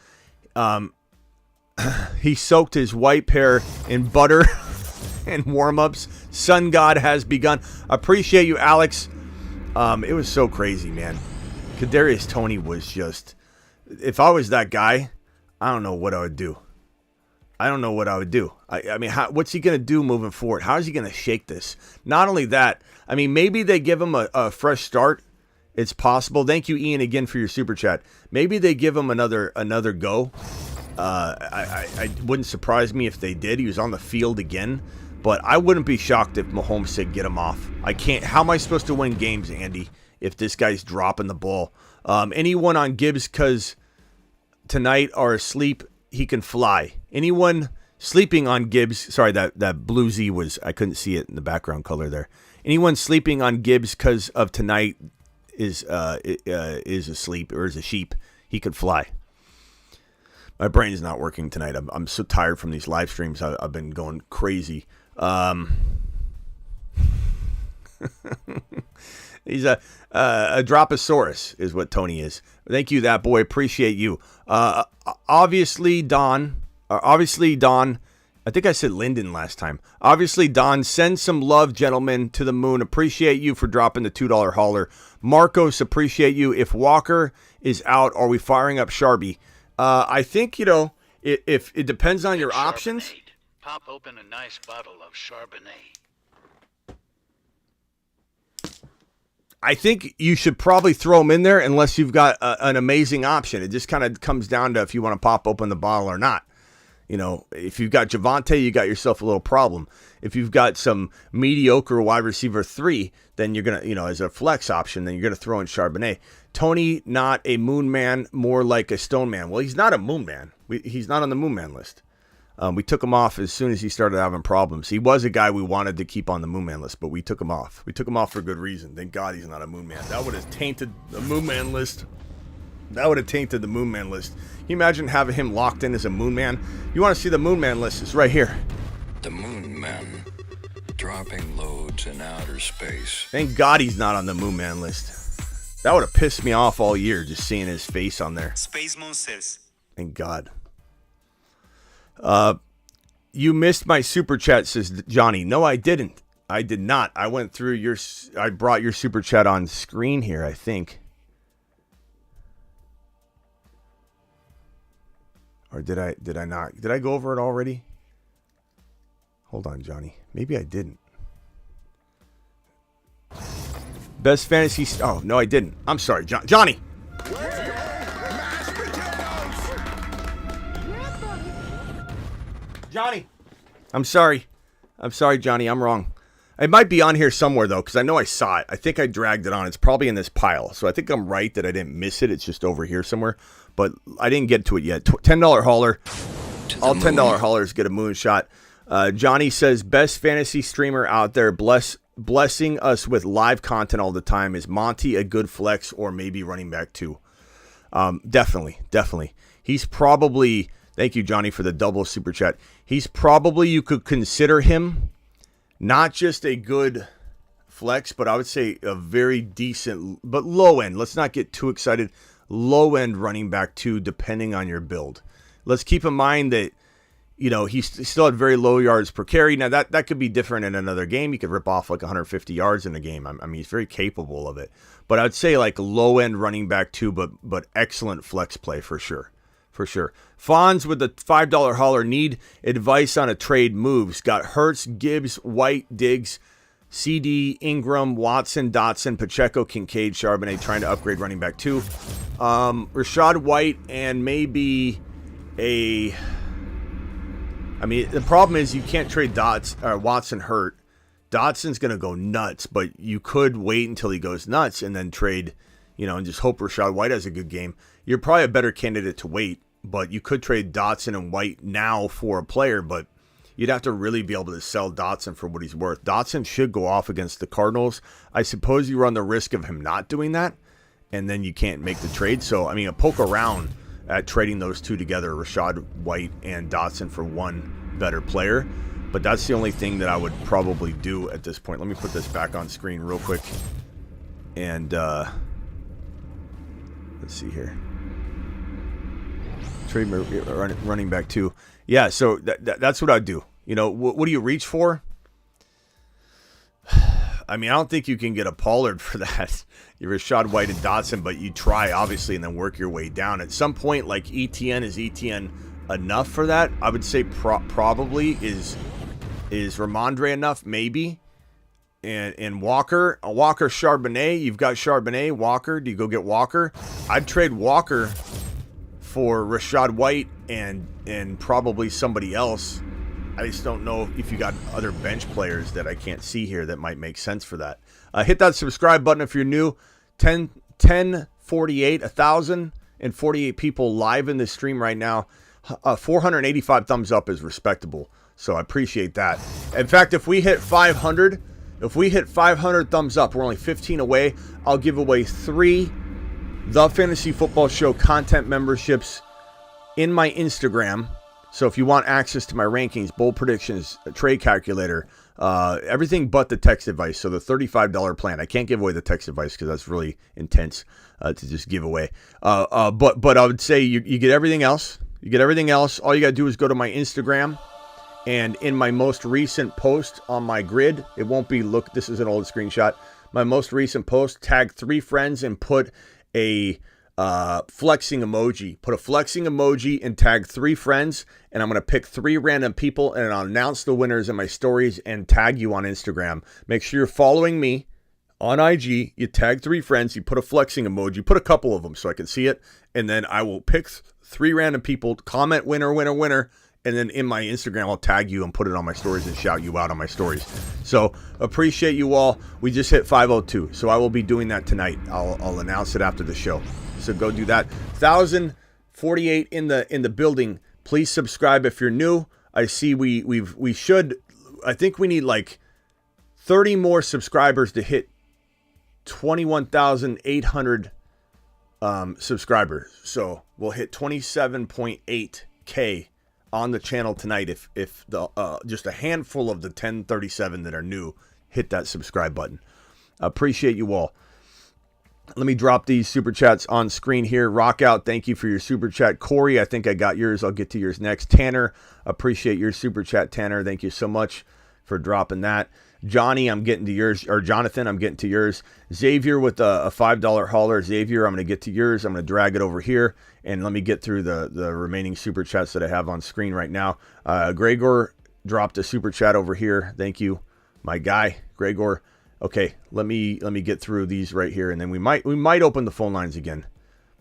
He soaked his white pair in butter and warm-ups. Sun God has begun. Appreciate you, Alex. It was so crazy, man. Kadarius Tony was just... If I was that guy, I don't know what I would do. I mean, what's he going to do moving forward? How is he going to shake this? Not only that, I mean, maybe they give him a fresh start. It's possible. Thank you, Ian, again for your super chat. Maybe they give him another go. I wouldn't surprise me if they did. He was on the field again, but I wouldn't be shocked if Mahomes said get him off. I can't. How am I supposed to win games, Andy, if this guy's dropping the ball? Anyone on Gibbs because tonight are asleep? He can fly. Anyone sleeping on Gibbs? Sorry, that blue Z was, I couldn't see it in the background color there. Anyone sleeping on Gibbs because of tonight is asleep or is a sheep? He could fly. My brain is not working tonight. I'm so tired from these live streams. I've been going crazy. He's a Droposaurus is what Tony is. Thank you, that boy. Appreciate you. Obviously, Don. I think I said Lyndon last time. Obviously, Don, send some love, gentlemen, to the moon. Appreciate you for dropping the $2 hauler. Marcos, appreciate you. If Walker is out, are we firing up Sharby? I think, if it depends on your options. Pop open a nice bottle of Chardonnay. I think you should probably throw him in there unless you've got an amazing option. It just kind of comes down to if you want to pop open the bottle or not. If you've got Javonte, you got yourself a little problem. If you've got some mediocre wide receiver 3, then you're going to, as a flex option, then you're going to throw in Charbonnet. Tony, not a moon man, more like a stone man. Well, he's not a moon man. He's not on the moon man list. We took him off as soon as he started having problems. He was a guy we wanted to keep on the moon man list, but we took him off. We took him off for good reason. Thank God he's not a moon man. That would have tainted the moon man list. Can you imagine having him locked in as a moon man? You want to see the moon man list? It's right here. The moon man dropping loads in outer space. Thank God he's not on the moon man list. That would have pissed me off all year just seeing his face on there. Space Monsters. Thank God. You missed my super chat, says Johnny. No, I didn't. I did not. I went through I brought your super chat on screen here, I think. Or did I not? Did I go over it already? Hold on, Johnny. Maybe I didn't. Best fantasy... Oh, no, I didn't. I'm sorry, Johnny. Johnny. I'm sorry, Johnny. I'm wrong. It might be on here somewhere, though, because I know I saw it. I think I dragged it on. It's probably in this pile. So I think I'm right that I didn't miss it. It's just over here somewhere. But I didn't get to it yet. $10 hauler. All $10 haulers get a moonshot. Johnny says, best fantasy streamer out there, blessing us with live content all the time. Is Monty a good flex or maybe running back too? Definitely. He's probably Thank you, Johnny, for the double super chat. He's probably, you could consider him not just a good flex, but I would say a very decent, but low end. Let's not get too excited. Low end running back 2, depending on your build. Let's keep in mind that, you know, he still had very low yards per carry. Now, that could be different in another game. He could rip off like 150 yards in a game. I mean, he's very capable of it. But I'd say like low-end running back 2, but excellent flex play for sure. For sure. Fonz with the $5 hauler, need advice on a trade moves. Got Hurts, Gibbs, White, Diggs, CD, Ingram, Watson, Dotson, Pacheco, Kincaid, Charbonnet trying to upgrade running back 2. Rashad White and maybe a... I mean, the problem is you can't trade Watson hurt. Dotson's going to go nuts, but you could wait until he goes nuts and then trade, you know, and just hope Rashad White has a good game. You're probably a better candidate to wait, but you could trade Dotson and White now for a player, but you'd have to really be able to sell Dotson for what he's worth. Dotson should go off against the Cardinals. I suppose you run the risk of him not doing that, and then you can't make the trade. So, I mean, a poke around at trading those two together, Rashad White and Dotson, for one better player. But that's the only thing that I would probably do at this point. Let me put this back on screen real quick. And let's see here. Trade running back 2. Yeah, so that's what I'd do. You know, what do you reach for? I mean, I don't think you can get a Pollard for that. You're Rashad White and Dotson, but you try, obviously, and then work your way down. At some point, like ETN, is ETN enough for that? I would say probably is Ramondre enough? Maybe. And Walker, Charbonnet. You've got Charbonnet, Walker. Do you go get Walker? I'd trade Walker for Rashad White and probably somebody else. I just don't know if you got other bench players that I can't see here that might make sense for that. Hit that subscribe button if you're new. 1,048 people live in this stream right now. 485 thumbs up is respectable, so I appreciate that. In fact, if we hit 500 thumbs up, we're only 15 away. I'll give away 3 The Fantasy Football Show content memberships in my Instagram. So if you want access to my rankings, bold predictions, trade calculator, everything but the text advice. So the $35 plan. I can't give away the text advice because that's really intense to just give away. But I would say you get everything else. You get everything else. All you got to do is go to my Instagram. And in my most recent post on my grid, it won't be, look, this is an old screenshot. My most recent post, tag 3 friends and put a flexing emoji. Put a flexing emoji and tag 3 friends, and I'm going to pick 3 random people, and I'll announce the winners in my stories and tag you on Instagram. Make sure you're following me on IG. You tag 3 friends, you put a flexing emoji, put a couple of them so I can see it, and then I will pick 3 random people, comment winner, winner, winner, and then in my Instagram, I'll tag you and put it on my stories and shout you out on my stories. So appreciate you all. We just hit 502, so I will be doing that tonight. I'll announce it after the show. So go do that. 1,048 in the building. Please subscribe if you're new. I see we should. I think we need like 30 more subscribers to hit 21,800 subscribers. So we'll hit 27.8K on the channel tonight if the just a handful of the 1037 that are new hit that subscribe button. Appreciate you all. Let me drop these super chats on screen here. Rock out, thank you for your super chat. Corey, I think I got yours. I'll get to yours next. Tanner, appreciate your super chat. Tanner, thank you so much for dropping that. Johnny, I'm getting to yours. Or Jonathan, I'm getting to yours. Xavier with a $5 hauler. Xavier, I'm going to get to yours. I'm going to drag it over here. And let me get through the remaining super chats that I have on screen right now. Gregor dropped a super chat over here. Thank you, my guy, Gregor. Okay, let me get through these right here, and then we might open the phone lines again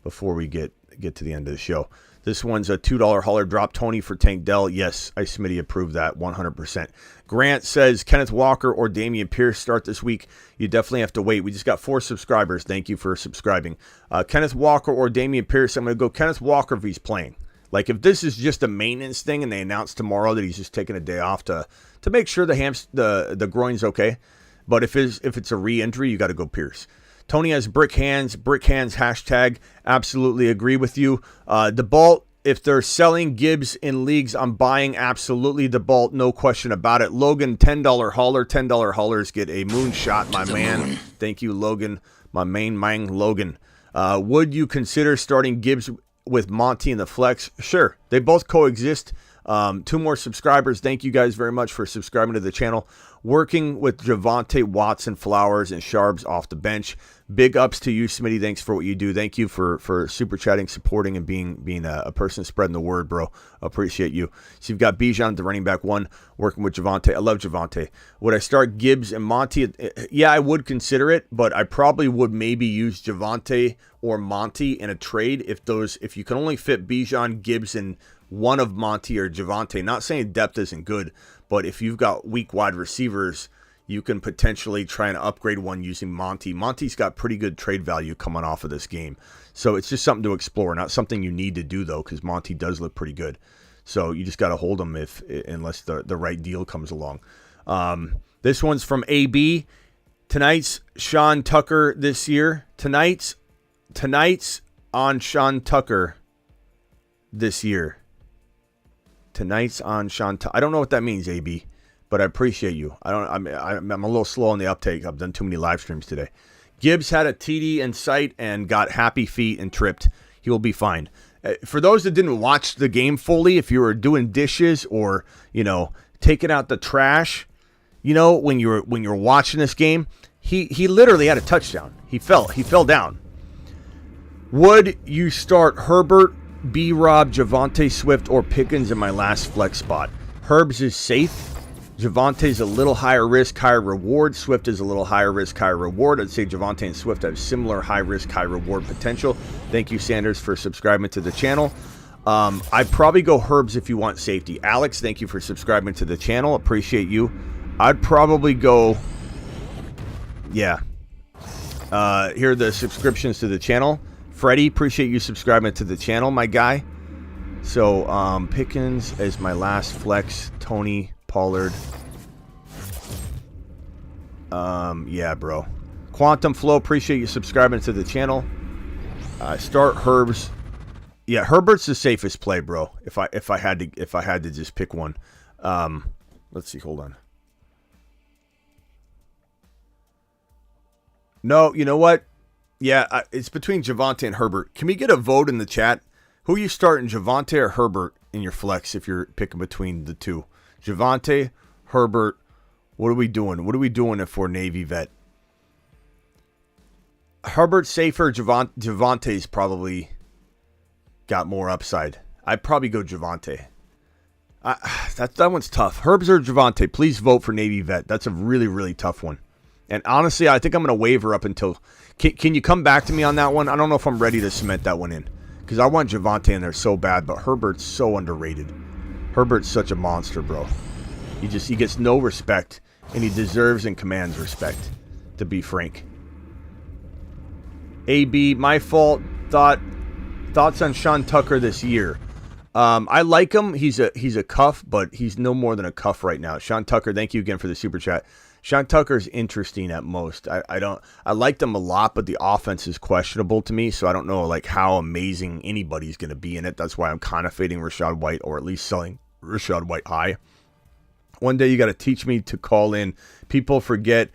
before we get to the end of the show. This one's a $2 hauler. Drop Tony for Tank Dell. Yes, I Smitty approved that 100%. Grant says Kenneth Walker or Dameon Pierce start this week. You definitely have to wait. We just got 4 subscribers. Thank you for subscribing. Kenneth Walker or Dameon Pierce. I'm going to go Kenneth Walker if he's playing. Like if this is just a maintenance thing and they announce tomorrow that he's just taking a day off to make sure the groin's okay. But if it's a re-injury, you got to go Pierce. Tony has brick hands hashtag. Absolutely agree with you. DeBalt, if they're selling Gibbs in leagues, I'm buying absolutely the Bolt, no question about it. Logan, $10 hauler. $10 haulers get a moonshot, my man. Thank you, Logan, my main man, Logan. Would you consider starting Gibbs with Monty in the flex? Sure. They both coexist. 2 more subscribers. Thank you guys very much for subscribing to the channel. Working with Javonte, Watson, Flowers, and Sharbs off the bench. Big ups to you, Smitty. Thanks for what you do. Thank you for super chatting, supporting, and being a person spreading the word, bro. Appreciate you. So you've got Bijan, the running back 1, working with Javonte. I love Javonte. Would I start Gibbs and Monty? Yeah, I would consider it, but I probably would maybe use Javonte or Monty in a trade if you can only fit Bijan, Gibbs, and one of Monty or Javonte. Not saying depth isn't good, but if you've got weak wide receivers, you can potentially try and upgrade one using Monty. Monty's got pretty good trade value coming off of this game. So it's just something to explore, not something you need to do, though, because Monty does look pretty good. So you just got to hold him unless the right deal comes along. This one's from AB. Tonight's Sean Tucker this year. Tonight's on Sean Tucker this year. Tonight's on Sean Tucker. I don't know what that means, AB. But I appreciate you. I'm a little slow on the uptake. I've done too many live streams today. Gibbs had a TD in sight and got happy feet and tripped. He will be fine. For those that didn't watch the game fully, if you were doing dishes or taking out the trash, when you were watching this game, he literally had a touchdown. He fell down. Would you start Herbert, B-Rob, Javonte Swift, or Pickens in my last flex spot? Herbs is safe. Javante's a little higher risk, higher reward. Swift is a little higher risk, higher reward. I'd say Javonte and Swift have similar high risk, high reward potential. Thank you, Sanders, for subscribing to the channel. I'd probably go Herbs if you want safety. Alex, thank you for subscribing to the channel. Appreciate you. I'd probably go, here are the subscriptions to the channel. Freddie, appreciate you subscribing to the channel, my guy. So Pickens as my last flex. Tony, Pollard. Yeah, bro. Quantum Flow, appreciate you subscribing to the channel. Start Herbs. Yeah, Herbert's the safest play, bro. If I had to just pick one. Let's see, hold on. No, you know what? Yeah, it's between Javonte and Herbert. Can we get a vote in the chat? Who are you starting, Javonte or Herbert in your flex if you're picking between the two? Javonte, Herbert, what are we doing? What are we doing if we're Navy vet? Herbert's safer. Javante's probably got more upside. I'd probably go Javonte. That one's tough. Herbs or Javonte? Please vote for Navy vet. That's a really, really tough one. And honestly, I think I'm going to waver up until... Can you come back to me on that one? I don't know if I'm ready to cement that one in. Because I want Javonte in there so bad, but Herbert's so underrated. Herbert's such a monster, bro. He gets no respect, and he deserves and commands respect, to be frank. AB, my fault. Thoughts on Sean Tucker this year? I like him. He's a cuff, but he's no more than a cuff right now. Sean Tucker, thank you again for the super chat. Sean Tucker's interesting at most. I liked him a lot, but the offense is questionable to me, so I don't know how amazing anybody's going to be in it. That's why I'm kind of fading Rachaad White, or at least selling Rachaad White high. One day you got to teach me to call in. People forget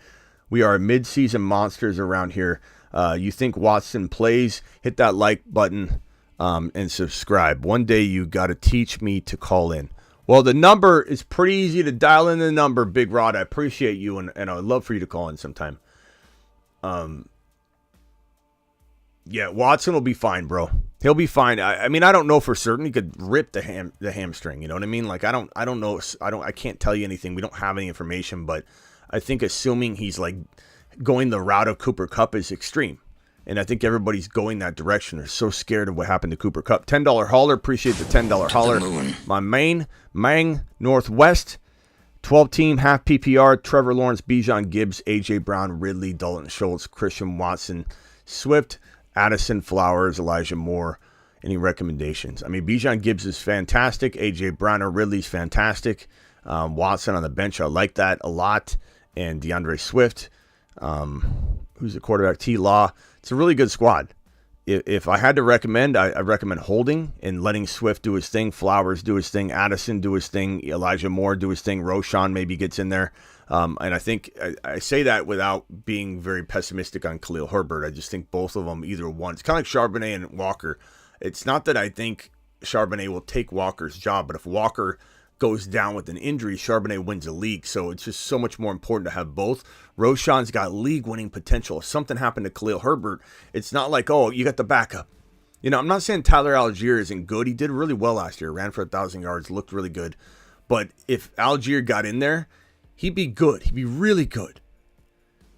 we are mid-season monsters around here. You think Watson plays? Hit that like button and subscribe. One day you got to teach me to call in. Well, the number is pretty easy to dial in the number, Big Rod. I appreciate you, and I would love for you to call in sometime. Yeah, Watson will be fine, bro. He'll be fine. I mean, I don't know for certain. He could rip the hamstring. You know what I mean? I don't know. I can't tell you anything. We don't have any information, but I think assuming he's going the route of Cooper Kupp is extreme. And I think everybody's going that direction. They're so scared of what happened to Cooper Kupp. $10 hauler. Appreciate the $10 hauler. My main, Mang, Northwest. 12-team, half PPR. Trevor Lawrence, Bijan Gibbs, A.J. Brown, Ridley, Dalton Schultz, Christian Watson, Swift, Addison, Flowers, Elijah Moore. Any recommendations? I mean, Bijan Gibbs is fantastic. A.J. Brown or Ridley's fantastic. Watson on the bench, I like that a lot. And DeAndre Swift. Who's the quarterback? T. Law. It's a really good squad. if I had to recommend, I recommend holding and letting Swift do his thing, Flowers do his thing, Addison do his thing, Elijah Moore do his thing, Roshan maybe gets in there. And I think I say that without being very pessimistic on Khalil Herbert. I just think both of them, either one. It's kind of like Charbonnet and Walker. It's not that I think Charbonnet will take Walker's job, but if Walker goes down with an injury, Charbonnet wins a league. So it's just so much more important to have both. Roshan's got league-winning potential. If something happened to Khalil Herbert, it's not like, oh, you got the backup. You know, I'm not saying Tyler Algier isn't good. He did really well last year. Ran for 1,000 yards, looked really good. But if Algier got in there, he'd be good. He'd be really good.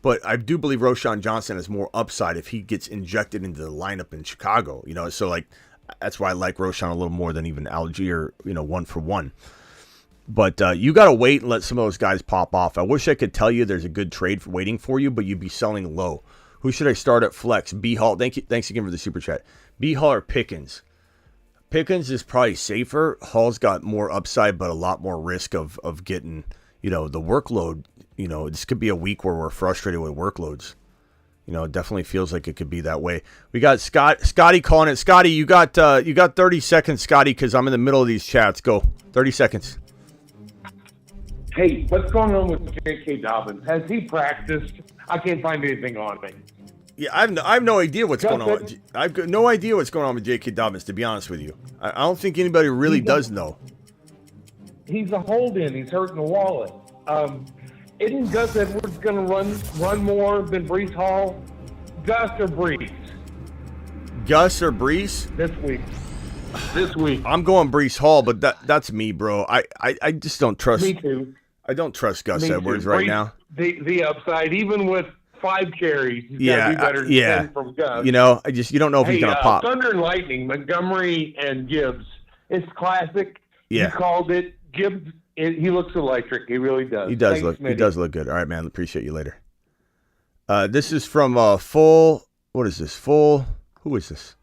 But I do believe Roshan Johnson has more upside if he gets injected into the lineup in Chicago. You know, so like that's why I like Roshan a little more than even Algier, you know, 1-for-1. But you got to wait and let some of those guys pop off. I wish I could tell you there's a good trade waiting for you, but you'd be selling low. Who should I start at flex? B. Hall. Thanks again for the super chat. B. Hall or Pickens? Pickens is probably safer. Hall's got more upside, but a lot more risk of getting, you know, the workload. You know, this could be a week where we're frustrated with workloads. You know, it definitely feels like it could be that way. We got Scotty calling it. Scotty, you got 30 seconds, Scotty, because I'm in the middle of these chats. Go. 30 seconds. Hey, what's going on with J.K. Dobbins? Has he practiced? I can't find anything on me. Yeah, I have no idea what's going on. I've got no idea what's going on with J.K. Dobbins, to be honest with you. I don't think anybody really does know. He's a hold-in. He's hurting the wallet. Isn't Gus Edwards going to run more than Brees Hall? Gus or Brees? Gus or Brees? This week. I'm going Brees Hall, but that's me, bro. I just don't trust. Me too. I don't trust Gus Me Edwards too. right Brees, now. The upside, even with 5 carries, he's got to be better than 10 from Gus. You know, you don't know if he's going to pop. Thunder and Lightning, Montgomery and Gibbs. It's classic. Yeah. You called it. Gibbs, he looks electric. He really does. He does look. He does look good. All right, man. Appreciate you later. This is from Full. What is this? Full. Who is this?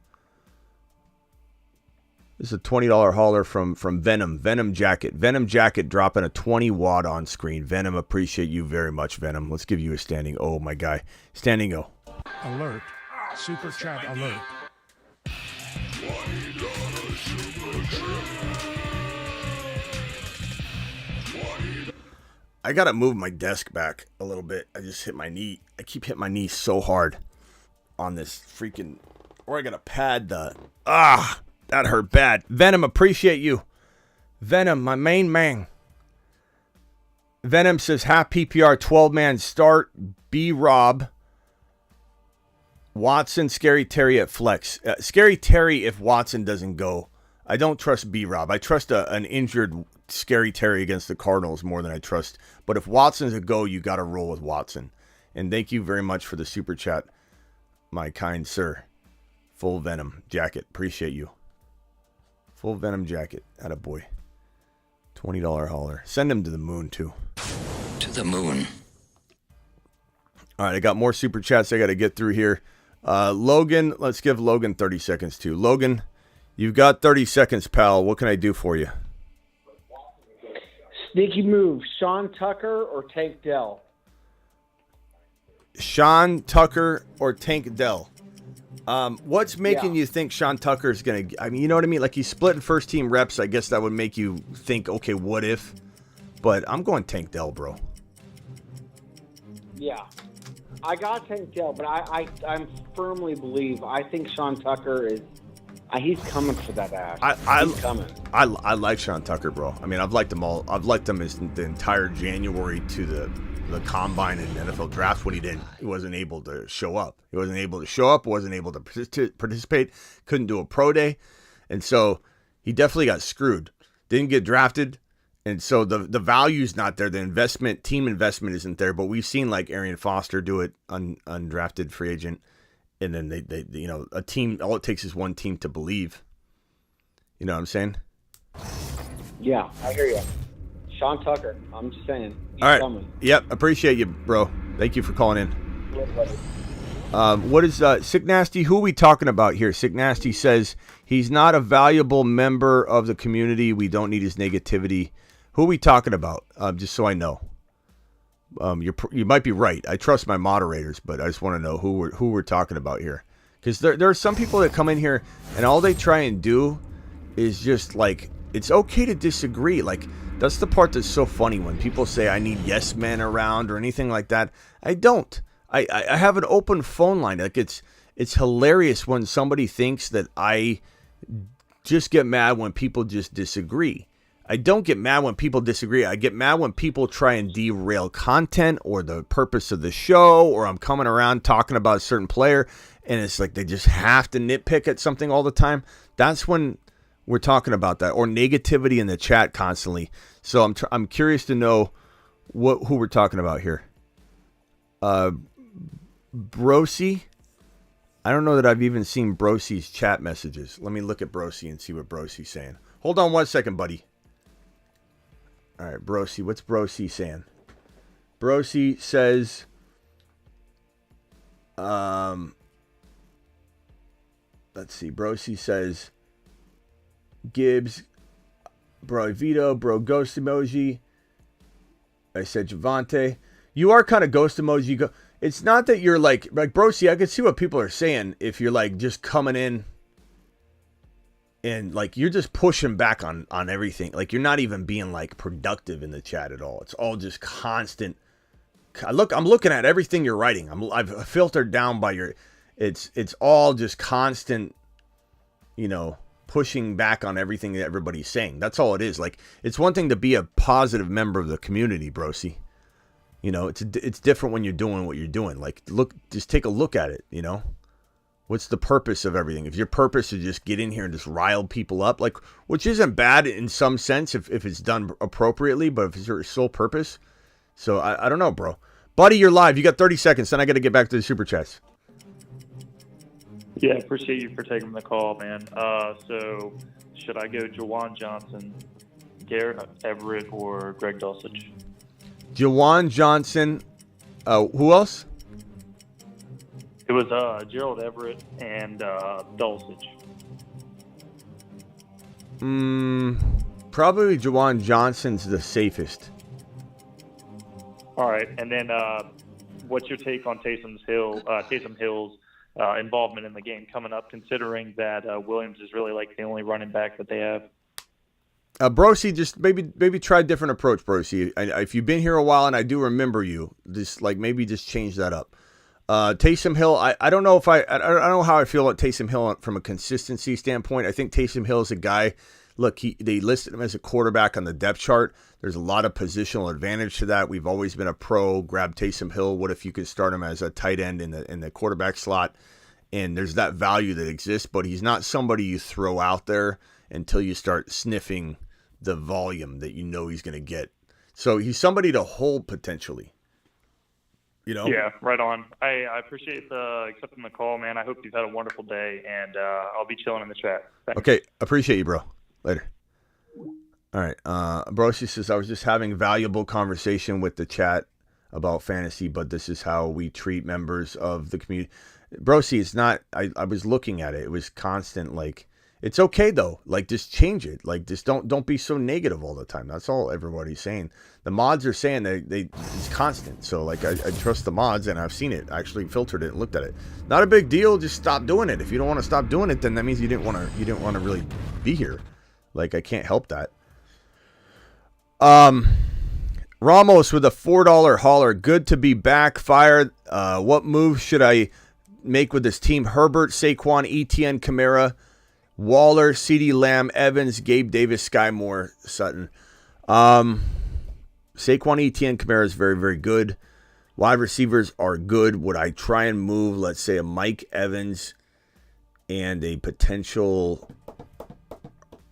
This is a $20 hauler from Venom. Venom Jacket. Venom Jacket dropping a 20-watt on screen. Venom, appreciate you very much, Venom. Let's give you a standing O, my guy. Standing O. Alert. Super chat alert. I got to move my desk back a little bit. I just hit my knee. I keep hitting my knee so hard on this freaking... Or I got to pad the... That hurt bad. Venom, appreciate you. Venom, my main man. Venom says, half PPR, 12-man start, B-Rob, Watson, Scary Terry at flex. Scary Terry if Watson doesn't go. I don't trust B-Rob. I trust an injured Scary Terry against the Cardinals more than I trust. But if Watson's a go, you got to roll with Watson. And thank you very much for the super chat, my kind sir. Full Venom Jacket. Appreciate you. Full Venom Jacket. Attaboy. $20 hauler. Send him to the moon, too. To the moon. All right, I got more super chats I got to get through here. Logan, let's give Logan 30 seconds, too. Logan, you've got 30 seconds, pal. What can I do for you? Sneaky move. Sean Tucker or Tank Dell? Sean Tucker or Tank Dell? What's making you think Sean Tucker is going to... I mean, you know what I mean? Like, he's splitting first-team reps. I guess that would make you think, okay, what if? But I'm going Tank Dell, bro. Yeah. I got Tank Dell, but I firmly believe, I think Sean Tucker is... he's coming for that ass. He's coming. I like Sean Tucker, bro. I mean, I've liked him all. I've liked him as the entire January to the combine and NFL draft when he wasn't able to show up. He wasn't able to show up, wasn't able to participate, couldn't do a pro day. And so he definitely got screwed. Didn't get drafted. And so the value's not there. The team investment isn't there. But we've seen like Arian Foster do it, undrafted free agent. And then they a team, all it takes is one team to believe. You know what I'm saying? Yeah, I hear you. Sean Tucker, I'm just saying. He's all right. coming. Yep, appreciate you, bro. Thank you for calling in. What is Sick Nasty? Who are we talking about here? Sick Nasty says he's not a valuable member of the community. We don't need his negativity. Who are we talking about? Just so I know. You might be right. I trust my moderators, but I just want to know who we're talking about here. Because there are some people that come in here and all they try and do is just like, it's okay to disagree. Like, that's the part that's so funny when people say I need yes men around or anything like that. I don't. I have an open phone line. Like, it's hilarious when somebody thinks that I just get mad when people just disagree. I don't get mad when people disagree. I get mad when people try and derail content or the purpose of the show, or I'm coming around talking about a certain player and it's like they just have to nitpick at something all the time. That's when we're talking about that, or negativity in the chat constantly. So I'm curious to know who we're talking about here. Brosi. I don't know that I've even seen Brosi's chat messages. Let me look at Brosi and see what Brosi's saying. Hold on 1 second, buddy. All right, Brosi. What's Brosi saying? Brosi says, let's see. Brosi says, Gibbs, bro Vito, bro ghost emoji. I said Javante. You are kind of ghost emoji. It's not that you're like Brosi, I can see what people are saying if you're like just coming in and like you're just pushing back on everything. Like you're not even being like productive in the chat at all. It's all just constant. I'm looking at everything you're writing. I've filtered down by your. It's all just constant, pushing back on everything that everybody's saying. That's all it is. Like, it's one thing to be a positive member of the community, Brosi. It's different when you're doing what you're doing. Like, just take a look at it, What's the purpose of everything? If your purpose is just get in here and just rile people up, like, which isn't bad in some sense if it's done appropriately, but if it's your sole purpose. So, I don't know, bro. Buddy, you're live. You got 30 seconds, then I got to get back to the Super Chats. Yeah, appreciate you for taking the call, man. So, should I go Jawan Johnson, Garrett Everett, or Greg Dulcich? Jawan Johnson. Who else? It was Gerald Everett and Dulcich. Probably Jawan Johnson's the safest. All right, and then what's your take on Taysom Hill's involvement in the game coming up, considering that Williams is really like the only running back that they have? Brosi, just maybe try a different approach, Brosi. If you've been here a while and I do remember you, maybe just change that up. Taysom Hill, I don't know I don't know how I feel about Taysom Hill from a consistency standpoint. I think Taysom Hill is a guy. Look, they listed him as a quarterback on the depth chart. There's a lot of positional advantage to that. We've always been a pro. Grab Taysom Hill. What if you could start him as a tight end in the quarterback slot? And there's that value that exists, but he's not somebody you throw out there until you start sniffing the volume that he's going to get. So he's somebody to hold potentially. Yeah, right on. I appreciate accepting the call, man. I hope you've had a wonderful day, and I'll be chilling in the chat. Thanks. Okay, appreciate you, bro. Later. All right. Brosi says, I was just having valuable conversation with the chat about fantasy, but this is how we treat members of the community. Brosi, it's not, I was looking at it. It was constant, like, it's okay though. Like, just change it. Like, just don't be so negative all the time. That's all everybody's saying. The mods are saying that it's constant. So like, I trust the mods, and I've seen it. I actually filtered it and looked at it. Not a big deal. Just stop doing it. If you don't want to stop doing it, then that means you didn't want to really be here. Like, I can't help that. Ramos with a $4 hauler. Good to be back. Fired. What move should I make with this team? Herbert, Saquon, Etienne, Kamara, Waller, CeeDee Lamb, Evans, Gabe Davis, Sky Moore, Sutton. Saquon, Etienne, Kamara is very, very good. Wide receivers are good. Would I try and move, let's say, a Mike Evans and a potential...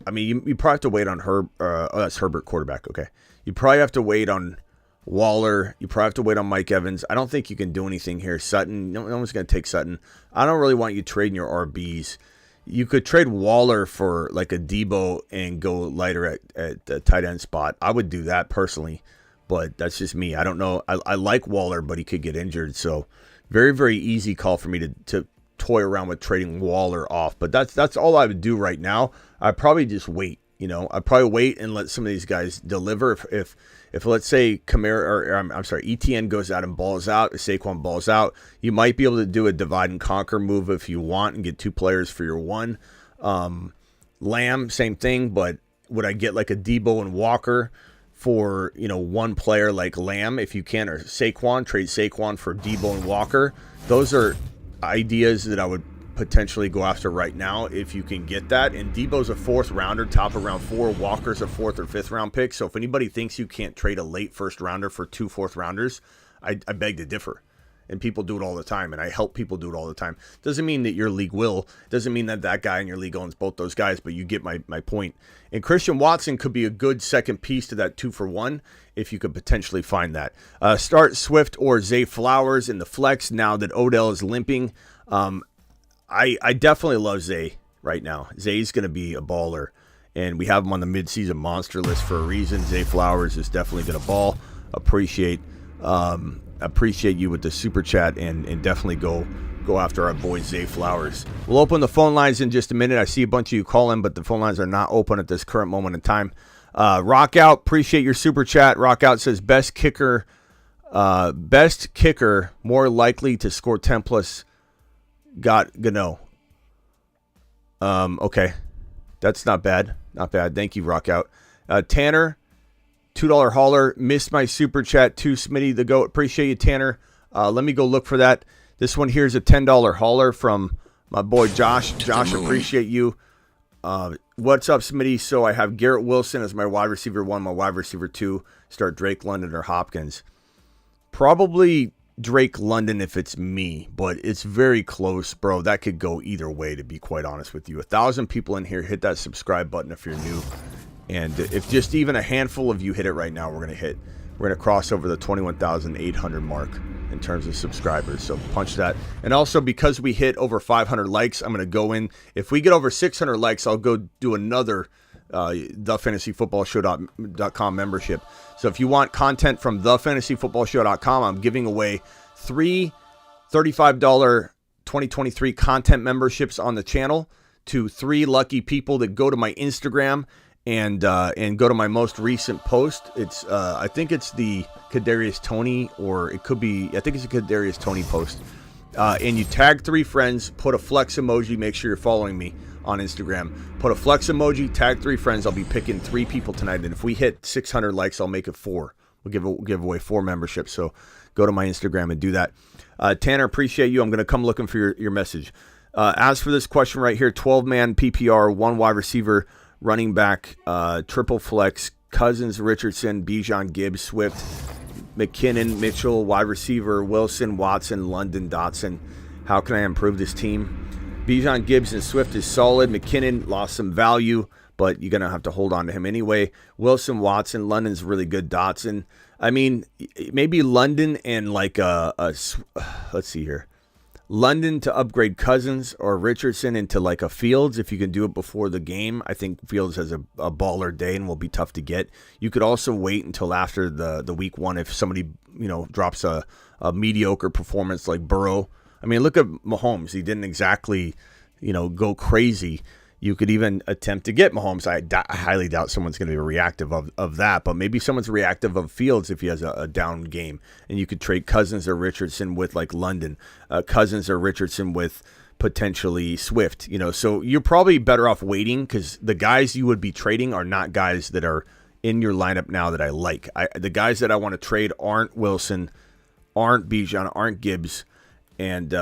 I mean, you probably have to wait on that's Herbert, quarterback. Okay. You probably have to wait on Waller. You probably have to wait on Mike Evans. I don't think you can do anything here. Sutton, no one's going to take Sutton. I don't really want you trading your RBs. You could trade Waller for like a Debo and go lighter at the tight end spot. I would do that personally, but that's just me. I don't know. I like Waller, but he could get injured. So very, very easy call for me to toy around with trading Waller off. But that's all I would do right now. I'd probably just wait I'd probably wait and let some of these guys deliver. If let's say ETN goes out and balls out, if Saquon balls out, you might be able to do a divide and conquer move if you want and get 2 players for your one. Lamb, same thing, but would I get like a Debo and Walker for, one player like Lamb if you can, or Saquon, trade Saquon for Debo and Walker? Those are ideas that I would potentially go after right now if you can get that. And Debo's a 4th rounder, top of round 4. Walker's a 4th or 5th round pick. So if anybody thinks you can't trade a late 1st rounder for 2 4th rounders, I beg to differ. And people do it all the time, and I help people do it all the time. Doesn't mean that your league will. Doesn't mean that that guy in your league owns both those guys, but you get my point. And Christian Watson could be a good second piece to that 2-for-1 if you could potentially find that. Start Swift or Zay Flowers in the flex now that Odell is limping. I definitely love Zay right now. Zay's going to be a baller, and we have him on the midseason monster list for a reason. Zay Flowers is definitely going to ball. Appreciate you with the super chat, and definitely go after our boy Zay Flowers. We'll open the phone lines in just a minute. I see a bunch of you calling, but the phone lines are not open at this current moment in time. Rock Out, appreciate your super chat. Rock Out says best kicker, more likely to score 10 plus. Got Gano. Okay, that's not bad. Not bad. Thank you, Rock Out. Tanner, $2 hauler, missed my super chat too. Smitty the GOAT, appreciate you, Tanner. Let me go look for that. This one here is a $10 hauler from my boy Josh. Josh, appreciate you. What's up, Smitty? So I have Garrett Wilson as my wide receiver 1, my wide receiver 2. Start Drake London or Hopkins. Probably Drake London if it's me, but it's very close, bro. That could go either way, to be quite honest with you. 1,000 people in here. Hit that subscribe button if you're new. And if just even a handful of you hit it right now, we're going to cross over the 21,800 mark in terms of subscribers. So punch that. And also, because we hit over 500 likes, I'm going to go in. If we get over 600 likes, I'll go do another thefantasyfootballshow.com membership. So if you want content from thefantasyfootballshow.com, I'm giving away 3 $35 2023 content memberships on the channel to 3 lucky people that go to my Instagram and go to my most recent post. It's I think it's the Kadarius Tony, or it could be, I think it's a Kadarius Tony post. And you tag 3 friends, put a flex emoji, make sure you're following me on Instagram. Put a flex emoji, tag 3 friends. I'll be picking 3 people tonight, and if we hit 600 likes, I'll make it 4. We'll give away 4 memberships. So go to my Instagram and do that. Tanner, appreciate you. I'm going to come looking for your message. As for this question right here, 12-man PPR, 1 wide receiver, running back, triple flex, Cousins, Richardson, Bijan, Gibbs, Swift, McKinnon, Mitchell, wide receiver, Wilson, Watson, London, Dotson. How can I improve this team? Bijan, Gibbs, and Swift is solid. McKinnon lost some value, but you're going to have to hold on to him anyway. Wilson, Watson, London's really good. Dotson. I mean, maybe London and like let's see here. London to upgrade Cousins, or Richardson into like a Fields if you can do it before the game. I think Fields has a baller day and will be tough to get. You could also wait until after the week 1 if somebody drops a mediocre performance like Burrow. I mean, look at Mahomes. He didn't exactly go crazy. You could even attempt to get Mahomes. I highly doubt someone's going to be reactive of that, but maybe someone's reactive of Fields if he has a down game. And you could trade Cousins or Richardson with like London, Cousins or Richardson with potentially Swift. So you're probably better off waiting, because the guys you would be trading are not guys that are in your lineup now that I like. The guys that I want to trade aren't Wilson, aren't Bijan, aren't Gibbs. And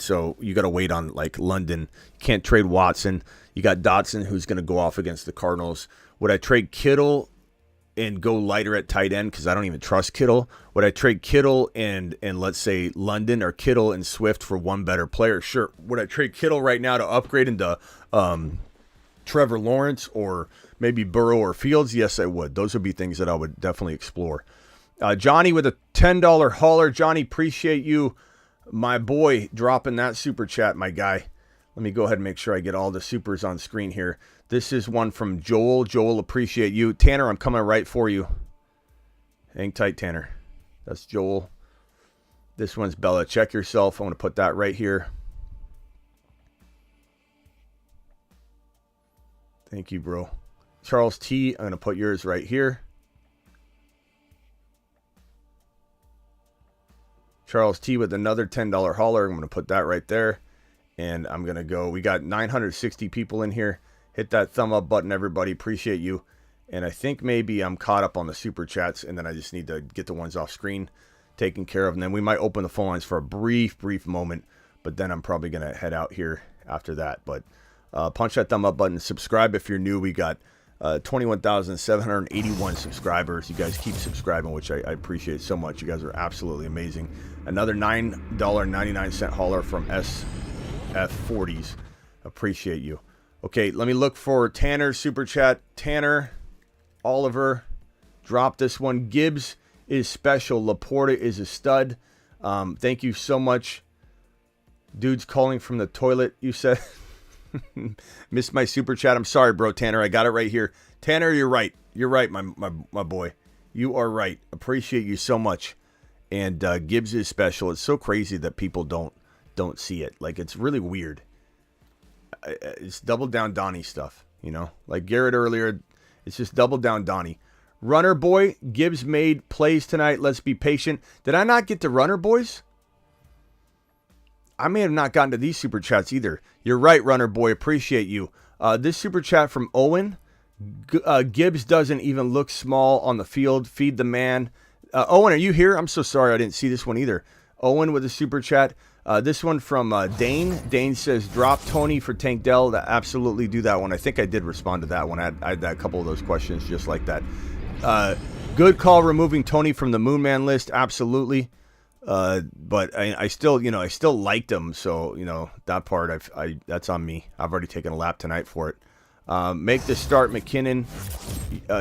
so you got to wait on like London. You can't trade Watson. You got Dotson, who's going to go off against the Cardinals. Would I trade Kittle and go lighter at tight end, because I don't even trust Kittle? Would I trade Kittle and let's say London, or Kittle and Swift for one better player? Sure. Would I trade Kittle right now to upgrade into Trevor Lawrence or maybe Burrow or Fields? Yes, I would. Those would be things that I would definitely explore. Johnny with a $10 hauler. Johnny, appreciate you. My boy dropping that super chat, my guy. Let me go ahead and make sure I get all the supers on screen here. This is one from Joel. Joel, appreciate you. Tanner, I'm coming right for you. Hang tight, Tanner. That's Joel. This one's Bella. Check yourself. I want to put that right here. Thank you, bro. Charles T, I'm going to put yours right here. Charles T with another $10 hauler. I'm going to put that right there. And I'm going to go. We got 960 people in here. Hit that thumb up button, everybody. Appreciate you. And I think maybe I'm caught up on the super chats, and then I just need to get the ones off screen taken care of. And then we might open the phone lines for a brief moment. But then I'm probably going to head out here after that. But punch that thumb up button. Subscribe if you're new. We got 21,781 subscribers. You guys keep subscribing, which I appreciate so much. You guys are absolutely amazing. Another $9.99 hauler from SF40s. Appreciate you. Okay, let me look for Tanner's super chat. Tanner, Oliver, drop this one. Gibbs is special. Laporta is a stud. Thank you so much. Dude's calling from the toilet, you said. Missed my super chat. I'm sorry, bro, Tanner. I got it right here. Tanner, you're right. You're right, my boy. You are right. Appreciate you so much. And Gibbs is special. It's so crazy that people don't see it. Like, it's really weird. It's double down Donnie stuff, you know? Like Garrett earlier, it's just double down Donnie. Runner boy, Gibbs made plays tonight. Let's be patient. Did I not get to runner boys? I may have not gotten to these super chats either. You're right, runner boy. Appreciate you. This super chat from Owen. Gibbs doesn't even look small on the field. Feed the man. Owen, are you here? I'm so sorry I didn't see this one either. Owen with a super chat. This one from Dane. Dane says, drop Tony for Tank Dell. Absolutely do that one. I think I did respond to that one. I had a couple of those questions just like that. Good call removing Tony from the Moon Man list. Absolutely. But I still, I still liked him. So, that part, that's on me. I've already taken a lap tonight for it. Make the start McKinnon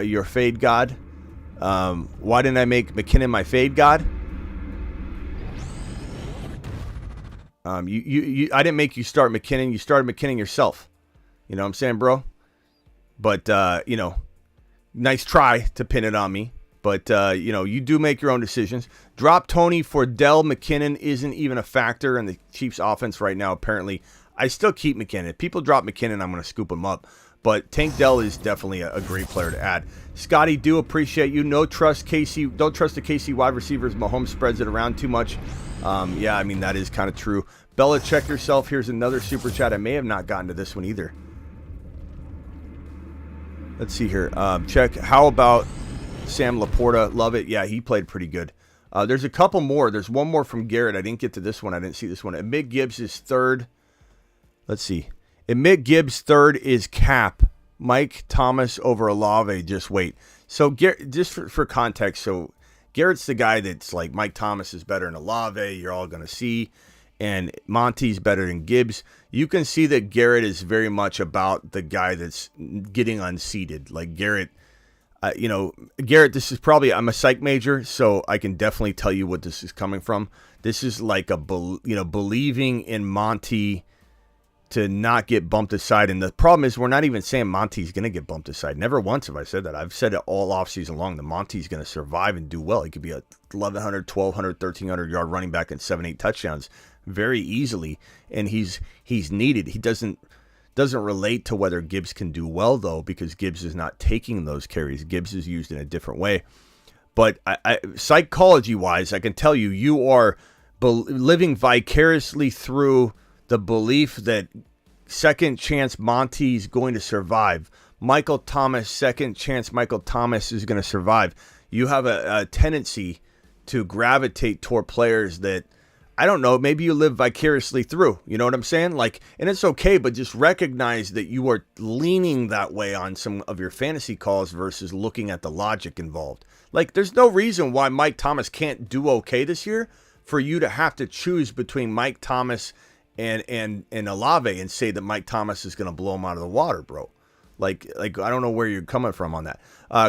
your fade god. Why didn't I make McKinnon my fade god? I didn't make you start McKinnon. You started McKinnon yourself. You know what I'm saying, bro? But, nice try to pin it on me. But, you do make your own decisions. Drop Tony for Dell. McKinnon isn't even a factor in the Chiefs offense right now, apparently. I still keep McKinnon. If people drop McKinnon, I'm going to scoop him up. But Tank Dell is definitely a great player to add. Scotty, do appreciate you. Don't trust the KC wide receivers. Mahomes spreads it around too much. That is kind of true. Bella, check yourself. Here's another super chat. I may have not gotten to this one either. Let's see here. Check. How about Sam Laporta? Love it. Yeah, he played pretty good. There's a couple more. There's one more from Garrett. I didn't get to this one. I didn't see this one. Amid Gibbs is third. Let's see. Amid Gibbs third is Cap. Mike Thomas over Olave. Just wait. So just for context, so Garrett's the guy that's like Mike Thomas is better than Olave. You're all going to see. And Monty's better than Gibbs. You can see that Garrett is very much about the guy that's getting unseated. Like Garrett, Garrett, this is probably, I'm a psych major, so I can definitely tell you what this is coming from. This is like believing in Monty to not get bumped aside. And the problem is we're not even saying Monty's going to get bumped aside. Never once have I said that. I've said it all offseason long. The Monty's going to survive and do well. He could be a 1,100, 1,200, 1,300 yard running back and 7-8 touchdowns very easily. And he's needed. He doesn't relate to whether Gibbs can do well, though, because Gibbs is not taking those carries. Gibbs is used in a different way. But psychology-wise, I can tell you, you are living vicariously through the belief that second chance Monty's going to survive. Michael Thomas, second chance Michael Thomas is going to survive. You have a tendency to gravitate toward players that, I don't know, maybe you live vicariously through. You know what I'm saying? Like, and it's okay, but just recognize that you are leaning that way on some of your fantasy calls versus looking at the logic involved. Like, there's no reason why Mike Thomas can't do okay this year for you to have to choose between Mike Thomas and Olave and say that Mike Thomas is going to blow him out of the water, bro. Like I don't know where you're coming from on that.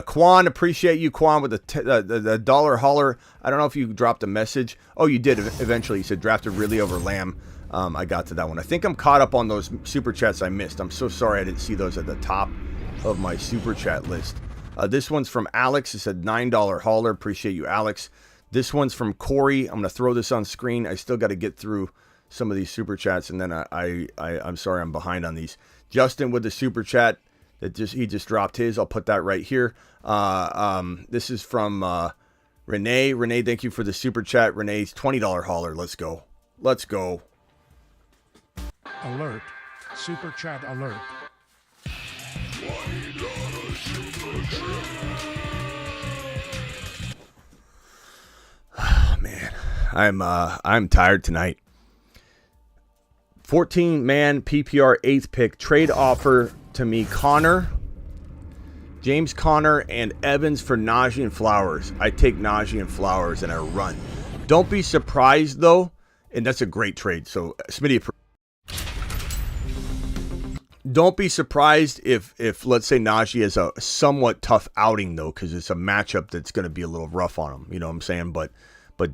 Quan, appreciate you, Quan, with the dollar holler. I don't know if you dropped a message. Oh, you did eventually. You said drafted really over Lamb. I got to that one. I think I'm caught up on those super chats I missed. I'm so sorry I didn't see those at the top of my super chat list. This one's from Alex. It said $9 hauler. Appreciate you, Alex. This one's from Corey. I'm going to throw this on screen. I still got to get through some of these super chats, and then I'm sorry I'm behind on these. Justin with the super chat. He just dropped his. I'll put that right here. This is from Renee. Renee, thank you for the super chat. Renee's $20 hauler. Let's go. Let's go. Alert. Super chat alert. Oh, man, I'm tired tonight. 14-man PPR 8th pick trade offer to me. James Conner and Evans for Najee and Flowers. I take Najee and Flowers and I run. Don't be surprised though, and that's a great trade. So Smitty, don't be surprised if let's say Najee has a somewhat tough outing though, because it's a matchup that's going to be a little rough on him. You know what I'm saying? But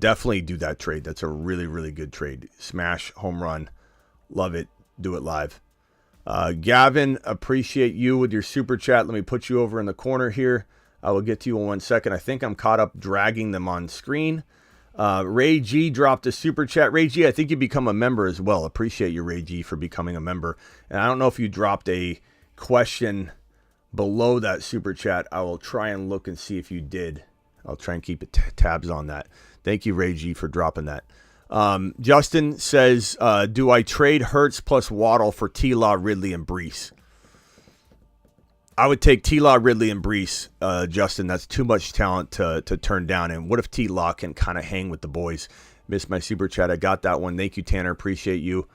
definitely do that trade. That's a really, really good trade. Smash, home run. Love it. Do it live. Gavin, appreciate you with your super chat. Let me put you over in the corner here. I will get to you in 1 second. I think I'm caught up dragging them on screen. Ray G dropped a super chat. Ray G, I think you become a member as well. Appreciate you, Ray G, for becoming a member. And I don't know if you dropped a question below that super chat. I will try and look and see if you did. I'll try and keep tabs on that. Thank you, Ray G, for dropping that. Justin says, do I trade Hurts plus Waddle for T-Law, Ridley, and Brees? I would take T-Law, Ridley, and Brees, Justin. That's too much talent to turn down. And what if T-Law can kind of hang with the boys? Missed my super chat. I got that one. Thank you, Tanner. Appreciate you.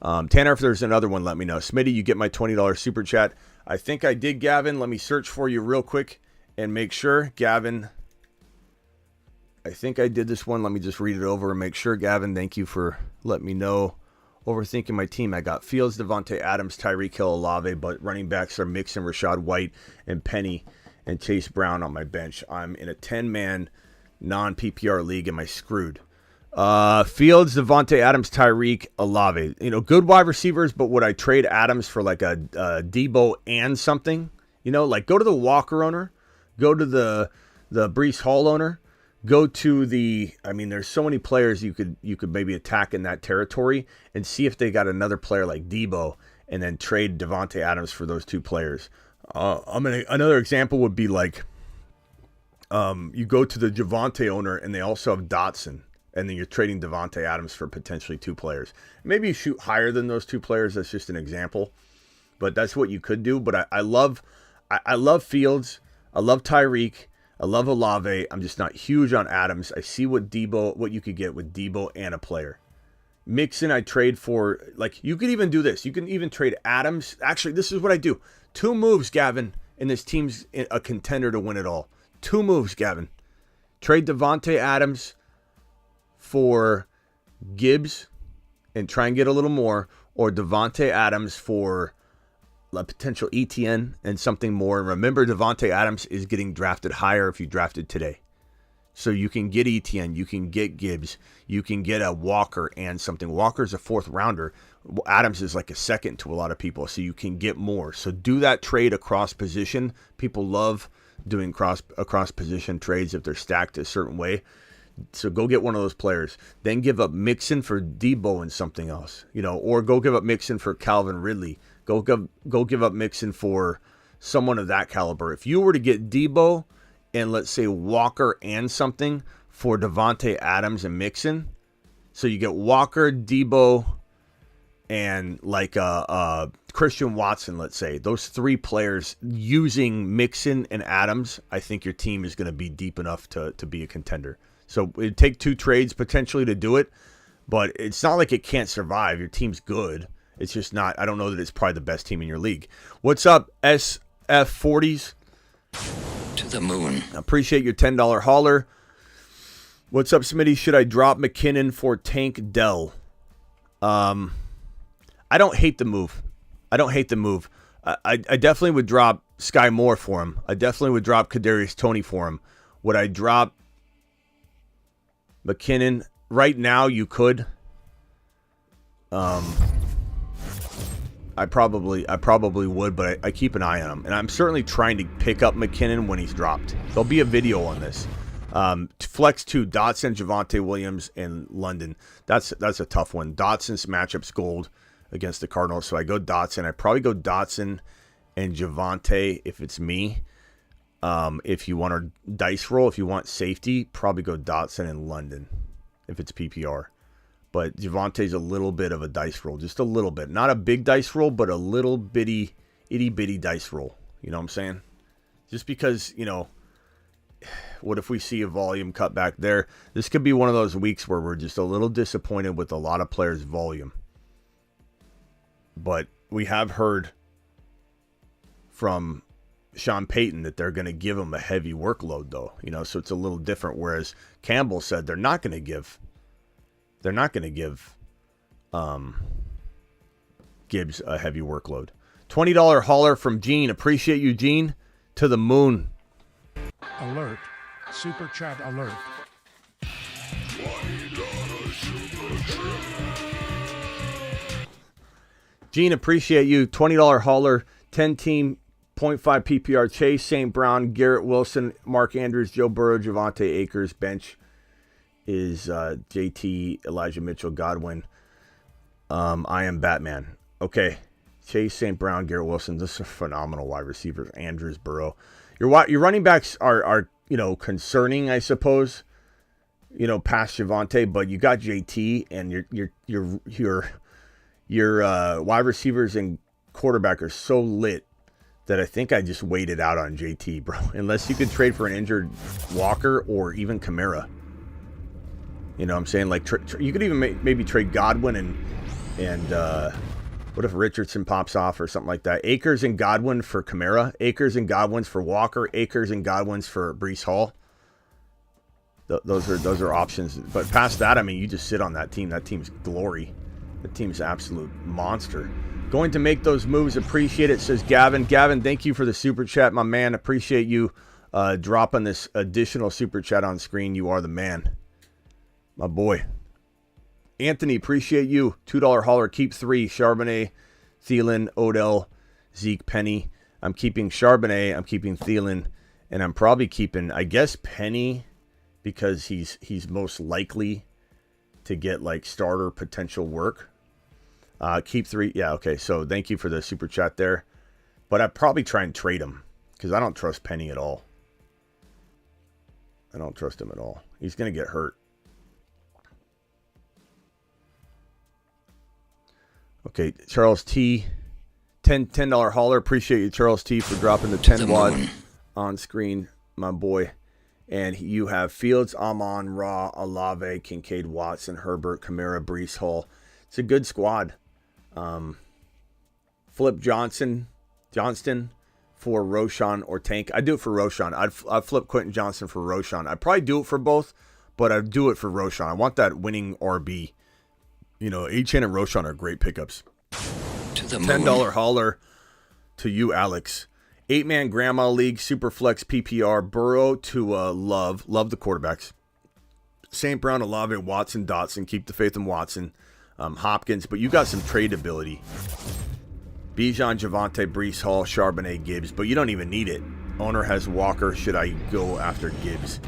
Tanner, if there's another one, let me know. Smitty, you get my $20 super chat. I think I did, Gavin. Let me search for you real quick and make sure. Gavin, I think I did this one. Let me just read it over and make sure. Gavin, thank you for letting me know. Overthinking my team. I got Fields, Devontae Adams, Tyreek Hill, Olave, but running backs are Mixon, Rashad White, and Penny, and Chase Brown on my bench. I'm in a 10-man non-PPR league. Am I screwed? Fields, Devontae Adams, Tyreek, Olave. You know, good wide receivers, but would I trade Adams for like a Debo and something? You know, like go to the Walker owner, go to the Breece Hall owner. Go to there's so many players you could maybe attack in that territory and see if they got another player like Debo and then trade Devontae Adams for those two players. Another example would be like you go to the Javonte owner and they also have Dotson and then you're trading Devontae Adams for potentially two players. Maybe you shoot higher than those two players. That's just an example, but that's what you could do. But I love Fields. I love Tyreek. I love Olave. I'm just not huge on Adams. I see what you could get with Debo and a player. Mixon, I trade for, like, you could even do this. You can even trade Adams. Actually, this is what I do. 2 moves, Gavin, and this team's a contender to win it all. 2 moves, Gavin. Trade Devontae Adams for Gibbs and try and get a little more, or Devontae Adams for a potential ETN and something more. And remember, Devontae Adams is getting drafted higher if you drafted today. So you can get ETN, you can get Gibbs, you can get a Walker and something. Walker's a 4th rounder. Adams is like a 2nd to a lot of people, so you can get more. So do that trade across position. People love doing across position trades if they're stacked a certain way. So go get one of those players. Then give up Mixon for Debo and something else, or go give up Mixon for Calvin Ridley. Go give up Mixon for someone of that caliber. If you were to get Debo and let's say Walker and something for Devontae Adams and Mixon, so you get Walker, Debo, and like Christian Watson, let's say, those 3 players using Mixon and Adams, I think your team is going to be deep enough to be a contender. So it'd take 2 trades potentially to do it, but it's not like it can't survive. Your team's good. It's just not, I don't know that it's probably the best team in your league. What's up, SF40s? To the moon. Appreciate your $10 hauler. What's up, Smitty? Should I drop McKinnon for Tank Dell? I don't hate the move. I definitely would drop Sky Moore for him. I definitely would drop Kadarius Tony for him. Would I drop McKinnon? Right now, you could. I probably would, but I keep an eye on him. And I'm certainly trying to pick up McKinnon when he's dropped. There'll be a video on this. Flex 2, Dotson, Javonte Williams, and London. That's a tough one. Dotson's matchup's gold against the Cardinals, so I go Dotson. I probably go Dotson and Javonte, if it's me. If you want a dice roll, if you want safety, probably go Dotson in London if it's PPR. But Javonte's a little bit of a dice roll, just a little bit. Not a big dice roll, but a little bitty, itty-bitty dice roll. You know what I'm saying? Just because, what if we see a volume cut back there? This could be one of those weeks where we're just a little disappointed with a lot of players' volume. But we have heard from Sean Payton that they're going to give him a heavy workload, though. So it's a little different. Whereas Campbell said they're not going to give Gibbs a heavy workload. $20 hauler from Gene. Appreciate you, Gene. To the moon. Alert. Super chat alert. Gene, appreciate you. $20 hauler. 10-team, 0.5 PPR. Chase, St. Brown, Garrett Wilson, Mark Andrews, Joe Burrow, Javonte Akers. Bench is JT, Elijah Mitchell, Godwin. I am Batman. Okay. Chase, St. Brown, Garrett Wilson. Those are phenomenal wide receivers. Andrews, Burrow. Your running backs are concerning, I suppose. Past Javonte, but you got JT, and your wide receivers and quarterback are so lit that I think I just waited out on JT, bro. Unless you could trade for an injured Walker or even Kamara. You know what I'm saying? Like, you could even maybe trade Godwin and what if Richardson pops off or something like that? Akers and Godwin for Kamara. Akers and Godwins for Walker. Akers and Godwins for Breece Hall. Those are options. But past that, I mean, you just sit on that team. That team's glory. The team's absolute monster. Going to make those moves. Appreciate it, says Gavin. Gavin, thank you for the super chat, my man. Appreciate you dropping this additional super chat on screen. You are the man. My boy. Anthony, appreciate you. $2 hauler. Keep 3. Charbonnet, Thielen, Odell, Zeke, Penny. I'm keeping Charbonnet. I'm keeping Thielen. And I'm probably keeping, I guess, Penny because he's most likely to get like starter potential work. Keep 3. Yeah, okay. So thank you for the super chat there. But I'd probably try and trade him because I don't trust Penny at all. I don't trust him at all. He's going to get hurt. Okay, Charles T. $10 hauler. Appreciate you, Charles T, for dropping the 10 wad on screen, my boy. And you have Fields, Amon-Ra, Olave, Kincaid, Watson, Herbert, Kamara, Breece Hall. It's a good squad. Flip Johnston for Roshan or Tank. I'd do it for Roshan. I'd flip Quentin Johnson for Roshan. I'd probably do it for both, but I'd do it for Roshan. I want that winning RB. Achane and Roshan are great pickups. $10 hauler to you, Alex. 8-man Grandma League, Superflex PPR. Burrow to Love. Love the quarterbacks. St. Brown, Olave, Watson, Dotson. Keep the faith in Watson. Hopkins, but you got some trade ability. Bijan, Javonte, Breece Hall, Charbonnet, Gibbs, but you don't even need it. Owner has Walker. Should I go after Gibbs?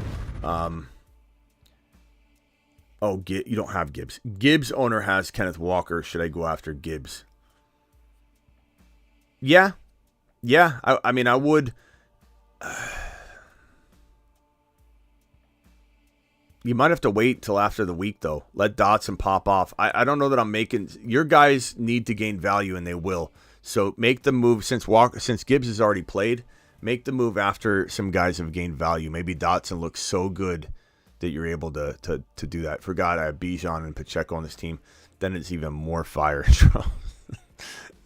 You don't have Gibbs. Gibbs owner has Kenneth Walker. Should I go after Gibbs? Yeah. I mean, I would. You might have to wait till after the week, though. Let Dotson pop off. I don't know that I'm making. Your guys need to gain value, and they will. So make the move since Gibbs has already played. Make the move after some guys have gained value. Maybe Dotson looks so good that you're able to do that. Forgot I have Bijan and Pacheco on this team. Then it's even more fire.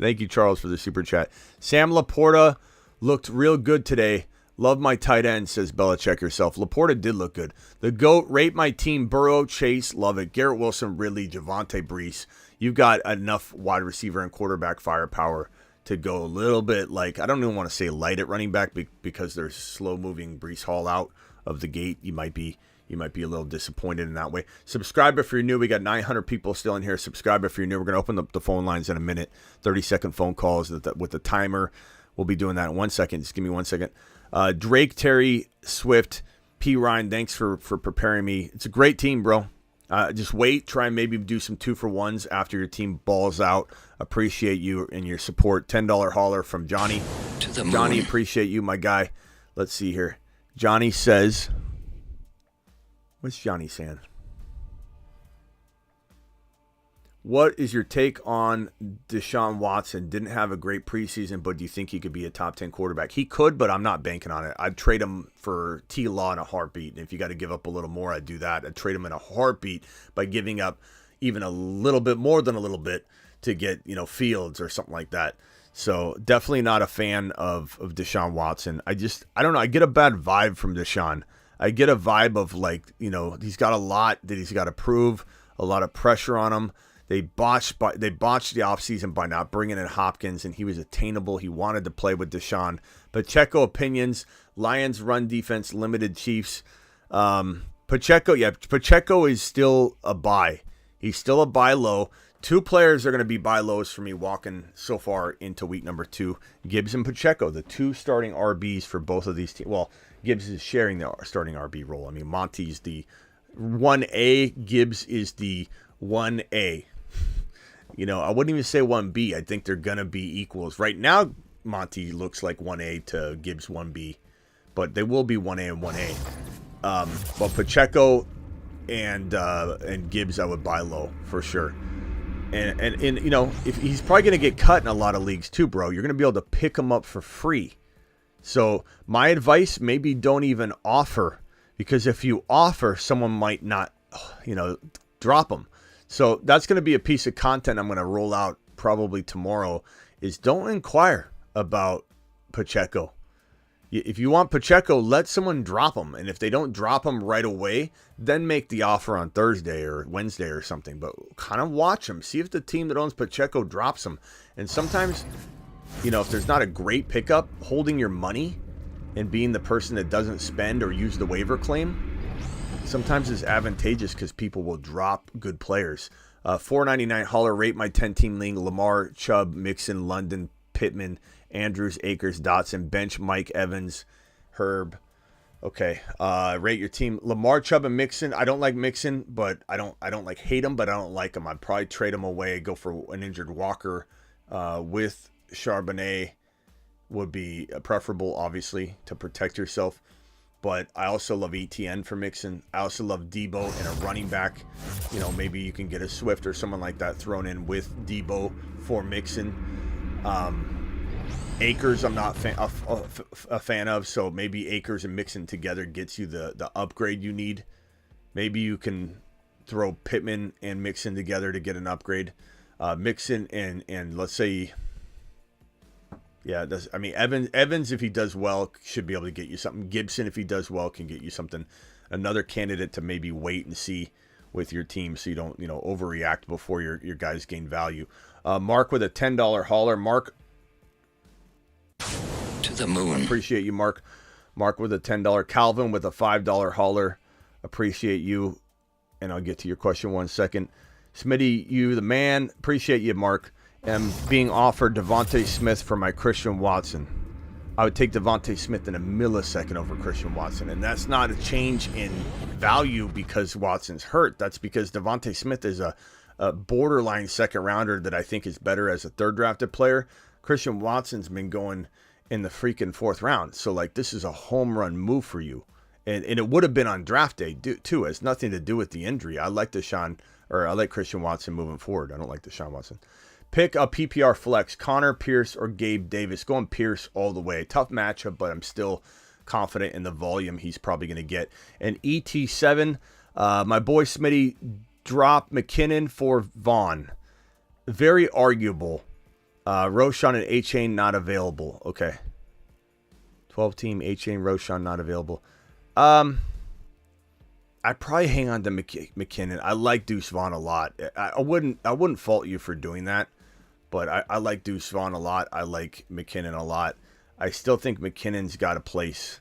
Thank you, Charles, for the super chat. Sam Laporta looked real good today. Love my tight end, says Belichick herself. Laporta did look good. The GOAT, rate my team. Burrow, Chase, love it. Garrett Wilson, Ridley, Javonte, Breece. You've got enough wide receiver and quarterback firepower to go a little bit like, I don't even want to say light at running back because there's slow-moving Breece Hall out of the gate. You might be a little disappointed in that way. Subscribe if you're new. We got 900 people still in here. Subscribe if you're new. We're going to open up the phone lines in a minute. 30-second phone calls with the timer. We'll be doing that in 1 second. Just give me 1 second. Drake, Terry, Swift, P. Ryan, thanks for preparing me. It's a great team, bro. Just wait. Try and maybe do some 2-for-1s after your team balls out. Appreciate you and your support. $10 hauler from Johnny. Johnny, appreciate you, my guy. Let's see here. Johnny says, what's Johnny saying? What is your take on Deshaun Watson? Didn't have a great preseason, but do you think he could be a top 10 quarterback? He could, but I'm not banking on it. I'd trade him for T-Law in a heartbeat. And if you got to give up a little more, I'd do that. I'd trade him in a heartbeat by giving up even a little bit more than a little bit to get, Fields or something like that. So definitely not a fan of Deshaun Watson. I don't know. I get a bad vibe from Deshaun. I get a vibe of he's got a lot that he's got to prove, a lot of pressure on him. They botched the offseason by not bringing in Hopkins, and he was attainable. He wanted to play with Deshaun. Pacheco opinions, Lions run defense, limited Chiefs. Pacheco is still a buy. He's still a buy low. Two players are going to be buy lows for me walking so far into week number 2. Gibbs and Pacheco, the 2 starting RBs for both of these teams. Well, Gibbs is sharing the starting RB role. I mean, Monty's the 1A. Gibbs is the 1A. I wouldn't even say 1B. I think they're going to be equals. Right now, Monty looks like 1A to Gibbs 1B. But they will be 1A and 1A. But Pacheco and Gibbs I would buy low for sure. And if he's probably going to get cut in a lot of leagues too, bro. You're going to be able to pick him up for free. So my advice, maybe don't even offer. Because if you offer, someone might not, drop him. So that's going to be a piece of content I'm going to roll out probably tomorrow is don't inquire about Pacheco. If you want Pacheco, let someone drop him. And if they don't drop him right away, then make the offer on Thursday or Wednesday or something. But kind of watch him. See if the team that owns Pacheco drops him. And sometimes, if there's not a great pickup, holding your money and being the person that doesn't spend or use the waiver claim sometimes is advantageous because people will drop good players. $4.99 holler, rate my 10-team league. Lamar, Chubb, Mixon, London, Pittman, Andrews, Akers, Dotson, bench Mike Evans, Herb. Okay, rate your team. Lamar, Chubb, and Mixon. I don't like Mixon, but I don't hate him, but I don't like him. I'd probably trade him away, go for an injured Walker with Charbonnet would be preferable, obviously, to protect yourself. But I also love ETN for Mixon. I also love Debo and a running back. Maybe you can get a Swift or someone like that thrown in with Debo for Mixon. Akers I'm not a fan of, so maybe Akers and Mixon together gets you the upgrade you need. Maybe you can throw Pittman and Mixon together to get an upgrade. Mixon and let's say... Yeah, Evans, if he does well, should be able to get you something. Gibson, if he does well, can get you something. Another candidate to maybe wait and see with your team so you don't, overreact before your guys gain value. Mark with a $10 holler. Mark. To the moon. Appreciate you, Mark. Mark with a $10. Calvin with a $5 holler. Appreciate you. And I'll get to your question one second. Smitty, you the man. Appreciate you, Mark. Am being offered Devontae Smith for my Christian Watson. I would take Devontae Smith in a millisecond over Christian Watson. And that's not a change in value because Watson's hurt. That's because Devontae Smith is a borderline second rounder that I think is better as a third drafted player. Christian Watson's been going in the freaking 4th round. So, this is a home run move for you. And it would have been on draft day, too. It has nothing to do with the injury. I like Christian Watson moving forward. I don't like Deshaun Watson. Pick a PPR flex, Connor, Pierce, or Gabe Davis. Going Pierce all the way. Tough matchup, but I'm still confident in the volume he's probably going to get. And ET7, my boy Smitty dropped McKinnon for Vaughn. Very arguable. Roshan and A-Chain not available. Okay. 12-team, A-Chain, Roshan not available. I'd probably hang on to McKinnon. I like Deuce Vaughn a lot. I wouldn't fault you for doing that. But I like Deuce Vaughn a lot. I like McKinnon a lot. I still think McKinnon's got a place.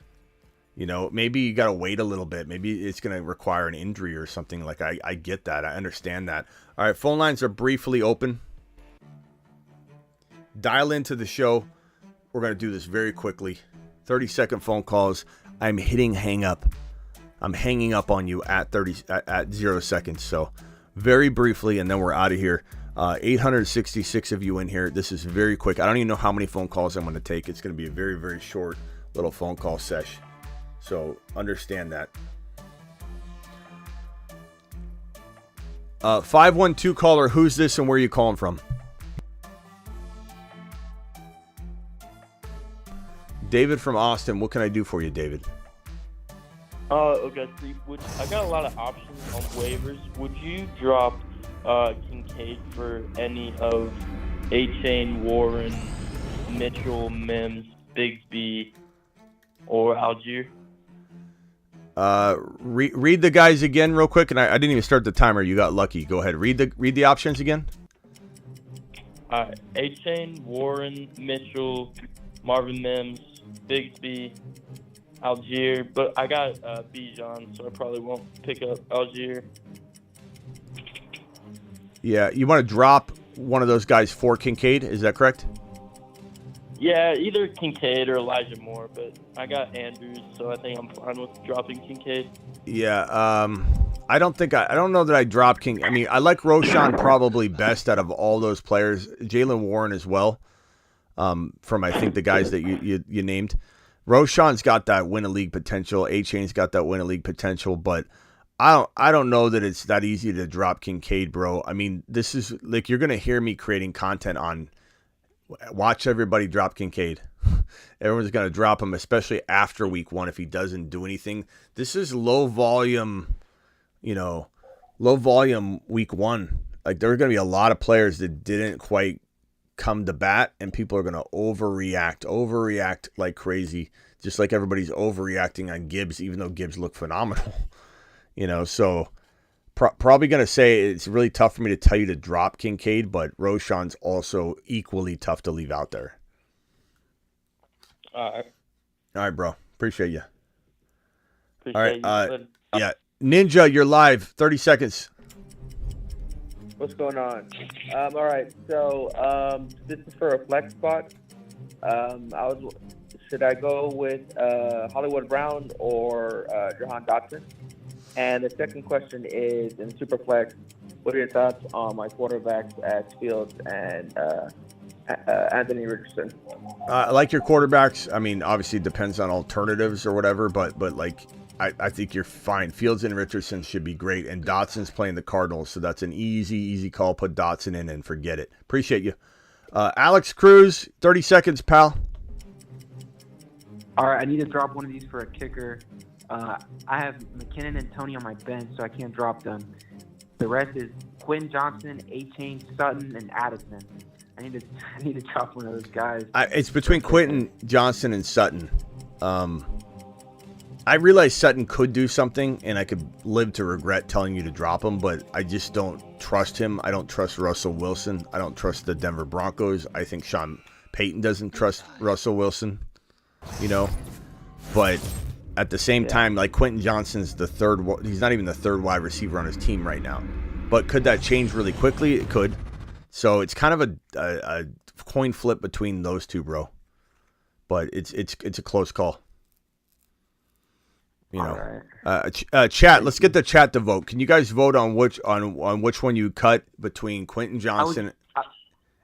Maybe you got to wait a little bit. Maybe it's going to require an injury or something. I get that. I understand that. All right, phone lines are briefly open. Dial into the show. We're going to do this very quickly. 30-second phone calls. I'm hitting hang up. I'm hanging up on you at 0 seconds. So very briefly, and then we're out of here. 866 of you in here. This is very quick. I don't even know how many phone calls I'm going to take. It's going to be a very, very short little phone call sesh. So understand that. 512 caller, who's this and where are you calling from? David from Austin. What can I do for you, David? Okay, Steve. I got a lot of options on waivers. Would you drop Kincaid for any of A-Chain, Warren, Mitchell, Mims, Bigsby, or Algier? Read the guys again real quick, and I didn't even start the timer. You got lucky. Go ahead. Read the options again. A-Chain, Warren, Mitchell, Marvin Mims, Bigsby, Algier, but I got Bijan, so I probably won't pick up Algier. Yeah, you want to drop one of those guys for Kincaid, is that correct? Yeah, either Kincaid or Elijah Moore, but I got Andrews, so I think I'm fine with dropping Kincaid. Yeah, I don't know that I drop King. I mean, I like Roschon probably best out of all those players. Jalen Warren as well, from I think the guys that you named. Roschon's got that win a league potential. A-Chain's got that win a league potential, but I don't know that it's that easy to drop Kincaid, bro. I mean, this is like you're gonna hear me creating content on watch everybody drop Kincaid. Everyone's gonna drop him, especially after week 1 if he doesn't do anything. This is low volume week 1. Like there are gonna be a lot of players that didn't quite come to bat, and people are going to overreact like crazy, just like everybody's overreacting on Gibbs, even though Gibbs looked phenomenal. So probably going to say it's really tough for me to tell you to drop Kincaid, but Roschon's also equally tough to leave out there. All right, bro. Appreciate you. Appreciate all right. Yeah. Ninja, you're live. 30 seconds. What's going on? All right, so this is for a flex spot. Should I go with Hollywood Brown or Jahan Dotson? And the second question is in super flex. What are your thoughts on my quarterbacks at Fields and Anthony Richardson? I like your quarterbacks. I mean, obviously it depends on alternatives or whatever, but like. I think you're fine. Fields and Richardson should be great, and Dotson's playing the Cardinals, so that's an easy call. Put Dotson in and forget it. Appreciate you. Alex Cruz, 30 seconds, pal. All right, I need to drop one of these for a kicker. I have McKinnon and Tony on my bench, so I can't drop them. The rest is Quentin Johnson, A-Chain, Sutton, and Addison. I need to drop one of those guys. It's between Quentin Johnson and Sutton. I realize Sutton could do something, and I could live to regret telling you to drop him, but I just don't trust him. I don't trust Russell Wilson. I don't trust the Denver Broncos. I think Sean Payton doesn't trust Russell Wilson, But at the same time, like Quentin Johnson's the third. He's not even the third wide receiver on his team right now. But could that change really quickly? It could. So it's kind of a coin flip between those two, bro. But it's a close call. Chat. Let's get the chat to vote. Can you guys vote on which one you cut between Quentin Johnson?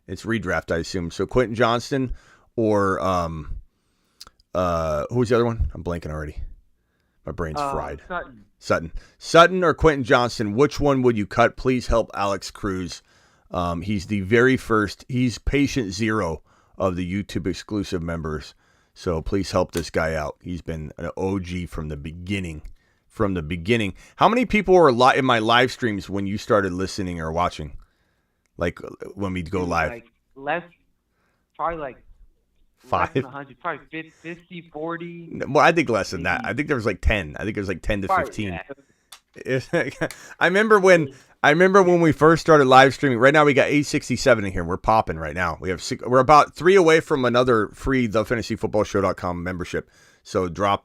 It's redraft, I assume. So Quentin Johnston or who's the other one? I'm blanking already. My brain's fried. Sutton or Quentin Johnston. Which one would you cut? Please help Alex Cruz. He's the very first. He's patient zero of the YouTube exclusive members. So please help this guy out. He's been an OG from the beginning. How many people were in my live streams when you started listening or watching? Like when we'd go live? Probably like 5? Less than 100, probably 50, 40. Well, I think less than that. I think there was like 10. I think it was like 10 to 15. I remember when we first started live streaming. Right now we got 867 in here. We're popping right now. We're about 3 away from another free thefantasyfootballshow.com membership. So drop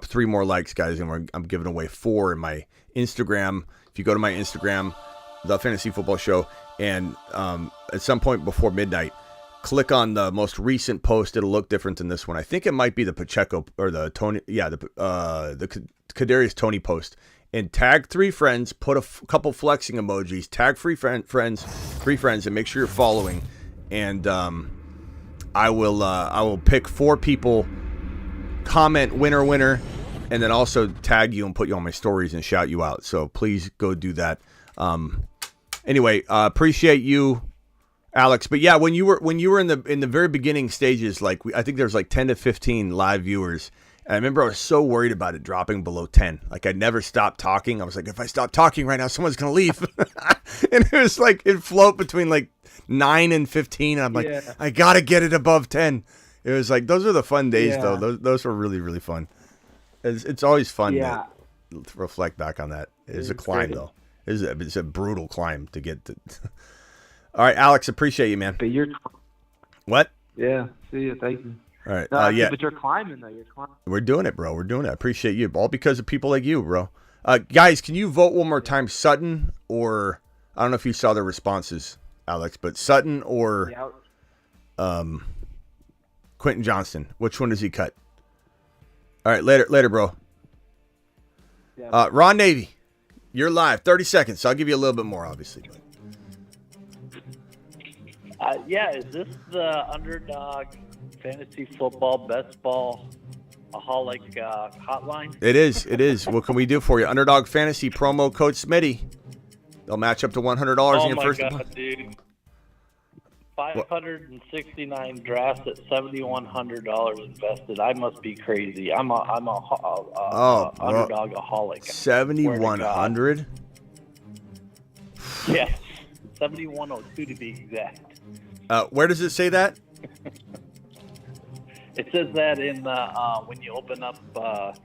3 more likes, guys, and I'm giving away 4 in my Instagram. If you go to my Instagram, The Fantasy Football Show, and at some point before midnight, click on the most recent post. It'll look different than this one. I think it might be the Pacheco or the Tony. Yeah, the Kadarius Tony post. and tag 3 friends, put a couple flexing emojis, tag 3 friends, and make sure you're following. And I will pick 4 people, comment winner, and then also tag you and put you on my stories and shout you out. So please go do that. Anyway, appreciate you, Alex. But yeah, when you were in the very beginning stages, like I think there's like 10 to 15 live viewers. And I remember I was so worried about it dropping below 10. Like I never stopped talking. I was like, if I stop talking right now, someone's gonna leave. And it was like it float between like 9 and 15. And I'm like, I gotta get it above 10. It was like those are the fun days though. Those were really, really fun. It's always fun to reflect back on that. It's a climb though. It's a brutal climb to get to. All right, Alex, appreciate you, man. But you're. What? Yeah. See you. Thank you. All right. No, Yeah. But you're climbing though. You're climbing. We're doing it, bro. We're doing it. I appreciate you. All because of people like you, bro. Guys, can you vote one more time, Sutton or I don't know if you saw the responses, Alex, but Sutton or Quentin Johnston. Which one does he cut? All right, later, bro. Ron Navy, you're live. 30 seconds. So I'll give you a little bit more, obviously. Is this the Underdog Fantasy Football Best Ball Aholic hotline? It is. What can we do for you? Underdog Fantasy promo code Smitty. They'll match up to $100 in your first. Oh my god, dude! 569 drafts at $7,100 invested. I must be crazy. I'm a underdog aholic. 7,100. Yes, 7,102 to be exact. Where does it say that? It says that in when you open up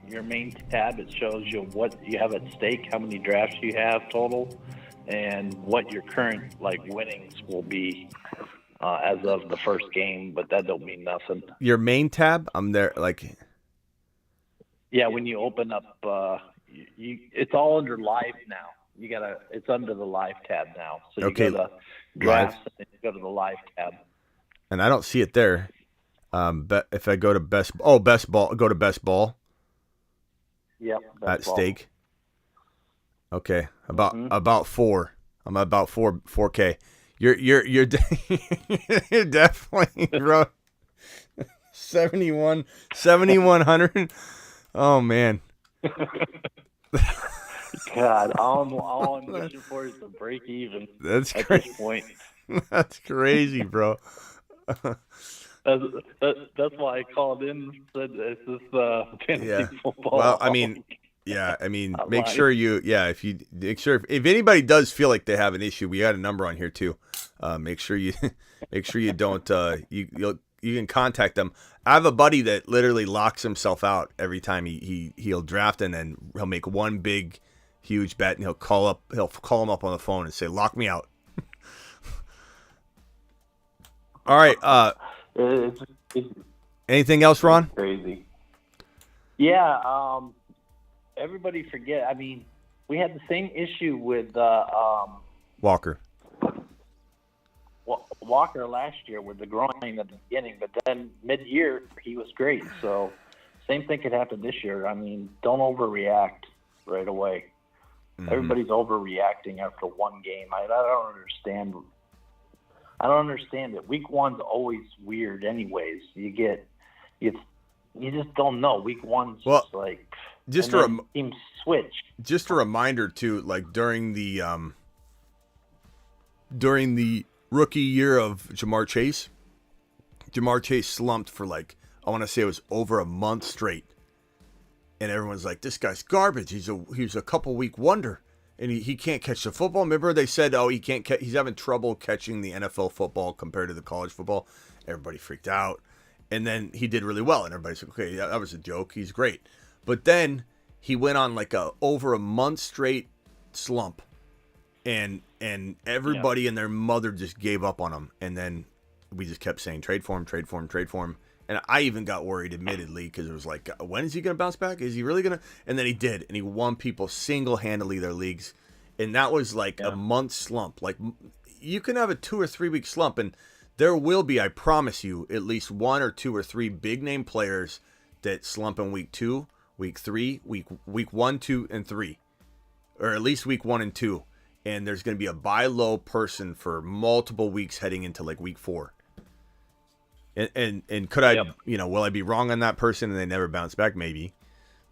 your main tab, it shows you what you have at stake, how many drafts you have total, and what your current winnings will be as of the first game. But that don't mean nothing. Your main tab, I'm there. Yeah, when you open up, it's all under live now. It's under the live tab now. So you go to drafts and you go to the live tab. And I don't see it there. But if I go to best ball, go to best ball. Yep. At stake. Okay, about 4. I'm about 4K. You're definitely bro. 7,100. Oh man. God, all I'm wishing for is to break even. That's at crazy. This point. That's crazy, bro. That's why I called in and said, is this fantasy football? Well, make sure if anybody does feel like they have an issue, we got a number on here too. Make sure you don't you can contact them. I have a buddy that literally locks himself out every time he'll draft, and then he'll make one big huge bet, and he'll call him up on the phone and say, lock me out. All right. Anything else, Ron? Crazy. Yeah. Everybody forget. I mean, we had the same issue with Walker last year with the groin at the beginning, but then mid-year he was great. So same thing could happen this year. I mean, don't overreact right away. Mm-hmm. Everybody's overreacting after one game. I don't understand. I don't understand it. Week one's always weird anyways. You just don't know. Week one's teams switch. Just a reminder too, during the rookie year of Jahmyr Chase slumped for I want to say it was over a month straight. And everyone's like, this guy's garbage. He's a couple week wonder. And he can't catch the football. Remember they said, he can't he's having trouble catching the NFL football compared to the college football. Everybody freaked out. And then he did really well. And everybody's like, okay, that was a joke. He's great. But then he went on over a month straight slump. And everybody and their mother just gave up on him. And then we just kept saying, trade for him. And I even got worried, admittedly, because it was like, when is he going to bounce back? Is he really going to? And then he did. And he won people single-handedly their leagues. And that was a month slump. You can have a 2 or 3 week slump, and there will be, I promise you, at least 1 or 2 or 3 big-name players that slump in week 2, week 3, week 1, 2, and 3. or at least week 1 and 2. And there's going to be a buy low person for multiple weeks heading into like week 4. And could I, will I be wrong on that person and they never bounce back? Maybe.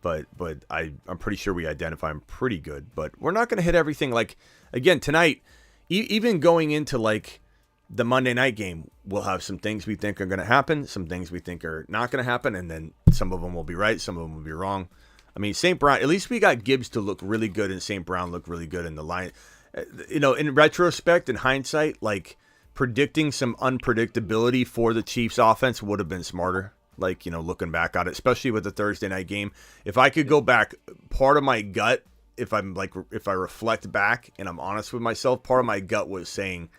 But I'm pretty sure we identify them pretty good. But we're not going to hit everything. Like, again, tonight, even going into like the Monday night game, we'll have some things we think are going to happen, some things we think are not going to happen, and then some of them will be right, some of them will be wrong. I mean, St. Brown, at least we got Gibbs to look really good, and St. Brown looked really good in the line. In retrospect, in hindsight, like predicting some unpredictability for the Chiefs offense would have been smarter. Like, looking back at it, especially with the Thursday night game. If I could go back, part of my gut, if I reflect back and I'm honest with myself, part of my gut was saying,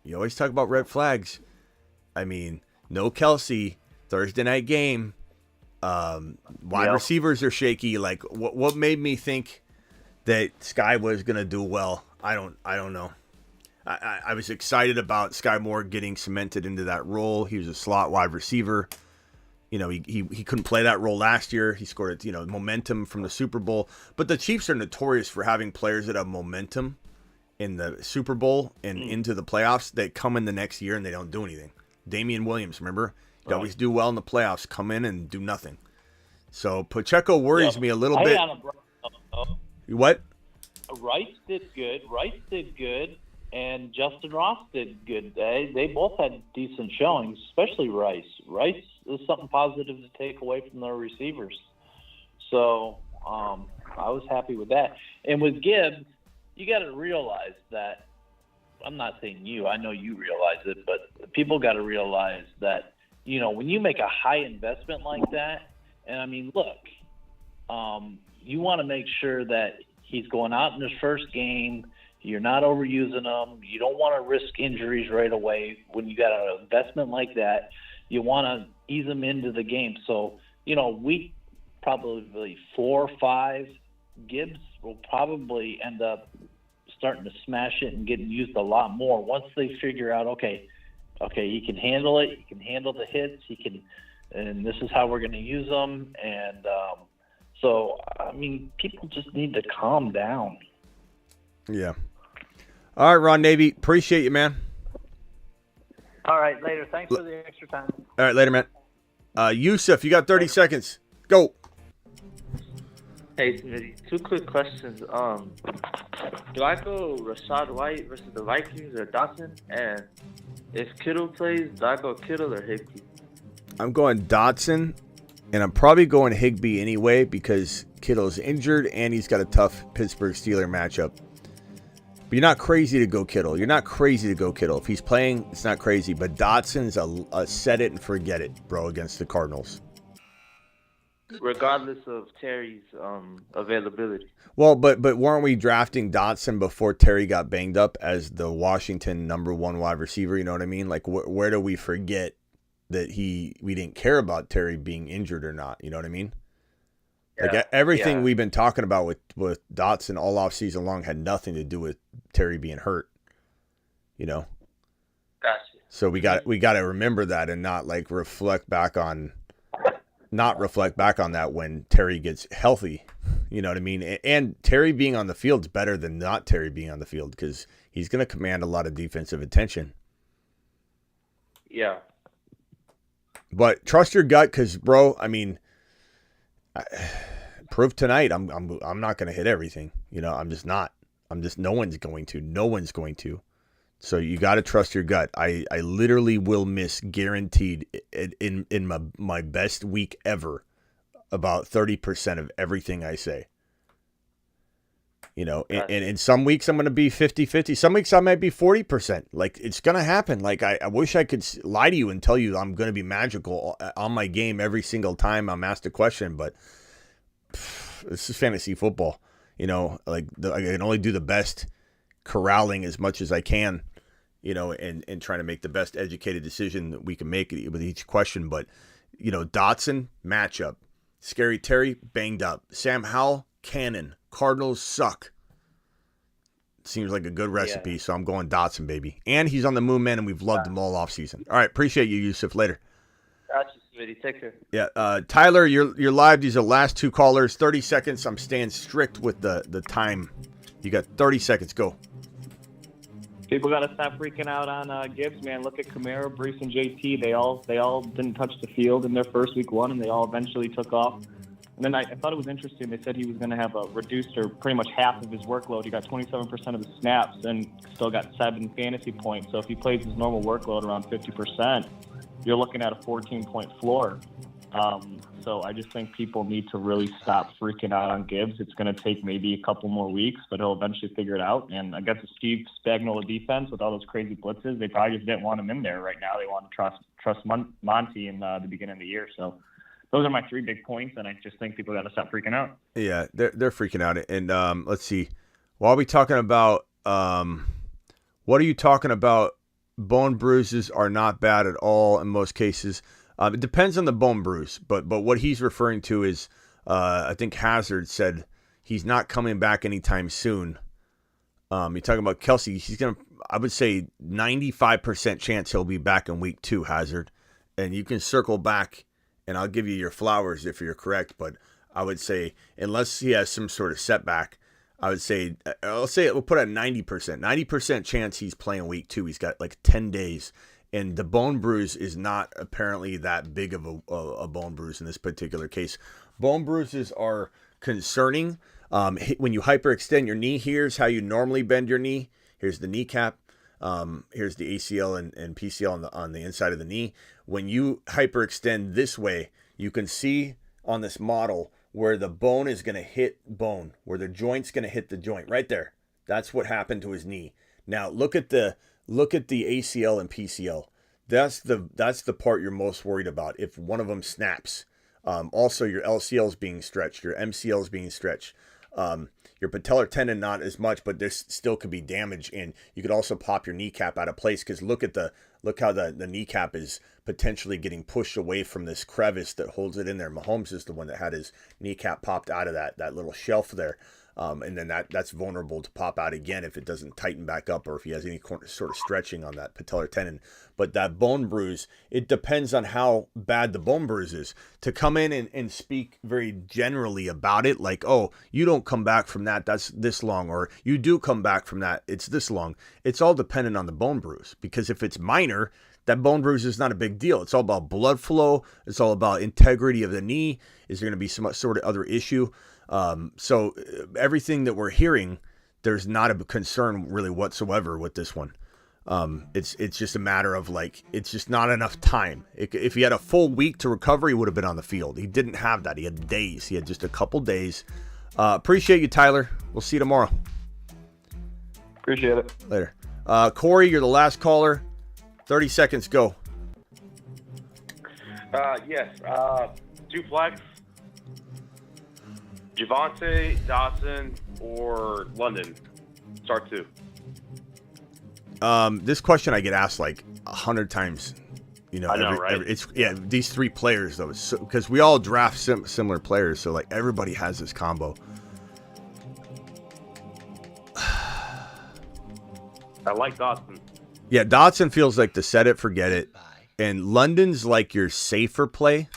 you always talk about red flags. I mean, no Kelsey, Thursday night game. Wide receivers are shaky. Like, what made me think that Sky was gonna do well? I don't know. I was excited about Sky Moore getting cemented into that role. He was a slot wide receiver. He couldn't play that role last year. He scored, momentum from the Super Bowl. But the Chiefs are notorious for having players that have momentum in the Super Bowl and into the playoffs that come in the next year and they don't do anything. Damian Williams, remember? He'd always do well in the playoffs, come in and do nothing. So Pacheco worries me a little bit. What? Rice did good, and Justin Ross did good. They both had decent showings, especially Rice. Rice is something positive to take away from their receivers. So I was happy with that. And with Gibbs, you got to realize that, I'm not saying you, I know you realize it, but people got to realize that, when you make a high investment like that, and I mean, look, you want to make sure that he's going out in his first game. You're not overusing him. You don't want to risk injuries right away. When you got an investment like that, you want to ease him into the game. So, week probably 4 or 5, Gibbs will probably end up starting to smash it and getting used a lot more once they figure out, okay, he can handle it. He can handle the hits. And this is how we're going to use them. And so, I mean, people just need to calm down. Yeah. All right, Ron Navy. Appreciate you, man. All right, later. Thanks for the extra time. All right, later, man. Yusuf, you got 30 seconds. Go. Hey, Smitty, 2 quick questions. Do I go Rachaad White versus the Vikings or Dotson? And if Kittle plays, do I go Kittle or Higbee? I'm going Dotson, and I'm probably going Higbee anyway because Kittle's injured and he's got a tough Pittsburgh Steelers matchup. But you're not crazy to go Kittle. If he's playing, it's not crazy. But Dotson's a set it and forget it, bro, against the Cardinals. Regardless of Terry's availability. Well, but weren't we drafting Dotson before Terry got banged up as the Washington #1 wide receiver? You know what I mean? Like, where do we forget that we didn't care about Terry being injured or not? You know what I mean? Yeah, like everything we've been talking about with Dotson all off season long had nothing to do with Terry being hurt. Gotcha. So we got to remember that and not reflect back on that when Terry gets healthy. You know what I mean? And Terry being on the field is better than not Terry being on the field because he's going to command a lot of defensive attention. Yeah. But trust your gut because, bro, I mean, proof tonight I'm not going to hit everything. I'm just not. No one's going to. So you got to trust your gut. I literally will miss, guaranteed, in my best week ever, about 30% of everything I say. And in some weeks I'm going to be 50-50. Some weeks I might be 40%. Like, it's going to happen. Like, I wish I could lie to you and tell you I'm going to be magical on my game every single time I'm asked a question, but this is fantasy football. I can only do the best corralling as much as I can, and trying to make the best educated decision that we can make with each question. But, Dotson, matchup. Scary Terry, banged up. Sam Howell, cannon. Cardinals suck. Seems like a good recipe, so I'm going Dotson, baby. And he's on the moon, man, and we've loved him all offseason. All right, appreciate you, Yusuf. Later. Got you, Smitty. Take care. Yeah, Tyler, you're live. These are the last two callers. 30 seconds. I'm staying strict with the time. You got 30 seconds. Go. People got to stop freaking out on Gibbs, man. Look at Kamara, Brees, and JT. They all didn't touch the field in their first week one, and they all eventually took off. And then I thought it was interesting. They said he was going to have a reduced or pretty much half of his workload. He got 27% of the snaps and still got 7 fantasy points. So if he plays his normal workload around 50%, you're looking at a 14-point floor. So I just think people need to really stop freaking out on Gibbs. It's going to take maybe a couple more weeks, but he'll eventually figure it out. And I guess the Steve Spagnuolo defense with all those crazy blitzes, they probably just didn't want him in there right now. They want to trust Monty in the beginning of the year. So those are my 3 big points, and I just think people got to stop freaking out. Yeah, they're freaking out. And let's see. While are we talking about what are you talking about? Bone bruises are not bad at all in most cases. It depends on the bone bruise, but what he's referring to is I think Hazard said he's not coming back anytime soon. You're talking about Kelsey. He's going to, I would say, 95% chance he'll be back in week 2, Hazard. And you can circle back, and I'll give you your flowers if you're correct. But I would say, unless he has some sort of setback, I'll say we'll put at 90%. 90% chance he's playing week 2. He's got like 10 days. And the bone bruise is not apparently that big of a bone bruise in this particular case. Bone bruises are concerning. When you hyperextend your knee, here's how you normally bend your knee. Here's the kneecap. Here's the ACL and PCL on the inside of the knee. When you hyperextend this way, you can see on this model where the bone is going to hit bone, where the joint's going to hit the joint right there. That's what happened to his knee. Now look at the ACL and PCL. That's the part you're most worried about if one of them snaps. Also, your LCL is being stretched. Your MCL is being stretched. Your patellar tendon not as much, but there still could be damage, and you could also pop your kneecap out of place because look how the kneecap is potentially getting pushed away from this crevice that holds it in there. Mahomes is the one that had his kneecap popped out of that little shelf there. And then that's vulnerable to pop out again if it doesn't tighten back up or if he has any sort of stretching on that patellar tendon. But that bone bruise, it depends on how bad the bone bruise is. To come in and speak very generally about it, like, oh, you don't come back from that's this long, or you do come back from that, it's this long. It's all dependent on the bone bruise, because if it's minor, that bone bruise is not a big deal. It's all about blood flow. It's all about integrity of the knee. Is there going to be some sort of other issue? So everything that we're hearing, there's not a concern really whatsoever with this one. It's just a matter of it's just not enough time. If he had a full week to recover, he would have been on the field. He didn't have that. He had days. He had just a couple days. Appreciate you, Tyler. We'll see you tomorrow. Appreciate it. Later. Corey, you're the last caller. 30 seconds, go. Yes. Two flex. Javonte, Dawson, or London. Start 2. This question I get asked like 100 times. I know, right? These 3 players though, because we all draft similar players, so like everybody has this combo. I like Dawson. Yeah, Dotson feels like the set it, forget it. And London's like your safer play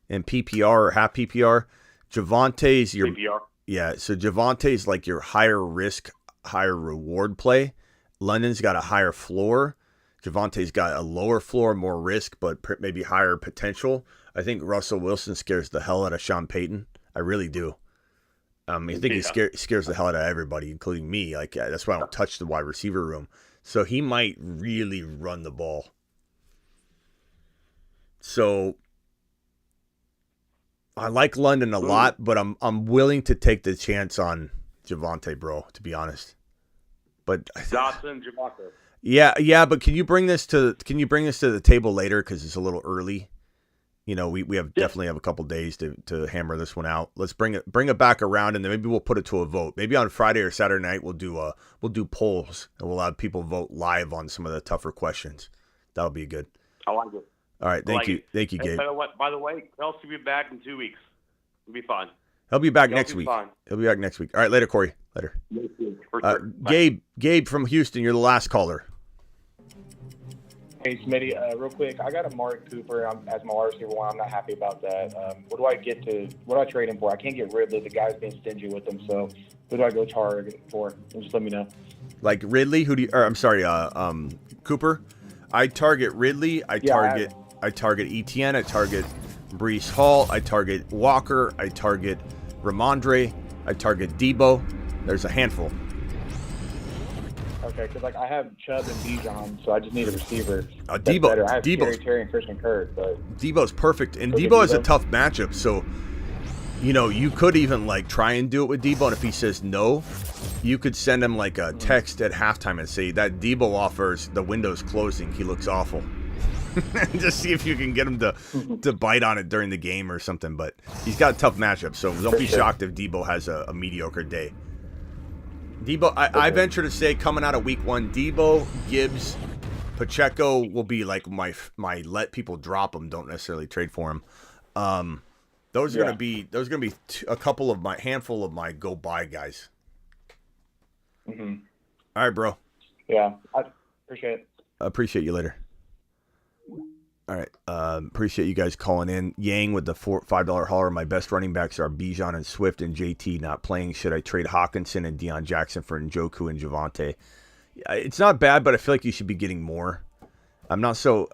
in PPR or half PPR. Javante's your PPR. Yeah, so Javante's like your higher risk, higher reward play. London's got a higher floor. Javante's got a lower floor, more risk, but maybe higher potential. I think Russell Wilson scares the hell out of Sean Payton. I really do. I think he scares the hell out of everybody, including me. That's why I don't touch the wide receiver room. So he might really run the ball. So I like London a lot, but I'm willing to take the chance on Javonte, bro, to be honest. But Dawson, Javonte. Yeah, but can you bring this to the table later, because it's a little early? We definitely have a couple days to hammer this one out. Let's bring it back around, and then maybe we'll put it to a vote. Maybe on Friday or Saturday night we'll do polls, and we'll have people vote live on some of the tougher questions. That'll be good. I like it. All right, thank you, Gabe. By the way, Kelsey will be back in 2 weeks. It'll be fine. He'll be back next week. He'll be back next week. All right, later, Corey. Later. Sure. Gabe from Houston, you're the last caller. Hey, Smitty, real quick, I got a Mark Cooper as my wide receiver one. I'm not happy about that. What do I trade him for? I can't get Ridley. The guy's being stingy with him, so who do I go target for? And just let me know. Like Ridley, Cooper. I target Ridley. I target Etienne. I target Breece Hall. I target Walker. I target Ramondre. I target Debo. There's a handful. Okay, because I have Chubb and Bijan, so I just need a receiver. Debo, better. I have Terry and Christian Kirk, but Debo's perfect, and Debo has a tough matchup. So, you could even try and do it with Debo, and if he says no, you could send him a text at halftime and say that Debo offers the window's closing. He looks awful. Just see if you can get him to bite on it during the game or something. But he's got a tough matchup, so don't be shocked if Debo has a mediocre day. Debo, I venture to say, coming out of week 1, Debo, Gibbs, Pacheco will be my let people drop him, don't necessarily trade for him. Those are gonna be a couple of my handful of my go buy guys. Mm-hmm. All right, bro. Yeah, I appreciate it. Appreciate you later. All right. Appreciate you guys calling in. Yang with the $5 holler. My best running backs are Bijan and Swift and JT not playing. Should I trade Hawkinson and Deion Jackson for Njoku and Javonte? It's not bad, but I feel like you should be getting more. I'm not so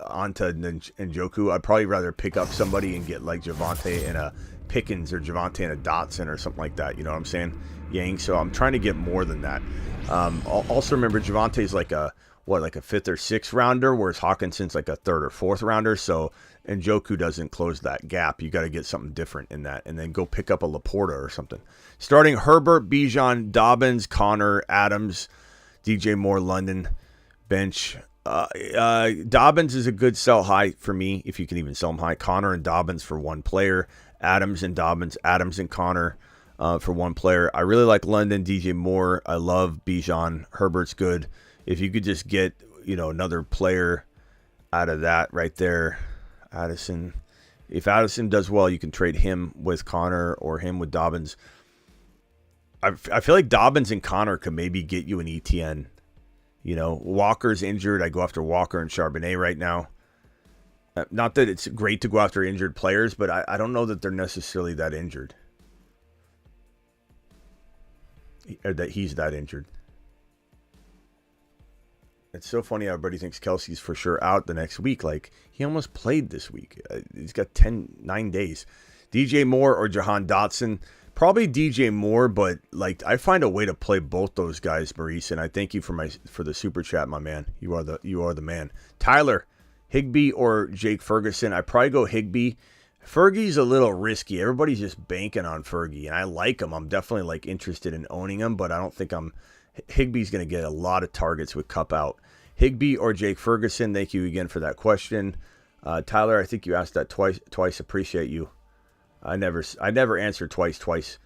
onto Njoku. I'd probably rather pick up somebody and get Javonte and a Pickens or Javonte and a Dotson or something like that. You know what I'm saying? Yang. So I'm trying to get more than that. Also remember Javonte's like a 5th or 6th rounder, whereas Hawkinson's a 3rd or 4th rounder. So, and Njoku doesn't close that gap. You got to get something different in that, and then go pick up a Laporta or something. Starting Herbert, Bijan, Dobbins, Connor, Adams, DJ Moore, London, bench. Dobbins is a good sell high for me, if you can even sell him high. Connor and Dobbins for one player. Adams and Dobbins, Adams and Connor for one player. I really like London, DJ Moore. I love Bijan. Herbert's good. If you could just get, another player out of that right there, Addison. If Addison does well, you can trade him with Connor or him with Dobbins. I feel like Dobbins and Connor could maybe get you an ETN. Walker's injured. I go after Walker and Charbonnet right now. Not that it's great to go after injured players, but I don't know that they're necessarily that injured. Or that he's that injured. It's so funny how everybody thinks Kelsey's for sure out the next week. He almost played this week. He's got 9 days. DJ Moore or Jahan Dotson. Probably DJ Moore, but I find a way to play both those guys, Maurice, and I thank you for the super chat, my man. You are the man. Tyler, Higbee or Jake Ferguson. I probably go Higbee. Fergie's a little risky. Everybody's just banking on Fergie, and I like him. I'm definitely interested in owning him, but I don't think Higbee's going to get a lot of targets with Cup out. Higbee or Jake Ferguson, thank you again for that question. Tyler, I think you asked that twice. Appreciate you. I never answered twice.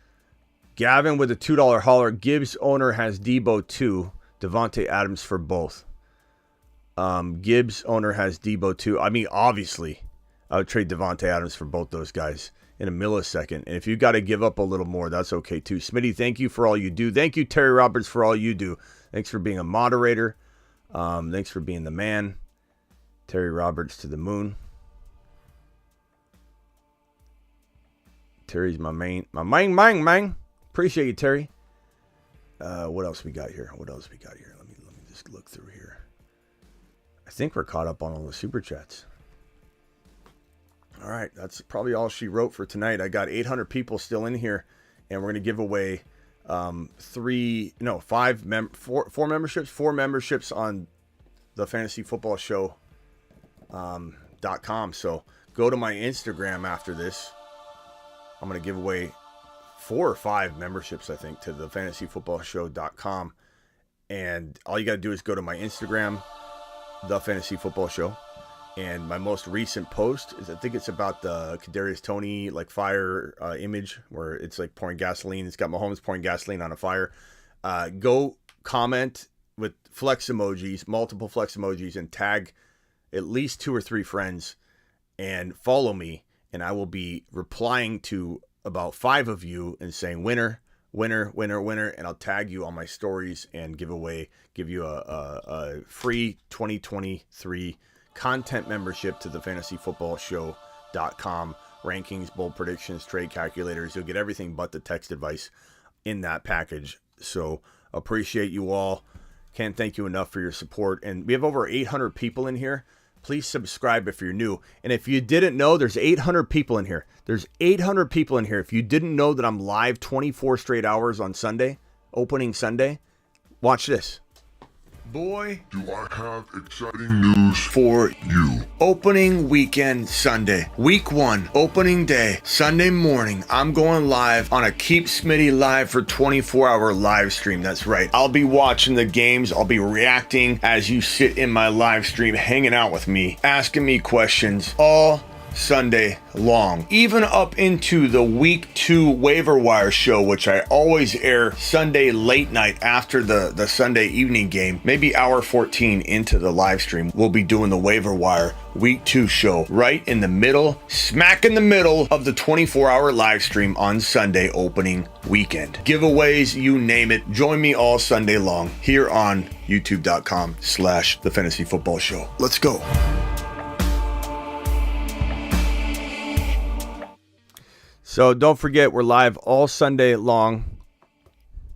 Gavin with a $2 holler. Gibbs owner has Debo 2. Devontae Adams for both. Gibbs owner has Debo 2. I mean, obviously, I would trade Devontae Adams for both those guys in a millisecond. And if you got to give up a little more, that's okay too. Smitty, thank you for all you do. Thank you, Terry Roberts, for all you do. Thanks for being a moderator. Thanks for being the man. Terry Roberts to the moon. Terry's my main. Appreciate you, Terry. What else we got here? Let me just look through here. I think we're caught up on all the super chats. All right, that's probably all she wrote for tonight. I got 800 people still in here, and we're going to give away 4 memberships on the Fantasy Football Show .com. So go to my Instagram after this. I'm going to give away 4 or 5 memberships, I think, to the fantasyfootballshow.com. And all you got to do is go to my Instagram, The Fantasy Football Show. And my most recent post is, I think it's about the Kadarius Tony fire image where it's pouring gasoline. It's got Mahomes pouring gasoline on a fire. Go comment with flex emojis, multiple flex emojis, and tag at least 2 or 3 friends and follow me. And I will be replying to about 5 of you and saying winner winner, and I'll tag you on my stories and give you a free 2023 content membership to the fantasyfootballshow.com. Rankings, bold predictions, trade calculators. You'll get everything but the text advice in that package. So appreciate you all. Can't thank you enough for your support. And we have over 800 people in here. Please subscribe if you're new. And if you didn't know, there's 800 people in here. There's 800 people in here. If you didn't know that I'm live 24 straight hours on Sunday, opening Sunday, watch this. Boy, do I have exciting news for you. Opening weekend Sunday. Week 1, opening day, Sunday morning. I'm going live on a Keep Smitty Live for 24-hour live stream. That's right. I'll be watching the games. I'll be reacting as you sit in my live stream, hanging out with me, asking me questions all Sunday long, even up into the week 2 waiver wire show, which I always air Sunday late night after the Sunday evening game, maybe hour 14 into the live stream. We'll be doing the waiver wire week 2 show right in the middle, smack in the middle of the 24-hour live stream on Sunday opening weekend. Giveaways, you name it. Join me all Sunday long here on youtube.com/the fantasy football show. Let's go. So don't forget, we're live all Sunday long.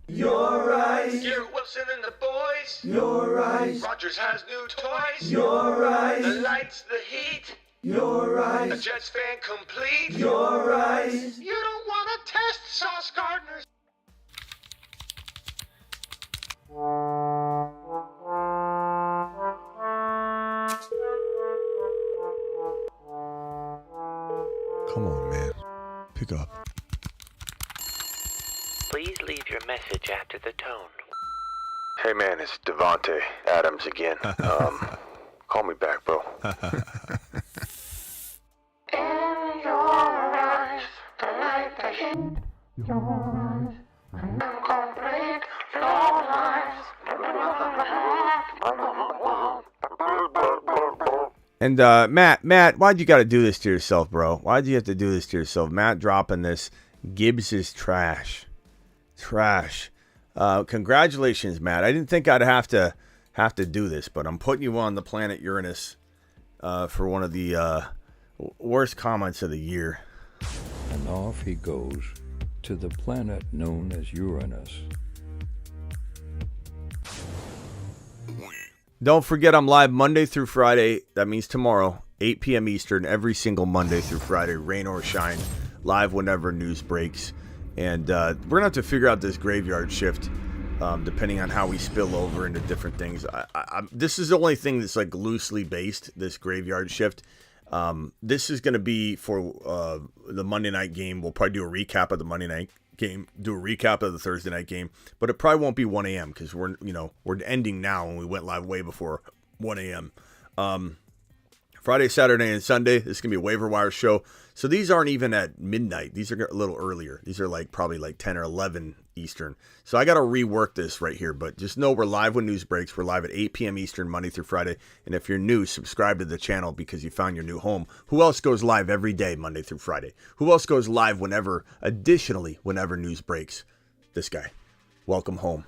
You're right. Garrett Wilson and the boys. You're right. Rodgers has new toys. You're right. The lights, the heat. You're right. A Jets fan complete. You're right. You don't want to test Sauce Gardner's. Come on, man. Pick up. Please leave your message after the tone. Hey man, it's Devontae Adams again. Call me back, bro. In your eyes, the light that hit your eyes. Complete your lives. And Matt, why'd you got to do this to yourself, bro? Why'd you have to do this to yourself? Matt dropping this. Gibbs is trash. Congratulations, Matt. I didn't think I'd have to do this, but I'm putting you on the planet Uranus for one of the worst comments of the year. And off he goes to the planet known as Uranus. Don't forget, I'm live Monday through Friday. That means tomorrow, 8 p.m. Eastern, every single Monday through Friday, rain or shine, live whenever news breaks. And we're going to have to figure out this graveyard shift, depending on how we spill over into different things. This is the only thing that's like loosely based, this graveyard shift. This is going to be for the Monday night game. We'll probably do a recap of the Monday night game, do a recap of the Thursday night game, but it probably won't be 1 a.m. because we're ending now, and we went live way before 1 a.m. Friday, Saturday, and Sunday, this is going to be a waiver wire show. So these aren't even at midnight. These are a little earlier. These are probably 10 or 11 Eastern. So I got to rework this right here, but just know we're live when news breaks. We're live at 8 p.m. Eastern, Monday through Friday. And if you're new, subscribe to the channel because you found your new home. Who else goes live every day, Monday through Friday? Who else goes live whenever news breaks? This guy. Welcome home.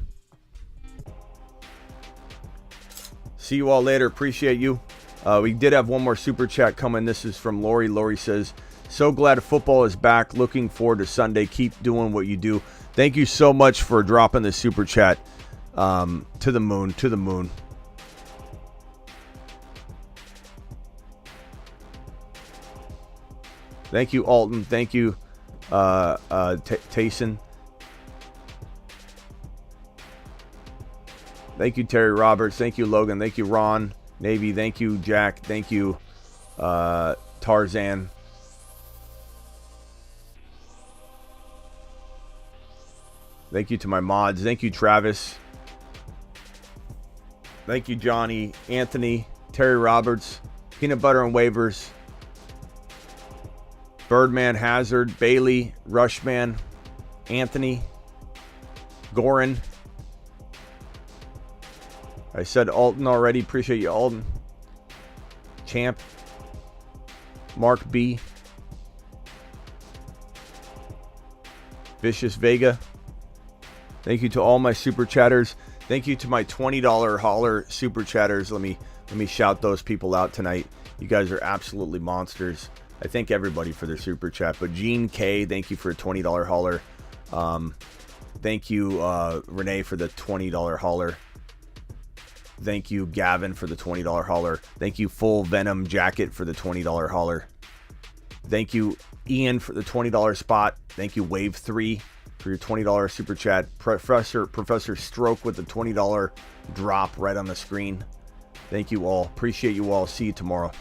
See you all later. Appreciate you. We did have one more super chat coming. This is from Lori. Lori says, so glad football is back. Looking forward to Sunday. Keep doing what you do. Thank you so much for dropping the super chat. To the moon. Thank you, Alton. Thank you, Tayson. Thank you, Terry Roberts. Thank you, Logan. Thank you, Ron. Navy. Thank you, Jack. Thank you, Tarzan. Thank you to my mods. Thank you, Travis. Thank you, Johnny, Anthony, Terry Roberts, Peanut Butter and Waivers, Birdman, Hazard, Bailey, Rushman, Anthony, Gorin. I said Alton already. Appreciate you, Alton. Champ. Mark B. Vicious Vega. Thank you to all my super chatters. Thank you to my $20 hauler super chatters. Let me shout those people out tonight. You guys are absolutely monsters. I thank everybody for their super chat. But Gene K, thank you for a $20 hauler. Thank you, Renee, for the $20 hauler. Thank you, Gavin, for the $20 hauler. Thank you, Full Venom Jacket, for the $20 hauler. Thank you, Ian, for the $20 spot. Thank you, Wave 3, for your $20 super chat. Professor Stroke with the $20 drop right on the screen. Thank you all. Appreciate you all. See you tomorrow.